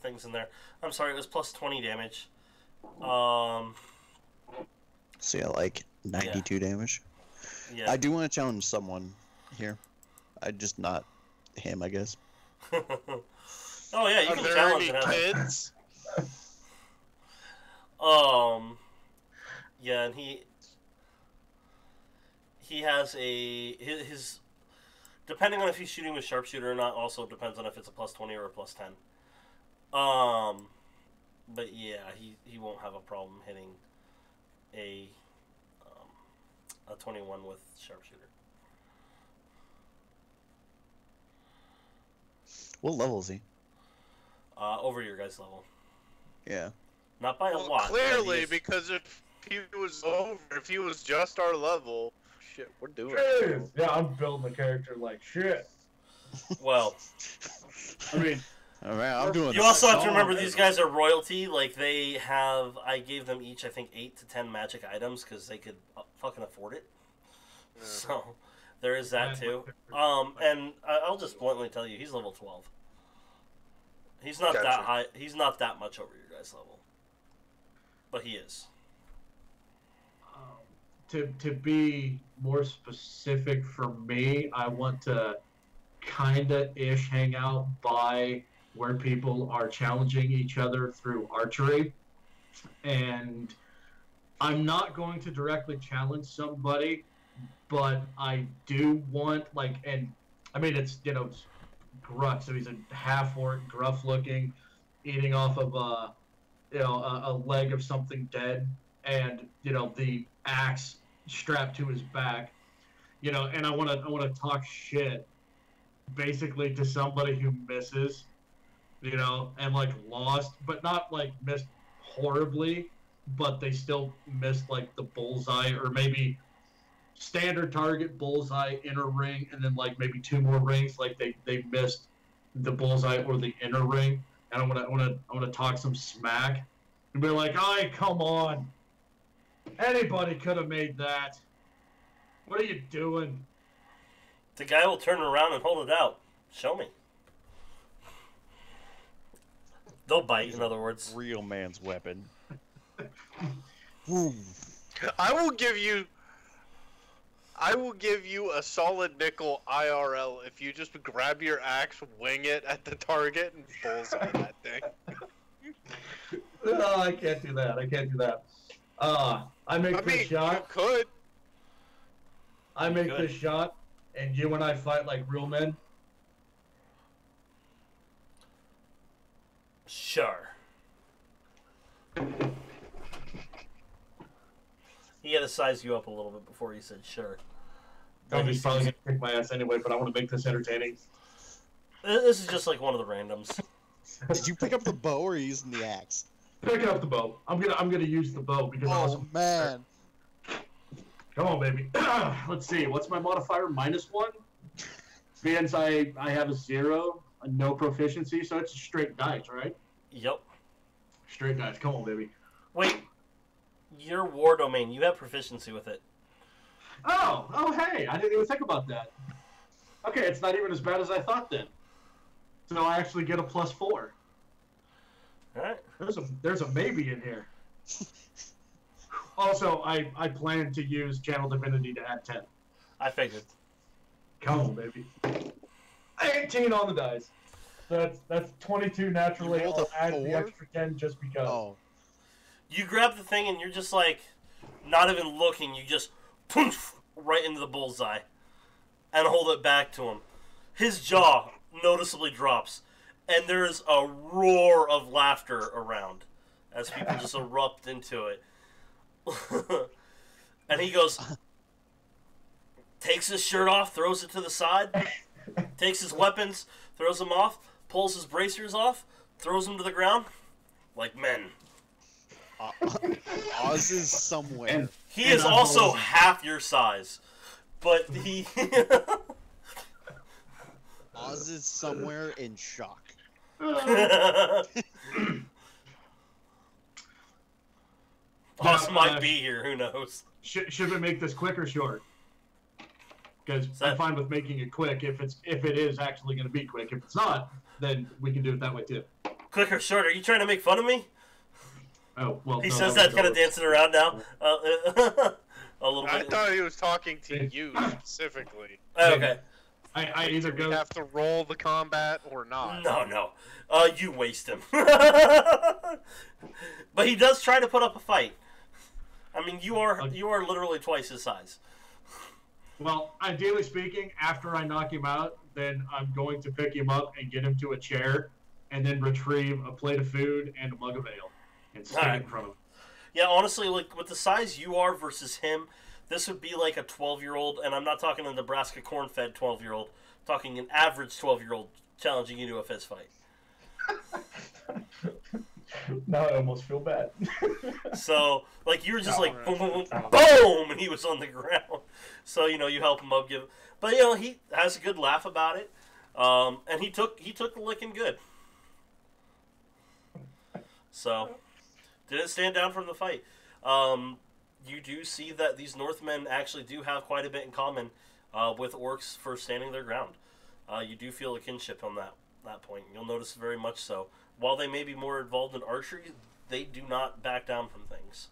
things in there. I'm sorry, it was plus 20 damage. So yeah, like 92 damage. Yeah. I do want to challenge someone here. Just not him, I guess. Oh yeah, you can challenge him. Kids? Yeah, and he has his depending on if he's shooting with sharpshooter or not, also depends on if it's a plus 20 or a plus 10. But yeah, he won't have a problem hitting a 21 with sharpshooter. What level is he? Over your guys' level. Yeah. Not by a Well, lot. clearly, because if he was just our level, shit, we're doing Jeez. it. Yeah, I'm building the character like shit. Well, I mean, All right, I'm doing. you also have to remember these guys are royalty. Like I gave them each, I think, 8 to 10 magic items because they could fucking afford it. Yeah. So there is that too. And I'll just bluntly tell you, he's level 12. He's not that high. He's not that much over your guys' level, but he is. to be more specific for me, I want to kinda-ish hang out by where people are challenging each other through archery. And I'm not going to directly challenge somebody, but I do want, like, and I mean, it's, it's Grunt, so he's a half-orc, gruff-looking, eating off of a leg of something dead, and the axe strapped to his back, and I want to talk shit, basically, to somebody who misses, and like lost, but not like missed horribly, but they still missed like the bullseye, or maybe standard target, bullseye, inner ring, and then like maybe two more rings, like they missed the bullseye or the inner ring, and I want to talk some smack and be like, "Ay, come on, anybody could have made that. What are you doing?" The guy will turn around and hold it out. Show me. They'll bite, in other words. Real man's weapon. I will give you a solid nickel IRL if you just grab your axe, wing it at the target, and bullseye that thing. No, I can't do that. I make the shot. You could. I make the shot, and you and I fight like real men. Sure. He had to size you up a little bit before he said sure. He's probably gonna kick my ass anyway, but I want to make this entertaining. This is just like one of the randoms. Did you pick up the bow or are you using the axe? Picking up the bow. I'm gonna use the bow because Oh man. Come on, baby. Let's see. What's my modifier? -1. Means I have a 0, a no proficiency, so it's straight dice, right? Yep. Straight dice. Come on, baby. Wait. Your war domain, you have proficiency with it. Oh, hey, I didn't even think about that. Okay, it's not even as bad as I thought then. So I actually get a +4. Alright. There's a maybe in here. Also, I plan to use Channel Divinity to add 10. I figured. Come on, baby. 18 on the dice. That's 22 naturally. You rolled I'll a add the 4? extra 10 just because. Oh. You grab the thing and you're just like, not even looking, you just poof right into the bullseye and hold it back to him. His jaw noticeably drops, and there's a roar of laughter around as people just erupt into it. And he goes, takes his shirt off, throws it to the side, takes his weapons, throws them off, pulls his bracers off, throws them to the ground, like men. Oz is somewhere. He is also half your size, but he... Oz is somewhere in shock. Oz might be here, who knows? Should we make this quick or short? Because I'm fine with making it quick if it is actually going to be quick. If it's not, then we can do it that way too. Quick or short? Are you trying to make fun of me? Oh, well. He says that kind of dancing around now. A little bit. I thought he was talking to you specifically. Okay. I either go. You have to roll the combat or not. No. You waste him. But he does try to put up a fight. I mean, you are literally twice his size. Well, ideally speaking, after I knock him out, then I'm going to pick him up and get him to a chair, and then retrieve a plate of food and a mug of ale, and stick it in front of him. Yeah, honestly, like with the size you are versus him, this would be like a 12-year-old, and I'm not talking a Nebraska corn-fed 12-year-old, talking an average 12-year-old challenging you to a fist fight. Now I almost feel bad. So, like, you were just like, boom, boom, boom, boom, and he was on the ground. So, you help him up, but, he has a good laugh about it. And he took the licking good. So, didn't stand down from the fight. You do see that these Northmen actually do have quite a bit in common with orcs for standing their ground. You do feel a kinship on that point. You'll notice very much so. While they may be more involved in archery, they do not back down from things.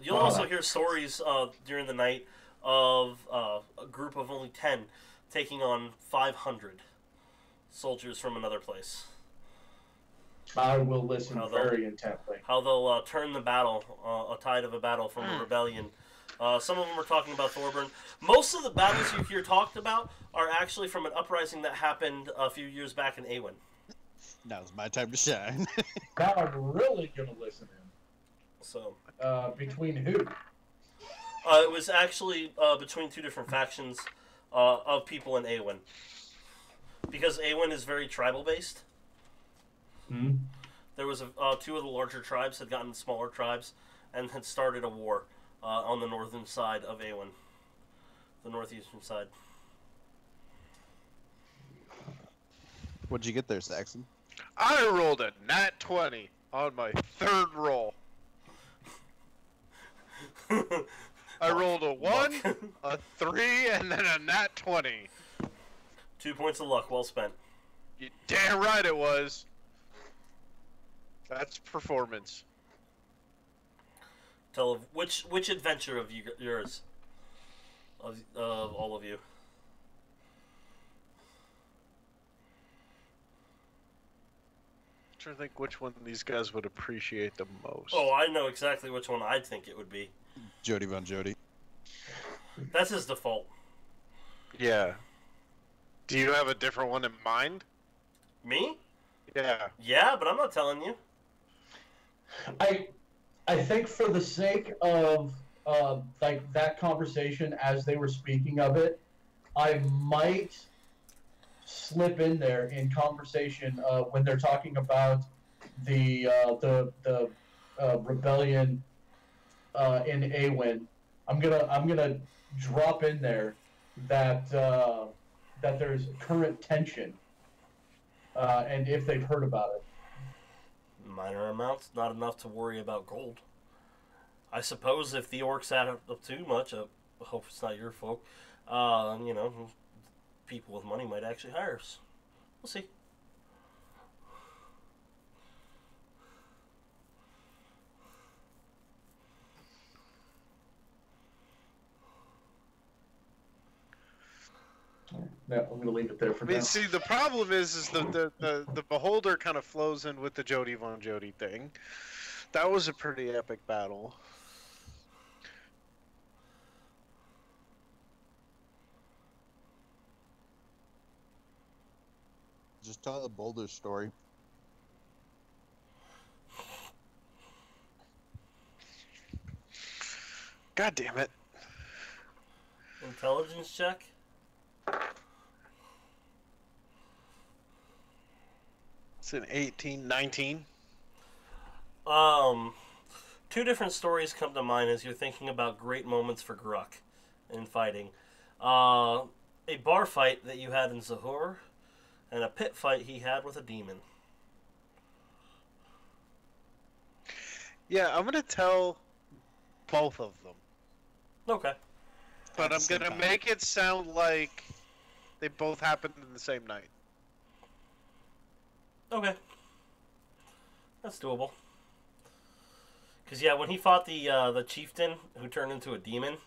You'll also hear stories during the night of a group of only 10 taking on 500 soldiers from another place. I will listen very intently. How they'll turn the battle, a tide of a battle from a rebellion. Some of them are talking about Thorburn. Most of the battles you hear talked about are actually from an uprising that happened a few years back in Awen. Now's my time to shine. Now I'm really going to listen in. So, between who? it was actually between two different factions of people in Awen. Because Awen is very tribal-based. Hmm? There was two of the larger tribes had gotten smaller tribes and had started a war on the northern side of Awen. The northeastern side. What'd you get there, Saxon? I rolled a nat 20 on my third roll. I rolled a 1, a 3, and then a nat 20. 2 points of luck, well spent. You damn right it was. That's performance. Tell which adventure of yours, of all of you. I'm trying to think which one these guys would appreciate the most. Oh, I know exactly which one I'd think it would be. Jody Von Jody. That's his default. Yeah. Do you have a different one in mind? Me? Yeah. Yeah, but I'm not telling you. I think for the sake of like that conversation as they were speaking of it, I might slip in there in conversation when they're talking about the rebellion in Awen. I'm gonna drop in there that that there's current tension, and if they've heard about it. Minor amounts, not enough to worry about gold. I suppose if the orcs add up too much, I hope it's not your folk, you know, people with money might actually hire us. We'll see. No, I'm going to leave it there for now. See, the problem is the Beholder kind of flows in with the Jody Von Jody thing. That was a pretty epic battle. Just tell the Boulder story. God damn it. Intelligence check? It's an 18, 19. Two different stories come to mind as you're thinking about great moments for Gruck in fighting. A bar fight that you had in Zahor, and a pit fight he had with a demon. Yeah, I'm gonna tell both of them. Okay. But I'm gonna make it sound like they both happened in the same night. Okay. That's doable. Because, yeah, when he fought the chieftain who turned into a demon,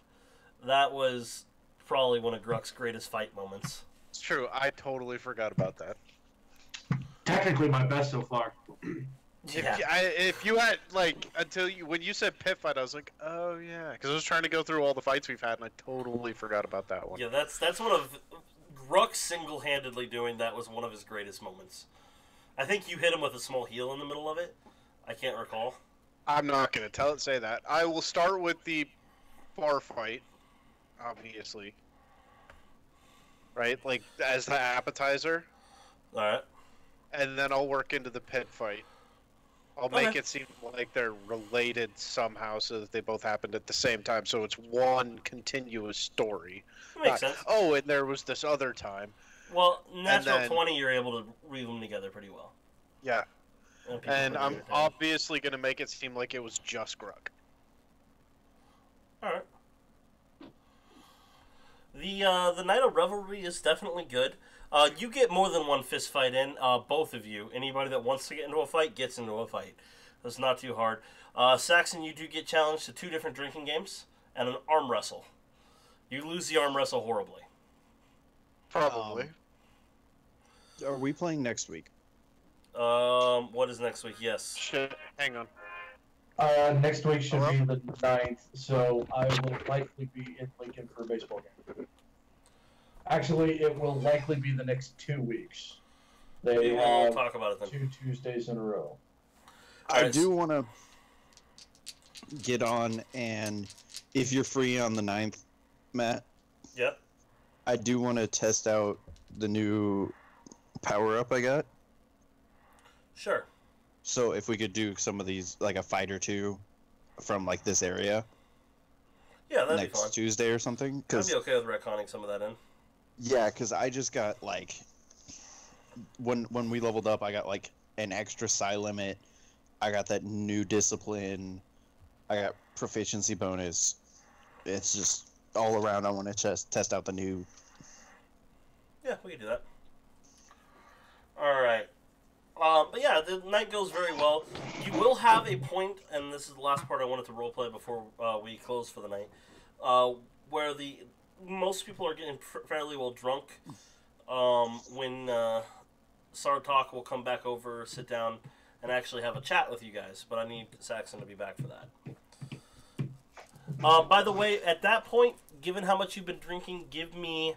that was probably one of Gruck's greatest fight moments. It's true, I totally forgot about that. Technically my best so far. Yeah. If you had, like, when you said pit fight, I was like, oh yeah. Because I was trying to go through all the fights we've had, and I totally forgot about that one. Yeah, that's one of... Gruck single-handedly doing that was one of his greatest moments. I think you hit him with a small heal in the middle of it. I can't recall. I'm not going to say that. I will start with the bar fight, obviously. Right? Like, as the appetizer. Alright. And then I'll work into the pit fight. I'll make it seem like they're related somehow so that they both happened at the same time. So it's one continuous story. Makes sense. Oh, and there was this other time. Well, natural 20, you're able to weave them together pretty well. Yeah. And I'm irritated. obviously going to make it seem like it was just Gruck. Alright. The Night of Revelry is definitely good. You get more than one fist fight in, both of you. Anybody that wants to get into a fight gets into a fight. It's not too hard. Saxon, you do get challenged to 2 different drinking games and an arm wrestle. You lose the arm wrestle horribly. Probably. Are we playing next week? What is next week? Yes. Shit. Hang on. Next week should Hello? be the 9th, so I will likely be in Lincoln for a baseball game. Actually, it will likely be the next 2 weeks. They We will have talk about it then. 2 Tuesdays in a row. I Alright, do want to get on, and if you're free on the 9th, Matt, Yep. I do want to test out the new power-up I got. Sure. So if we could do some of these, like a fight or two from like this area Yeah, that'd be next fun. Tuesday or something. I'd Cause, be okay with retconning some of that in. yeah, because I just got like, when we leveled up, I got like an extra psi limit. I got that new discipline. I got proficiency bonus. It's just all around. I want to test out the new. Yeah, we can do that. Alright. But yeah, the night goes very well. You will have a point, and this is the last part I wanted to roleplay before we close for the night, where most people are getting fairly well drunk. When Sartok will come back over, sit down, and actually have a chat with you guys. But I need Saxon to be back for that. By the way, at that point, given how much you've been drinking, give me...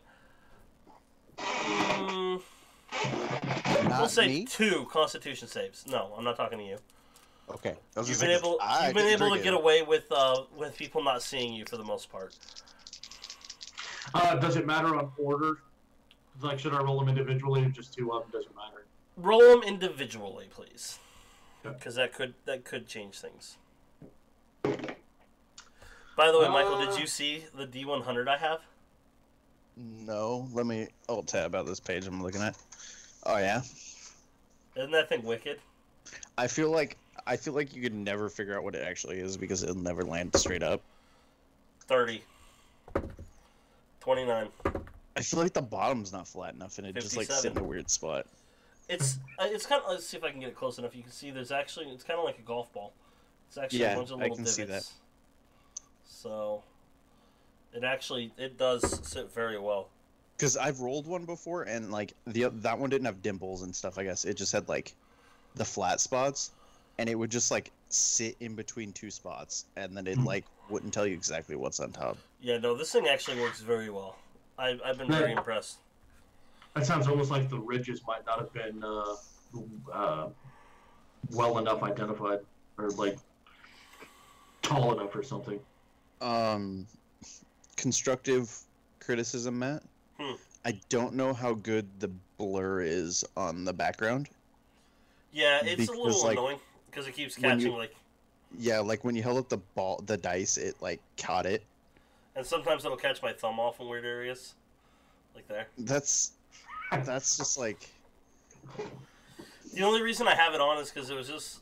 Not we'll say me? 2 Constitution saves. No, I'm not talking to you. Okay. I was You've just been saying, able. I You've been didn't able to drink get it. away with people not seeing you for the most part. Does it matter on order? Like, should I roll them individually or just 2 of them? Doesn't matter. Roll them individually, please, Okay. because that could change things. By the way, Michael, did you see the D100 I have? No, let me alt tab out this page I'm looking at. Oh yeah. Isn't that thing wicked? I feel like you could never figure out what it actually is because it'll never land straight up. 30. 29. I feel like the bottom's not flat enough and it just like sit 57. in a weird spot. It's kind of. Let's see if I can get it close enough. You can see there's actually. It's kind of like a golf ball. It's actually a Yeah, bunch of I little can divots. see that. So, it does sit very well. Because I've rolled one before and like that one didn't have dimples and stuff. I guess it just had like the flat spots, and it would just like sit in between 2 spots, and then it like wouldn't tell you exactly what's on top. Yeah, no, this thing actually works very well. I've been very impressed. That sounds almost like the ridges might not have been well enough identified, or like tall enough or something. Constructive criticism, Matt. I don't know how good the blur is on the background. Yeah, it's a Because, little like, annoying because it keeps when catching you- Yeah, like when you held up the dice, it like caught it. and sometimes it'll catch my thumb off in weird areas, like there. That's just like The only reason I have it on is because it was just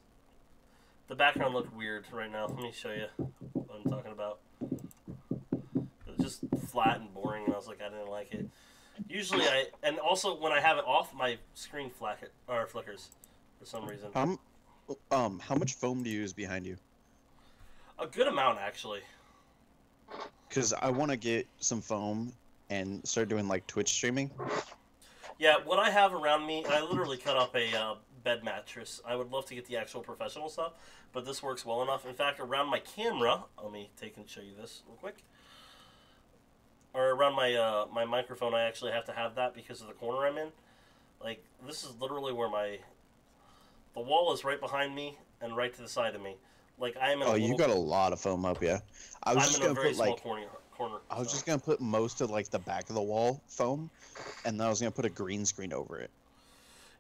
the background looked weird right now. Let me show you what I'm talking about. It was just flat and boring, and I was like, I didn't like it. Usually, and also when I have it off, my screen flickers for some reason. how much foam do you use behind you? A good amount, actually. Because I want to get some foam and start doing like Twitch streaming. Yeah, what I have around me, I literally cut up a bed mattress. I would love to get the actual professional stuff, but this works well enough. In fact, around my camera, let me take and show you this real quick. Or around my my microphone, I actually have to have that because of the corner I'm in. Like, this is literally where the wall is right behind me and right to the side of me. Like, I am in You got a lot of foam up, yeah. I was I'm just in a gonna very put small like corner. I was so. just gonna put most of like the back of the wall foam, and then I was gonna put a green screen over it.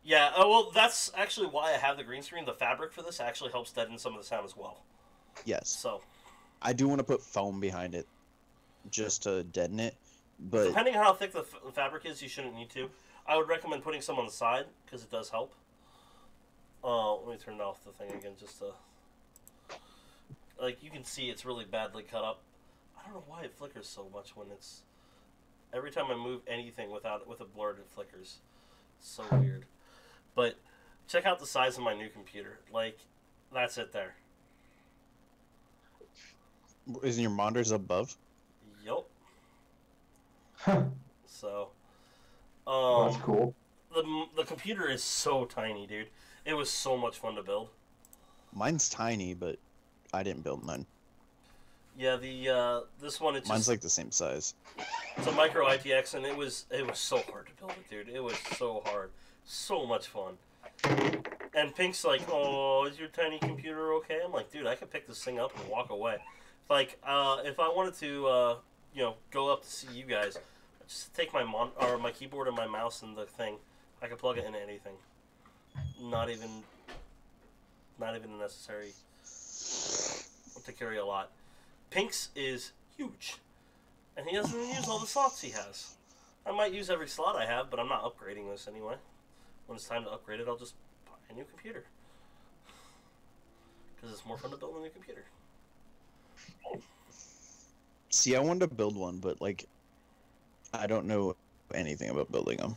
Yeah, well, that's actually why I have the green screen. The fabric for this actually helps deaden some of the sound as well. Yes, So, I do want to put foam behind it, just to deaden it. But depending on how thick the fabric is, you shouldn't need to. I would recommend putting some on the side, because it does help. Let me turn off the thing again, just to... Like, you can see it's really badly cut up. I don't know why it flickers so much when it's... Every time I move anything with a blur, it flickers. It's so weird. But check out the size of my new computer. Like, That's it there. Isn't your monitors above? Yup. Huh. So, That's cool. the computer is so tiny, dude. It was so much fun to build. Mine's tiny, but I didn't build mine. Yeah, this one it's Mine's just, like the same size. it's a micro ITX, and it was so hard to build it, dude. It was so hard, so much fun. And Pink's like, "Oh, is your tiny computer okay?" I'm like, "Dude, I could pick this thing up and walk away." Like, if I wanted to, go up to see you guys, just take my my keyboard and my mouse and the thing. I could plug it into anything. Not even necessary to carry a lot. Pink's is huge, and he doesn't use all the slots he has. I might use every slot I have, but I'm not upgrading this anyway. When it's time to upgrade it, I'll just buy a new computer. Because it's more fun to build a new computer. See, I wanted to build one, but like, I don't know anything about building them.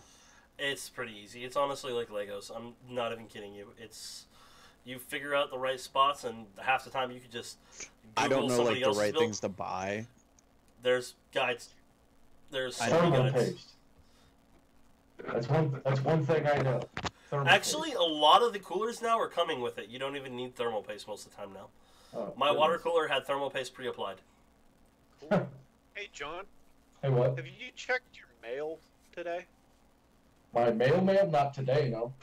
It's pretty easy. It's honestly like Legos. I'm not even kidding you. You figure out the right spots, and half the time you could just Google I don't know somebody like the else's right build. things to buy. There's guides. There's so Thermal many guides. paste. That's one thing I know. Thermal Actually, a lot of the coolers now are coming with it. You don't even need thermal paste most of the time now. paste. Oh, My water goodness. cooler had thermal paste pre-applied. Hey, John, Hey, what? have you checked your mail today? My mail? Not today, no.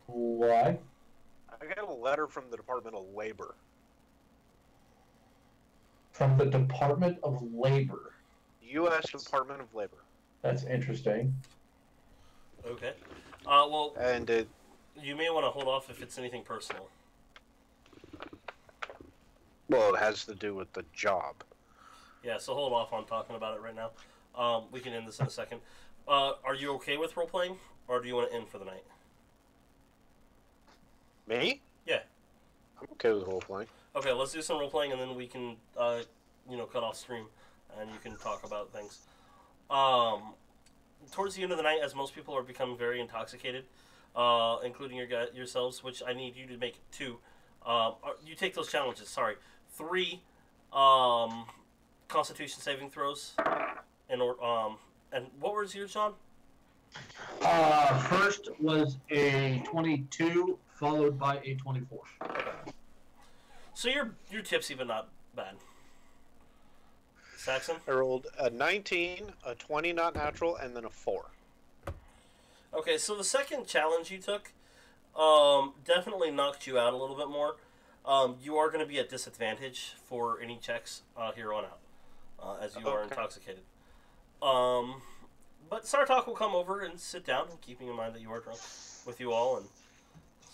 Why? I got a letter from the Department of Labor. From the Department of Labor. U.S. Department of Labor. That's interesting. Okay. Well, And you may want to hold off if it's anything personal. well, it has to do with the job. Yeah, so hold off on talking about it right now. We can end this in a second. Are you okay with role-playing, or do you want to end for the night? Me? Yeah. I'm okay with role playing. Okay, let's do some role-playing, and then we can, cut off stream, and you can talk about things. Towards the end of the night, as most people are becoming very intoxicated, including yourselves, which I need you to make 2. You take those challenges, sorry. 3 Constitution saving throws. And what was yours, John? First was a 22, followed by a 24. So you're tipsy, but not bad. Saxon? I rolled a 19, a 20 not natural, and then a 4. Okay, so the second challenge you took definitely knocked you out a little bit more. You are going to be at disadvantage for any checks here on out, as you are Okay. intoxicated. But Sartok will come over and sit down, keeping in mind that you are drunk, with you all, and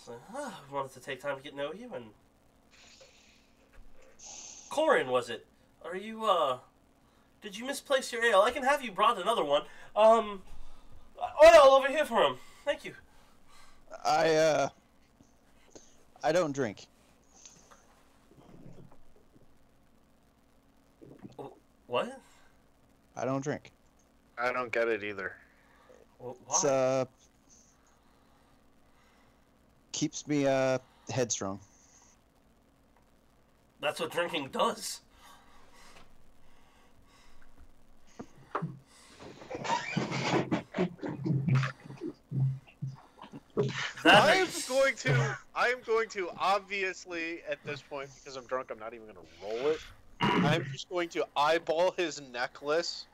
say, I wanted to take time to get to know you, and... Corin, was it? Are you, did you misplace your ale? I can have you brought another one. Oil over here for him. Thank you. I don't drink. What? I don't drink. I don't get it either. Why? It's keeps me headstrong. That's what drinking does. I am going to obviously at this point, because I'm drunk, I'm not even going to roll it. I'm just going to eyeball his necklace,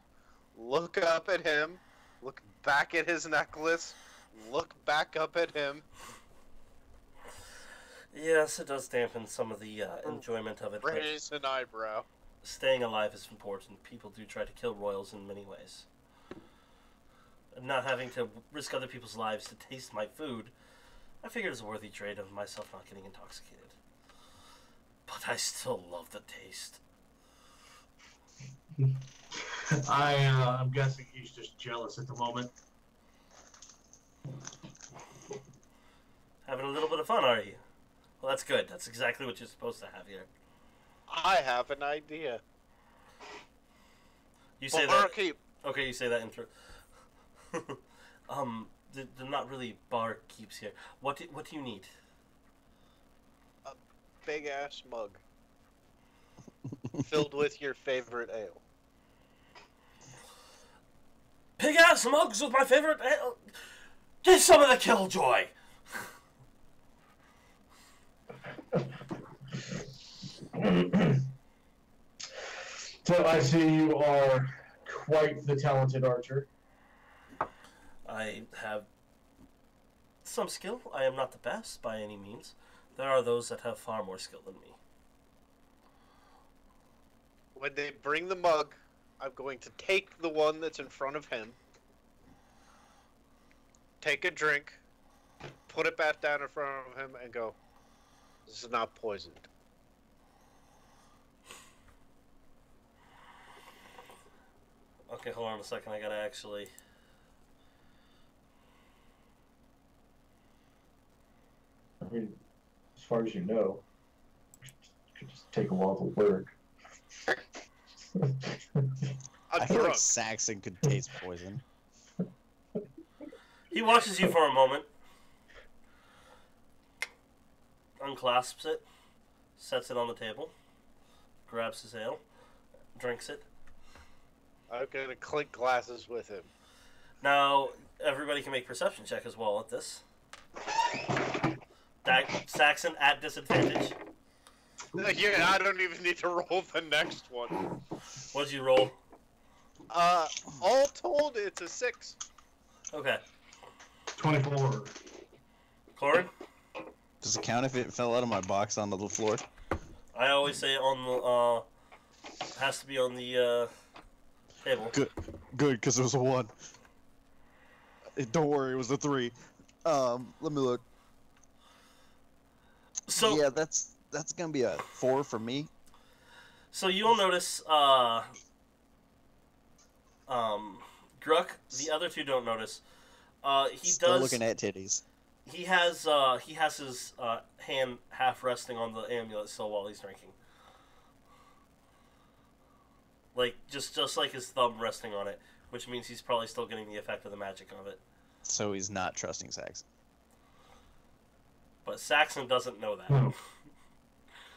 look up at him, look back at his necklace, look back up at him. Yes, it does dampen some of the enjoyment of it. But Raise an eyebrow. staying alive is important. People do try to kill royals in many ways. Not having to risk other people's lives to taste my food, I figured it was a worthy trade of myself not getting intoxicated. But I still love the taste. I'm guessing he's just jealous at the moment. Having a little bit of fun, are you? Well, that's good. That's exactly what you're supposed to have here. I have an idea. You say that. Barkeep. Okay, you say that intro. They're not really barkeeps here. What do you need? big ass mug filled with your favorite ale. Big ass mugs with my favorite ale. Get some of the Killjoy. So I see you are quite the talented archer. I have some skill. I am not the best by any means. There are those that have far more skill than me. When they bring the mug, I'm going to take the one that's in front of him, take a drink, put it back down in front of him, and go, "This is not poisoned." Okay, hold on a second. I gotta actually... I mean, as far as you know, it could just take a while to work. I feel like Saxon could taste poison. He watches you for a moment, unclasps it, sets it on the table, grabs his ale, drinks it. I'm gonna clink glasses with him. Now, everybody can make perception check as well at this. Saxon at disadvantage. Yeah, I don't even need to roll the next one. What'd you roll? All told, it's a 6. Okay. 24. Corin? Does it count if it fell out of my box onto the floor? I always say on the, has to be on the, table. Good, because it was a 1. Don't worry, it was a 3. Let me look. So yeah, that's gonna be a 4 for me. So you'll notice, Gruck, the other two don't notice. He Still does. looking at titties. He has his hand half resting on the amulet still while he's drinking. Like just like his thumb resting on it, which means he's probably still getting the effect of the magic of it. So he's not trusting Saxon. But Saxon doesn't know that. Hmm.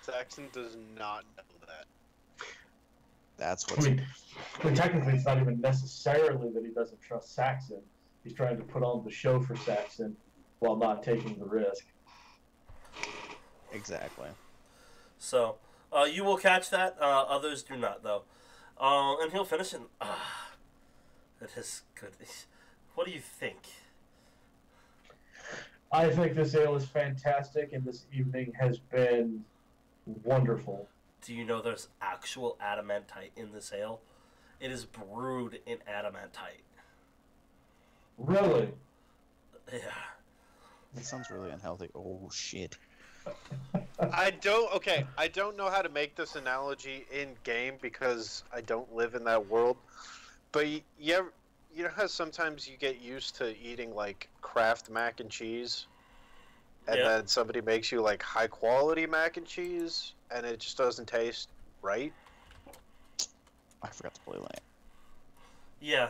Saxon does not know that. That's I what's. mean, technically, it's not even necessarily that he doesn't trust Saxon. He's trying to put on the show for Saxon while not taking the risk. Exactly. So you will catch that. Others do not, though. And he'll finish it. That is good. What do you think? I think this ale is fantastic, and this evening has been wonderful. Do you know there's actual adamantite in this ale? It is brewed in adamantite. Really? Yeah. That sounds really unhealthy. Oh shit. I don't know how to make this analogy in game because I don't live in that world. But you know how sometimes you get used to eating like Kraft mac and cheese, and Yeah. then somebody makes you like high quality mac and cheese, and it just doesn't taste right. I forgot to play Land. Yeah.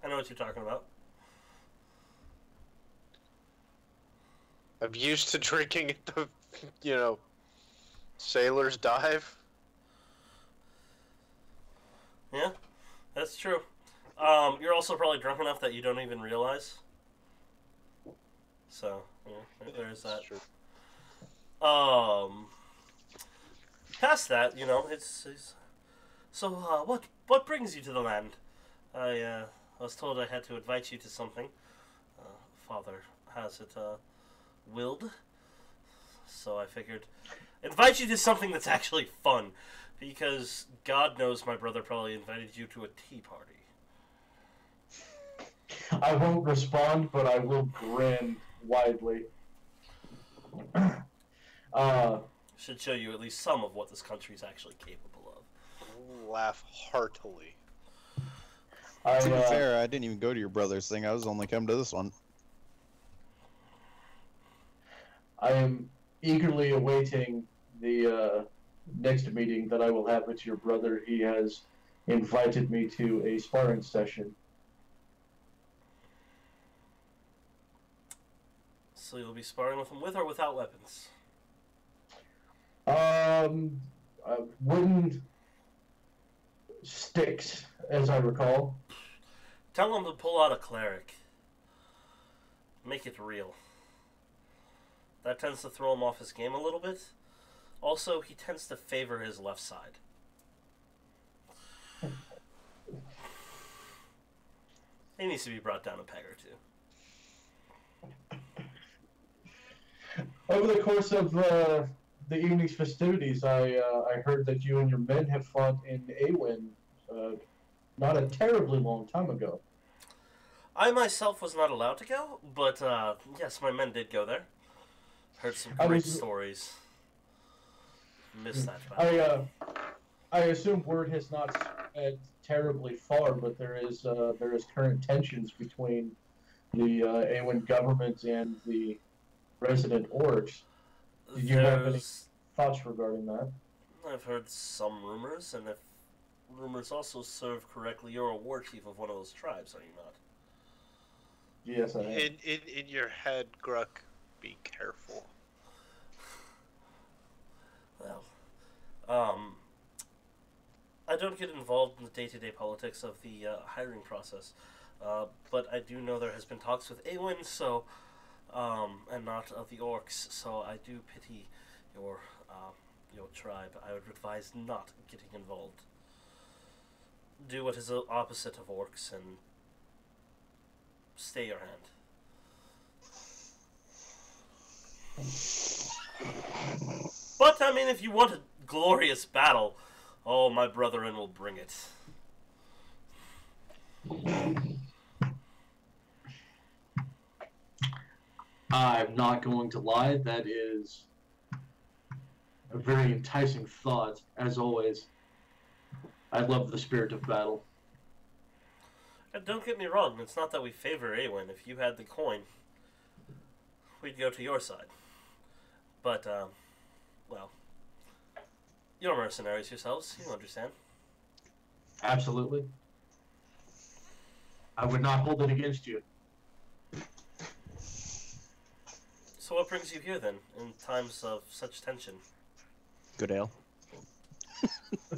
I know what you're talking about. I'm used to drinking at the, Sailor's Dive. Yeah, that's true. You're also probably drunk enough that you don't even realize. So, yeah, there's that. True. Past that, it's so, what brings you to the land? I was told I had to invite you to something. Father has it, willed. So I figured, invite you to something that's actually fun. Because God knows my brother probably invited you to a tea party. I won't respond, but I will grin widely. Should show you at least some of what this country is actually capable of. Laugh heartily. To be fair, I didn't even go to your brother's thing. I was only come to this one. I am eagerly awaiting the next meeting that I will have with your brother. He has invited me to a sparring session. So you'll be sparring with him with or without weapons? Wooden sticks, as I recall. Tell him to pull out a cleric. Make it real. That tends to throw him off his game a little bit. Also, he tends to favor his left side. He needs to be brought down a peg or two. Over the course of the evening's festivities, I heard that you and your men have fought in Awin not a terribly long time ago. I myself was not allowed to go, but yes, my men did go there. Heard some great stories. Missed that battle. I assume word has not spread terribly far, but there is current tensions between the Awin government and the resident orcs. Did you have any thoughts regarding that? I've heard some rumors, and if rumors also serve correctly, you're a war chief of one of those tribes, are you not? Yes, I am. In your head, Gruck, be careful. Well, I don't get involved in the day-to-day politics of the hiring process, but I do know there has been talks with Awin, so, and not of the orcs, so I do pity your tribe. I would advise not getting involved. Do what is the opposite of orcs and stay your hand. But, I mean, if you want a glorious battle, oh, my brethren will bring it. I'm not going to lie, that is a very enticing thought, as always. I love the spirit of battle. And don't get me wrong, it's not that we favor Awin. If you had the coin, we'd go to your side. But, well, you're mercenaries yourselves, you understand. Absolutely. I would not hold it against you. So what brings you here, then, in times of such tension? Good ale. He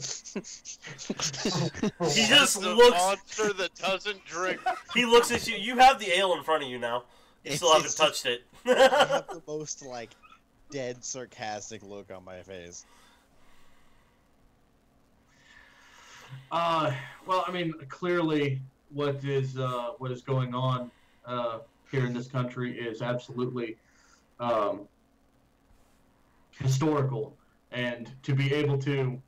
just The looks... monster that doesn't drink. He looks at you. You have the ale in front of you now. You still haven't touched it. I have the most, like, dead sarcastic look on my face. Well, I mean, clearly what is going on here in this country is absolutely historical, and to be able to,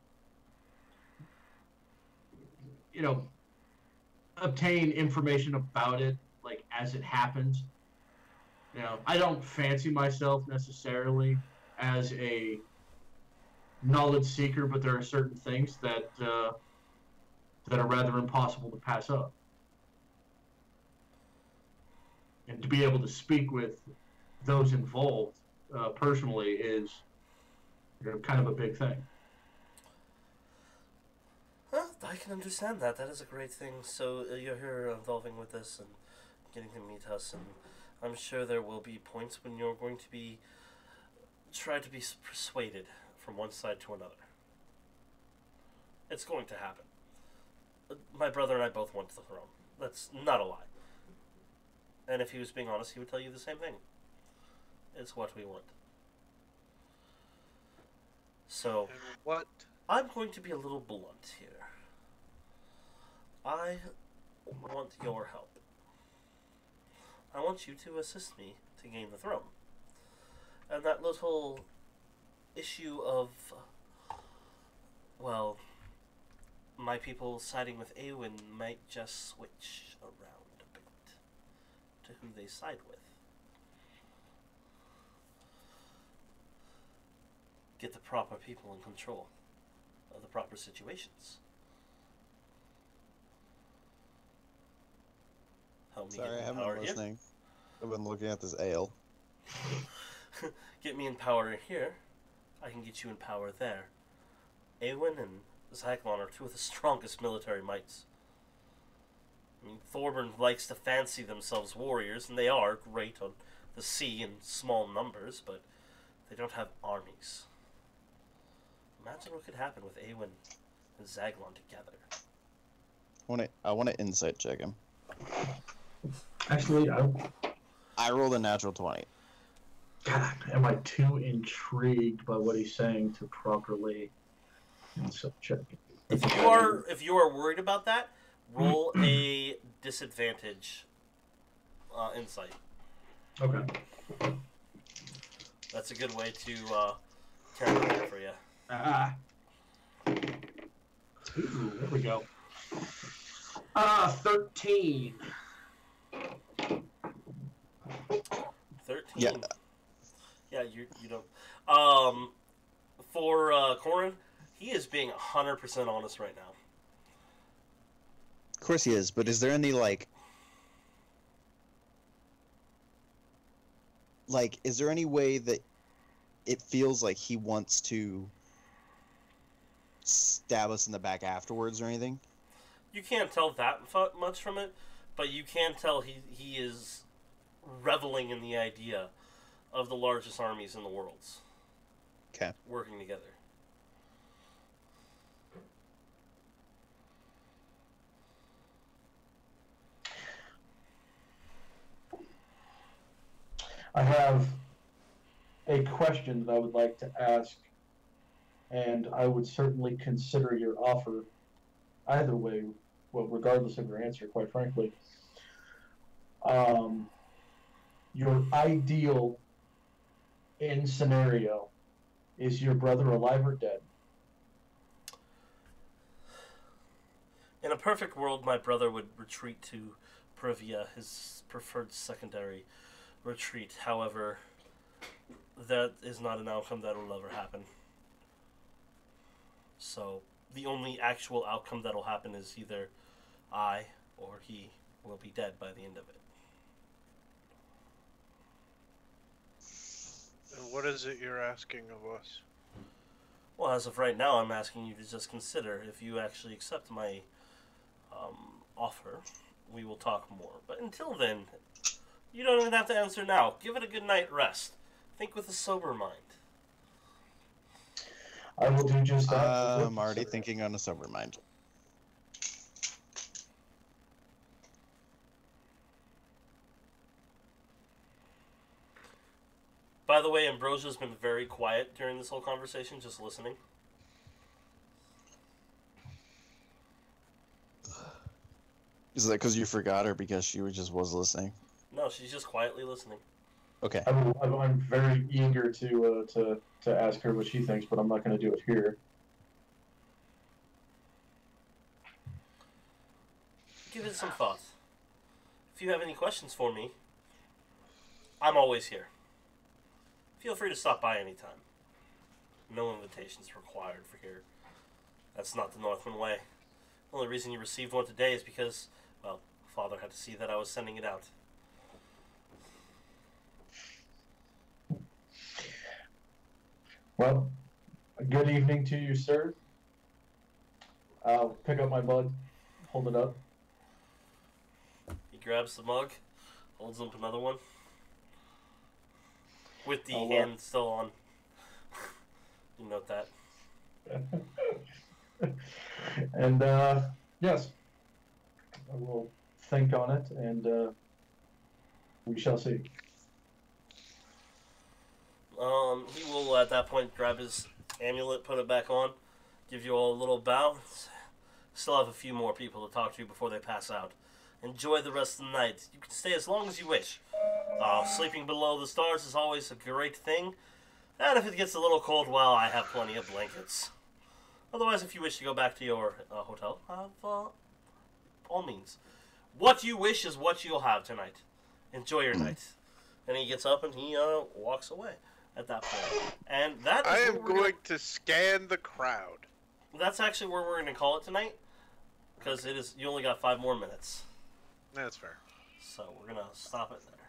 obtain information about it, like, as it happens. I don't fancy myself necessarily as a knowledge seeker, but there are certain things that are rather impossible to pass up. And to be able to speak with those involved personally is kind of a big thing. Well, I can understand that. That is a great thing. So you're here involving with us and getting to meet us, and I'm sure there will be points when you're going to be try to be persuaded from one side to another. It's going to happen. My brother and I both want the throne. That's not a lie. And if he was being honest, he would tell you the same thing. It's what we want. So, And what? I'm going to be a little blunt here. I want your help. I want you to assist me to gain the throne. And that little issue of, well, my people siding with Awin might just switch around a bit to who they side with. Get the proper people in control of the proper situations. Help me Sorry, I get in haven't power been here. listening. I've been looking at this ale. Get me in power here. I can get you in power there. Awin and Xaglon are two of the strongest military mights. I mean, Thorburn likes to fancy themselves warriors, and they are great on the sea in small numbers, but they don't have armies. Imagine what could happen with Awen and Xaglon together. I want to insight check him. Actually, I rolled a natural 20. God, am I too intrigued by what he's saying to properly insight check? If you are worried about that, roll a disadvantage insight. Okay. That's a good way to counter that for you. Ooh, there we go. 13. 13. Yeah. Yeah, you don't. For Corin, he is being 100% honest right now. Of course he is, but is there any is there any way that it feels like he wants to stab us in the back afterwards or anything? You can't tell that much from it, but you can tell he is reveling in the idea of the largest armies in the world. Okay. Working together. I have a question that I would like to ask, and I would certainly consider your offer either way, well, regardless of your answer, quite frankly. Your ideal in scenario, is your brother alive or dead? In a perfect world, my brother would retreat to Privia, his preferred secondary retreat. However, that is not an outcome that will ever happen. So, the only actual outcome that will happen is either I or he will be dead by the end of it. And what is it you're asking of us? Well, as of right now, I'm asking you to just consider if you actually accept my offer, we will talk more. But until then, you don't even have to answer now. Give it a good night rest. Think with a sober mind. I will do just that. I'm already thinking on a sober mind. By the way, Ambrosia's been very quiet during this whole conversation, just listening. Is that because you forgot or because she was listening? No, she's just quietly listening. Okay. I'm very eager to ask her what she thinks, but I'm not going to do it here. Give it some thought. If you have any questions for me, I'm always here. Feel free to stop by anytime. No invitations required for here. That's not the Northman way. The only reason you received one today is because, well, Father had to see that I was sending it out. Well, good evening to you, sir. I'll pick up my mug, hold it up. He grabs the mug, holds up another one, with the Oh, hand still on. You note that. And, yes, I will think on it, and we shall see. He will at that point grab his amulet, put it back on, give you all a little bow. Still have a few more people to talk to before they pass out. Enjoy the rest of the night. You can stay as long as you wish. Sleeping below the stars is always a great thing. And if it gets a little cold, well, I have plenty of blankets. Otherwise, if you wish to go back to your hotel, all means. What you wish is what you'll have tonight. Enjoy your night. And he gets up and he walks away at that point. And that is I am going to scan the crowd. That's actually where we're going to call it tonight. Because it is, you only got 5 more minutes. That's fair. So we're going to stop it there.